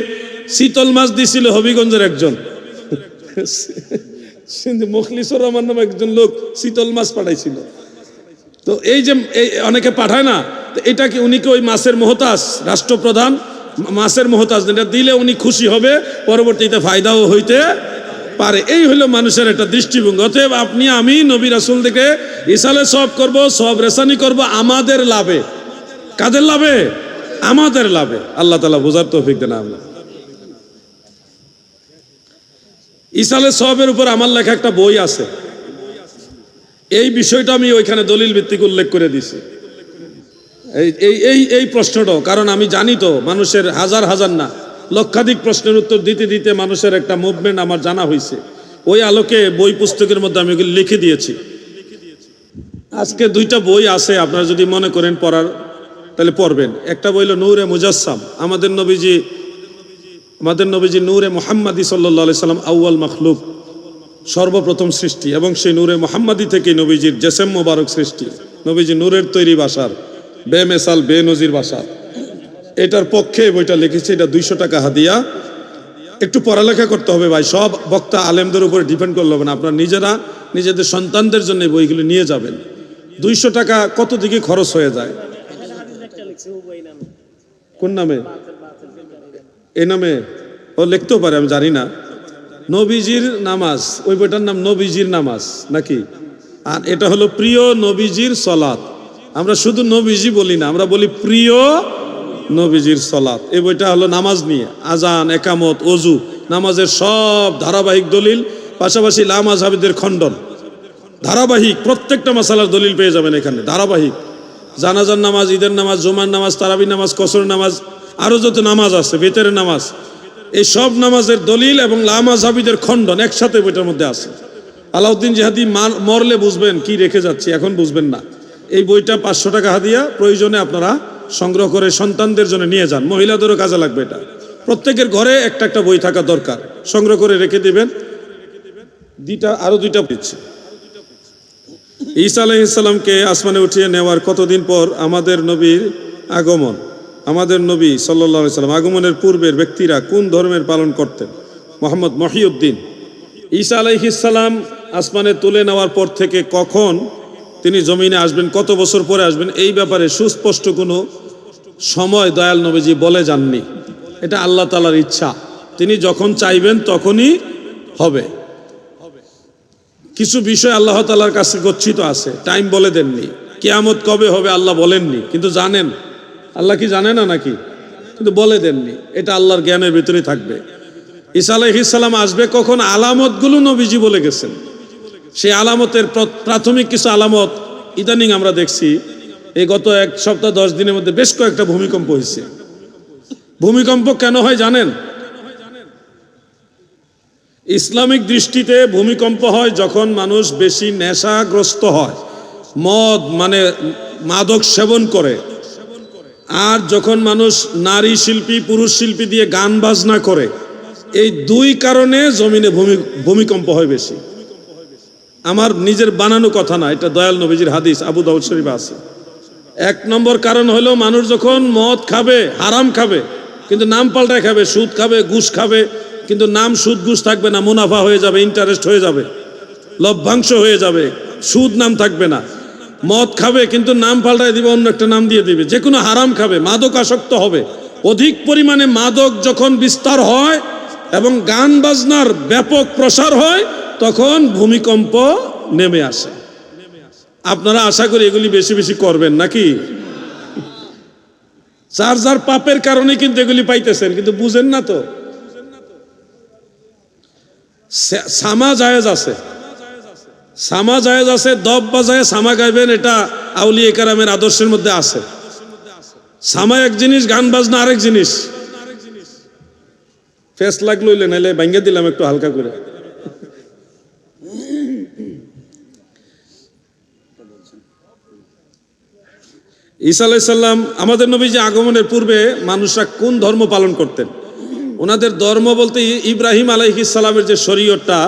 শীতল মাছ দিছিল হবিগঞ্জের একজন, মুখলিসুর রহমান নামে একজন লোক শীতল মাছ পাঠাইছিল। তো এই যে অনেকে পাঠায় না, তো এটা কি উনি কি ওই মাছের মুহতাজ? রাষ্ট্রপ্রধান মাছের মুহতাজ, এটা দিলে উনি খুশি হবে, পরবর্তীতে ফায়দাও হইতে পারে। এই হলো মানুষের একটা দৃষ্টিভঙ্গি। অতএব আপনি আমি নবী রাসূল থেকে ইসালে সওয়াব করব, সওয়াব রেসানি করব আমাদের লাভে। কাদের লাভে? আমাদের লাভে। আল্লাহ তাআলা বোঝার তৌফিক দেন। আমরা ইসালে সওয়াবের উপর আমার লেখা একটা বই আছে, এই বিষয়টা আমি ওইখানে দলিল ভিত্তিক উল্লেখ করে দিছি। এই প্রশ্নটাও, কারণ আমি জানি তো মানুষের হাজার হাজার না লক্ষাধিক প্রশ্নের উত্তর দিতে দিতে মানুষের একটা মুভমেন্ট আমার জানা হয়েছে। ওই আলোকে বই পুস্তকের মধ্যে আমি ওগুলো লিখে দিয়েছি। আজকে 2টা বই আছে, আপনারা যদি মনে করেন পড়ার তাহলে পড়বেন। একটা বই হলো নূরে মুজাসসাম, আমাদের নবীজি নূরে মুহাম্মাদি সাল্লাল্লাহু আলাইহি সাল্লাম আউয়াল মাখলুক, সর্বপ্রথম সৃষ্টি, এবং সেই নূরে মুহাম্মাদি থেকে নবীজির জেসেম মোবারক সৃষ্টি। নবীজি নূরের তৈরি বাসার, বেমেসাল বেনজির বাসার। এটার পক্ষে বইটা লিখেছি, এটা 200 টাকা হাদিয়া। একটু পড়ালেখা করতে হবে ভাই, সব বক্তা আলেমদের উপরে ডিপেন্ড করলে হবে না, আপনারা নিজেরা নিজেদের সন্তানদের জন্য বইগুলো নিয়ে যাবেন। 200 টাকা কত দিকে খরচ হয়ে যায়। কোন নামে? এই নামে ও লিখতেও পারে, আমি জানি না। নবীজির নামাজ, ওই বইটার নাম নবীজির নামাজ নাকি? আর এটা হলো প্রিয় নবীজির সলাত। আমরা শুধু নবীজি বলি না, আমরা বলি প্রিয় নবীজির সালাত। এই বইটা হলো নামাজ নিয়ে, আজান, একামত, ওযু, নামাজের সব ধারাবাহিক দলিল, পাশাপাশি লা মাযহাবীদের খণ্ডন, ধারাবাহিক প্রত্যেকটা মাসালার দলিল পেয়ে যাবেন এখানে ধারাবাহিক। জানাজার নামাজ, ঈদের নামাজ, জুমার নামাজ, তারাবি নামাজ, কসর নামাজ, আরো যত নামাজ আছে, বেতের নামাজ, এই সব নামাজের দলিল এবং লা মাযহাবীদের খণ্ডন একসাথে বইটার মধ্যে আছে। আলাউদ্দিন জিহাদি মরলে বুঝবেন কি রেখে যাচ্ছি, এখন বুঝবেন না। এই বইটা 500 টাকা হাদিয়া, প্রয়োজনে আপনারা সংগ্রহ করে সন্তানদের জন্য নিয়ে যান, মহিলাদেরও কাজে লাগবে। এটা প্রত্যেকের ঘরে একটা একটা বই থাকা দরকার, সংগ্রহ করে রেখে দিবেন। আরো দুইটা দিচ্ছে। ঈসা আলাইহিস সালামকে আসমানে উঠিয়ে নেওয়ার কতদিন পর আমাদের নবীর আগমন? আমাদের নবী সাল্লাল্লাহু আলাইহি সাল্লাম আগমনের পূর্বের ব্যক্তিরা কোন ধর্মের পালন করতেন? মোহাম্মদ মহিউদ্দিন। ঈসা আলাইহিস সালাম আসমানে তুলে নেওয়ার পর থেকে কখন তিনি জমিনে আসবেন, কত বছর পরে আসবেন, এই ব্যাপারে সুস্পষ্ট কোনো সময় দয়াল নবীজি বলে যাননি। এটা আল্লাহ তাআলার ইচ্ছা, তিনি যখন চাইবেন তখনই হবে। কিছু বিষয় আল্লাহ তাআলার কাছে গচ্ছিত আছে, টাইম বলে দেননি। কিয়ামত কবে হবে আল্লাহ বলেননি, কিন্তু জানেন। আল্লাহ কি জানে না নাকি? কিন্তু বলে দেননি, এটা আল্লাহর জ্ঞানের ভিতরেই থাকবে। ঈসা আলাইহিস সালাম আসবে কখন, আলামতগুলো নবীজি বলে গেছেন। সেই আলামতের প্রাথমিক কিছু আলামত ইদানিং আমরা দেখছি। এই গত 1 সপ্তাহ 10 দিনের মধ্যে বেশ কয়েকটা ভূমিকম্প হয়েছে। ভূমিকম্প কেন হয় জানেন? ইসলামিক দৃষ্টিতে ভূমিকম্প হয় যখন মানুষ বেশি নেশাগ্রস্ত হয়, মদ মানে মাদক সেবন করে, আর যখন মানুষ নারী শিল্পী পুরুষ শিল্পী দিয়ে গান বাজনা করে। এই 2 কারণে জমিনে ভূমিকম্প হয় বেশি। আমার নিজের বানানো কথা না, এটা দয়াল নবীজির হাদিস, আবু দাউদ শরীফে আছে। 1 নম্বর কারণ হলো মানুষ যখন মদ খাবে, হারাম খাবে, কিন্তু নাম পাল্টায় খাবে, সুদ খাবে, ঘুষ খাবে, কিন্তু নাম সুদ ঘুষ থাকবে না, মুনাফা হয়ে যাবে, ইন্টারেস্ট হয়ে যাবে, লভ্যাংশ হয়ে যাবে, সুদ নাম থাকবে না। মদ খাবে কিন্তু নাম পাল্টায় দিবে, অন্য একটা নাম দিয়ে দিবে। যে কোনো হারাম খাবে, মাদক আসক্ত হবে। অধিক পরিমাণে মাদক যখন বিস্তার হয় এবং গান বাজনার ব্যাপক প্রসার হয়, তখন ভূমিকম্প নেমে আসে। আপনারা আশা করি এগুলি বেশি বেশি করবেন নাকি? যার যার পাপের কারণে কিন্তু এগুলি পাইতেছেন, কিন্তু বুঝেন না তো। সামা জায়েজ আছে, সামা জায়েজ আছে, দব বাজায় সামা গাইবেন, এটা আউলিয়া কেরামের আদর্শের মধ্যে আছে। সামা এক জিনিস, গান বাজনা আরেক জিনিস। ফেস লাগলো নাইলে ভাঙ্গে দিলাম একটু হালকা করে। ঈসা আলাইহিস সালাম আমাদের নবীজি আগমনের পূর্বে মানুষরা কোন ধর্ম পালন করতেন? ওনাদের ধর্ম বলতে ইব্রাহিম আলাইহিস সালামের যে শরীয়তটা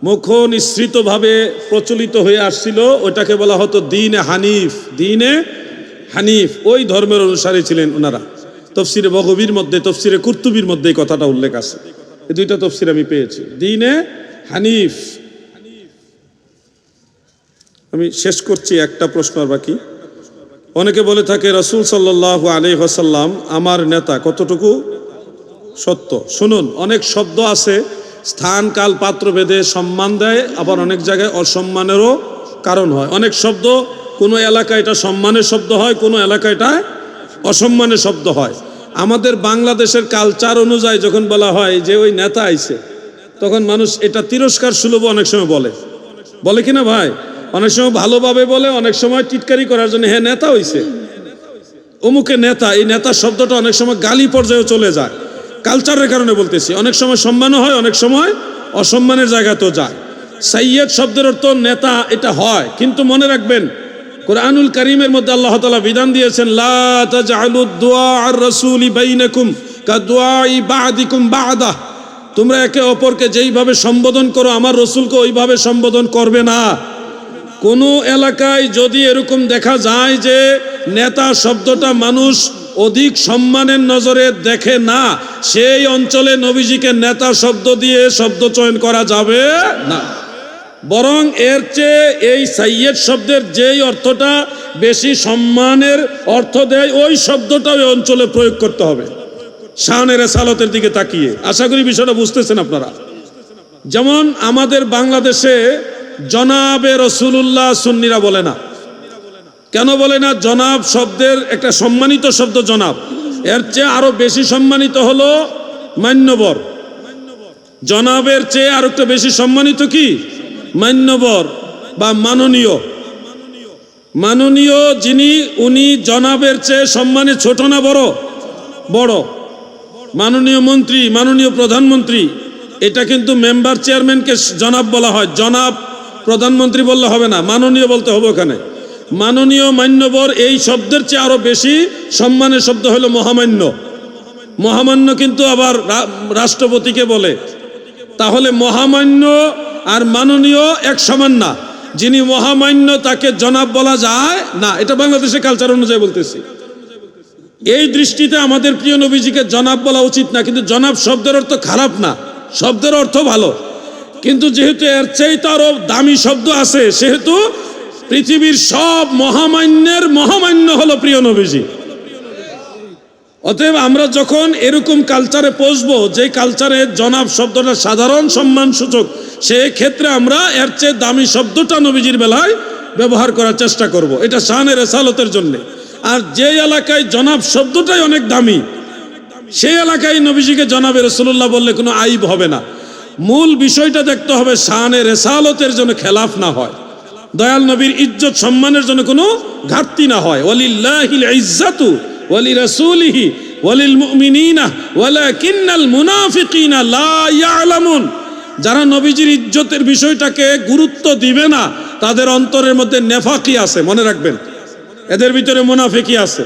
মুখ নিঃসৃতভাবে প্রচলিত হয়ে আসছিল, ওটাকে বলা হতো দ্বীনে হানিফ। দ্বীনে হানিফ, ওই ধর্মের অনুসারী ছিলেন ওনারা। তাফসীরে বগবীর মধ্যে, তাফসীরে কুরতুবীর মধ্যে এই কথাটা উল্লেখ আছে। এই 2টা তাফসীর আমি পেয়েছি, দ্বীনে হানিফ। আমি শেষ করছি, একটা প্রশ্ন আর বাকি। অনেকে বলে থাকে রাসূল সাল্লাল্লাহু আলাইহি ওয়াসাল্লাম আমার নেতা, কতটুকু সত্য? শুনুন, অনেক শব্দ আছে স্থান কাল পাত্র ভেদে সম্মান দেয়, আবার অনেক জায়গায় অসম্মানেরও কারণ হয়। অনেক শব্দ কোনো এলাকায় এটা সম্মানের শব্দ হয়, কোনো এলাকায় এটা অসম্মানের শব্দ হয়। আমাদের বাংলাদেশের কালচার অনুযায়ী যখন বলা হয় যে ওই নেতা আইছে, তখন মানুষ এটা তিরস্কার সুলভ অনেক সময় বলে কিনা ভাই? অনেক সময় ভালোভাবে বলে, অনেক সময় টিটকারি করার জন্য, হ্যাঁ নেতা হইছে, অমুকে নেতা। এই নেতা শব্দটা অনেক সময় গালি পর্যায়ে চলে যায়, কালচারের কারণে বলতেছি। অনেক সময় সম্মানও হয়, অনেক সময় অসম্মানের জায়গাতেও যায়। সাইয়্যেদ শব্দের অর্থ নেতা, এটা হয়, কিন্তু মনে রাখবেন কোরআনুল কারীমের মধ্যে আল্লাহ তাআলা বিধান দিয়েছেন, লা তাজআলুদ দুআ আর রাসূলি বাইনাকুম কাদুআই বা'দিকুম বা'দা। তোমরা একে অপরকে যেইভাবে সম্বোধন করো আমার রাসূলকে ওইভাবে সম্বোধন করবে না। কোনো এলাকায় যদি এরকম দেখা যায় যে নেতা শব্দটা মানুষ অধিক সম্মানের নজরে দেখে না, সেই অঞ্চলে নবীজিকে নেতা শব্দ দিয়ে শব্দ চয়ন করা যাবে না। বরং এর চেয়ে এই সাইয়্যেদ শব্দের যেই অর্থটা বেশি সম্মানের অর্থ দেয়, ওই শব্দটা ওই অঞ্চলে প্রয়োগ করতে হবে, শানে রিসালাতের দিকে তাকিয়ে। আশা করি বিষয়টা বুঝতেছেন আপনারা। যেমন আমাদের বাংলাদেশে জনাবে রাসূলুল্লাহ সুন্নিরা বলে না, কেন বলে না জনাব শব্দের একটা সম্মানিত শব্দ জনাব, এর চেয়ে আরো বেশি সম্মানিত হলো মান্যবর। জনাবের চেয়ে আর একটা বেশি সম্মানিত কি মান্যবর বা মাননীয়। মাননীয় যিনি, উনি জনাবের চেয়ে সম্মানে ছোট না বড়? বড়। মাননীয় মন্ত্রী, মাননীয় প্রধানমন্ত্রী, এটা কিন্তু মেম্বার চেয়ারম্যানকে জনাব বলা হয়। জনাব প্রধানমন্ত্রী বললে হবে না, মাননীয় বলতে হবে ওখানে। মাননীয়, মান্যবর এই শব্দের চেয়ে আরো বেশি সম্মানের শব্দ হলো মহামান্য। মহামান্য কিন্তু আবার রাষ্ট্রপতিকে বলে। তাহলে মহামান্য আর মাননীয় এক সমান না। যিনি মহামান্য তাকে জনাব বলা যায় না, এটা বাংলাদেশের কালচার অনুযায়ী বলতেছি। এই দৃষ্টিতে আমাদের প্রিয় নবীজিকে জনাব বলা উচিত না, কিন্তু জনাব শব্দের অর্থ খারাপ না, শব্দের অর্থ ভালো। কিন্তু যেহেতু এর চাইতে আরো দামি শব্দ আছে, সেহেতু পৃথিবীর সব মহামান্যের মহামান্য হলো প্রিয় নবীজি। অতএব আমরা যখন এরকম কালচারে পৌঁছবো, যে কালচারে জনাব শব্দটা সাধারণ সম্মান সূচক, সেই ক্ষেত্রে আমরা এর চেয়ে দামি শব্দটা নবীজির বেলায় ব্যবহার করার চেষ্টা করব। এটা শানে রেসালতের জন্য। আর যে এলাকায় জনাব শব্দটাই অনেক দামি, সেই এলাকায় নবীজিকে জনাবে রাসূলুল্লাহ বললে কোনো আইব হবে না। মূল বিষয়টা দেখতে হবে শানে রেসালতের জন্য খেলাফ না হয়, দয়াল নবীর ইজ্জত সম্মানের জন্য কোনো ঘাটতি না হয়। ওয়ালিল্লাহিল ইজ্জাতু ওয়ালিরাসূলিহি ওয়ালিল মুমিনিনা ওয়ালাকিন্নাল মুনাফিকিনা লা ইয়ালামুন। যারা নবীজির ইজ্জতের বিষয়টাকে গুরুত্ব দিবে না, তাদের অন্তরের মধ্যে নেফাকি আছে, মনে রাখবেন, এদের ভিতরে মুনাফিকি আছে।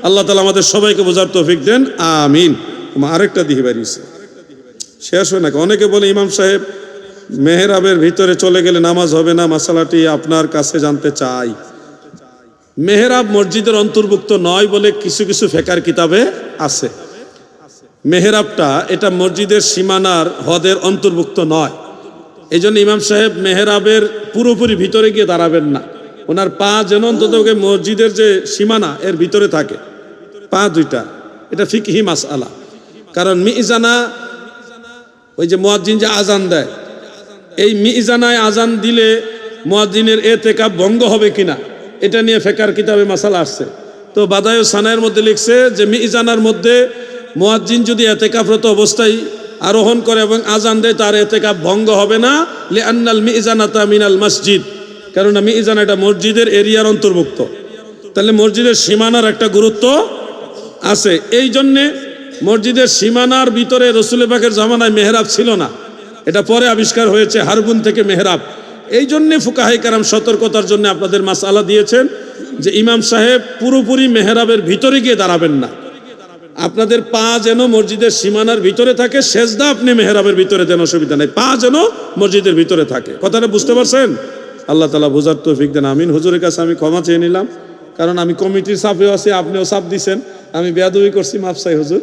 আল্লাহ তাআলা আমাদের সবাইকে বোঝার তৌফিক দেন, আমিন। আরেকটা দিকে বাড়িয়েছে, শেষ হয় নাকি? অনেকে বলে ইমাম সাহেব মেহরাবের ভিতরে চলে গেলে নামাজ হবে না, মাসালাটি আপনার কাছে জানতে চাই। মেহরাব মসজিদের অন্তর্ভুক্ত নয় বলে কিছু কিছু ফিকহের কিতাবে আছে। মেহরাবটা এটা মসজিদের সীমানার হদের অন্তর্ভুক্ত নয়। এই জন্য ইমাম সাহেব মেহরাবের পুরোপুরি ভিতরে গিয়ে দাঁড়াবেন না। ওনার পা যেন অন্তত মসজিদের যে সীমানা এর ভিতরে থাকে, পা দুইটা। এটা ফিকহি মাসআলা। কারণ মিজানা, ওই যে মুয়াজ্জিন যে আজান দেয়, এই মিজানায় আজান দিলে মুয়াজ্জিনের এতেকাব ভঙ্গ হবে কিনা, এটা নিয়ে ফিকহের কিতাবে মাসালা আসছে। তো বাদায়ে সানায়ের মধ্যে লিখছে যে মিজানার মধ্যে মুয়াজ্জিন যদি এতেকাফরত অবস্থায় আরোহণ করে এবং আজান দেয়, তার এতেকাব ভঙ্গ হবে না। লিআন্নাল মিজানাতা মিনাল মসজিদ, কারণ মিজান এটা মসজিদের এরিয়ার অন্তর্ভুক্ত। তাহলে মসজিদের সীমানার একটা গুরুত্ব আছে। এই জন্যে মসজিদের সীমানার ভিতরে রাসূল পাকের জামানায় মেহরাব ছিল না, এটা পরে আবিষ্কার হয়েছে হারবুন থেকে মেহরাব। এই জন্যে ফুকাহায়ে কেরাম সতর্কতার জন্য আপনাদের মাসআলা দিয়েছেন যে ইমাম সাহেব পুরোপুরি মেহরাবের ভিতরে গিয়ে দাঁড়াবেন না, আপনাদের পা যেন মসজিদের সীমানার ভিতরে থাকে। সেজদা আপনি মেহরাবের ভিতরে দেন, অসুবিধা নেই, পা যেন মসজিদের ভিতরে থাকে। কথাটা বুঝতে পারছেন? আল্লাহ তাআলা বোঝার তৌফিক দেন, আমিন। হুজুরের কাছে আমি ক্ষমা চেয়ে নিলাম, কারণ আমি কমিটির চাপেও আছি, আপনিও চাপ দিছেন, আমি বেয়াদবি করছি, মাফ চাই হুজুর।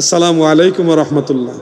আসসালামু আলাইকুম ওয়া রাহমাতুল্লাহ।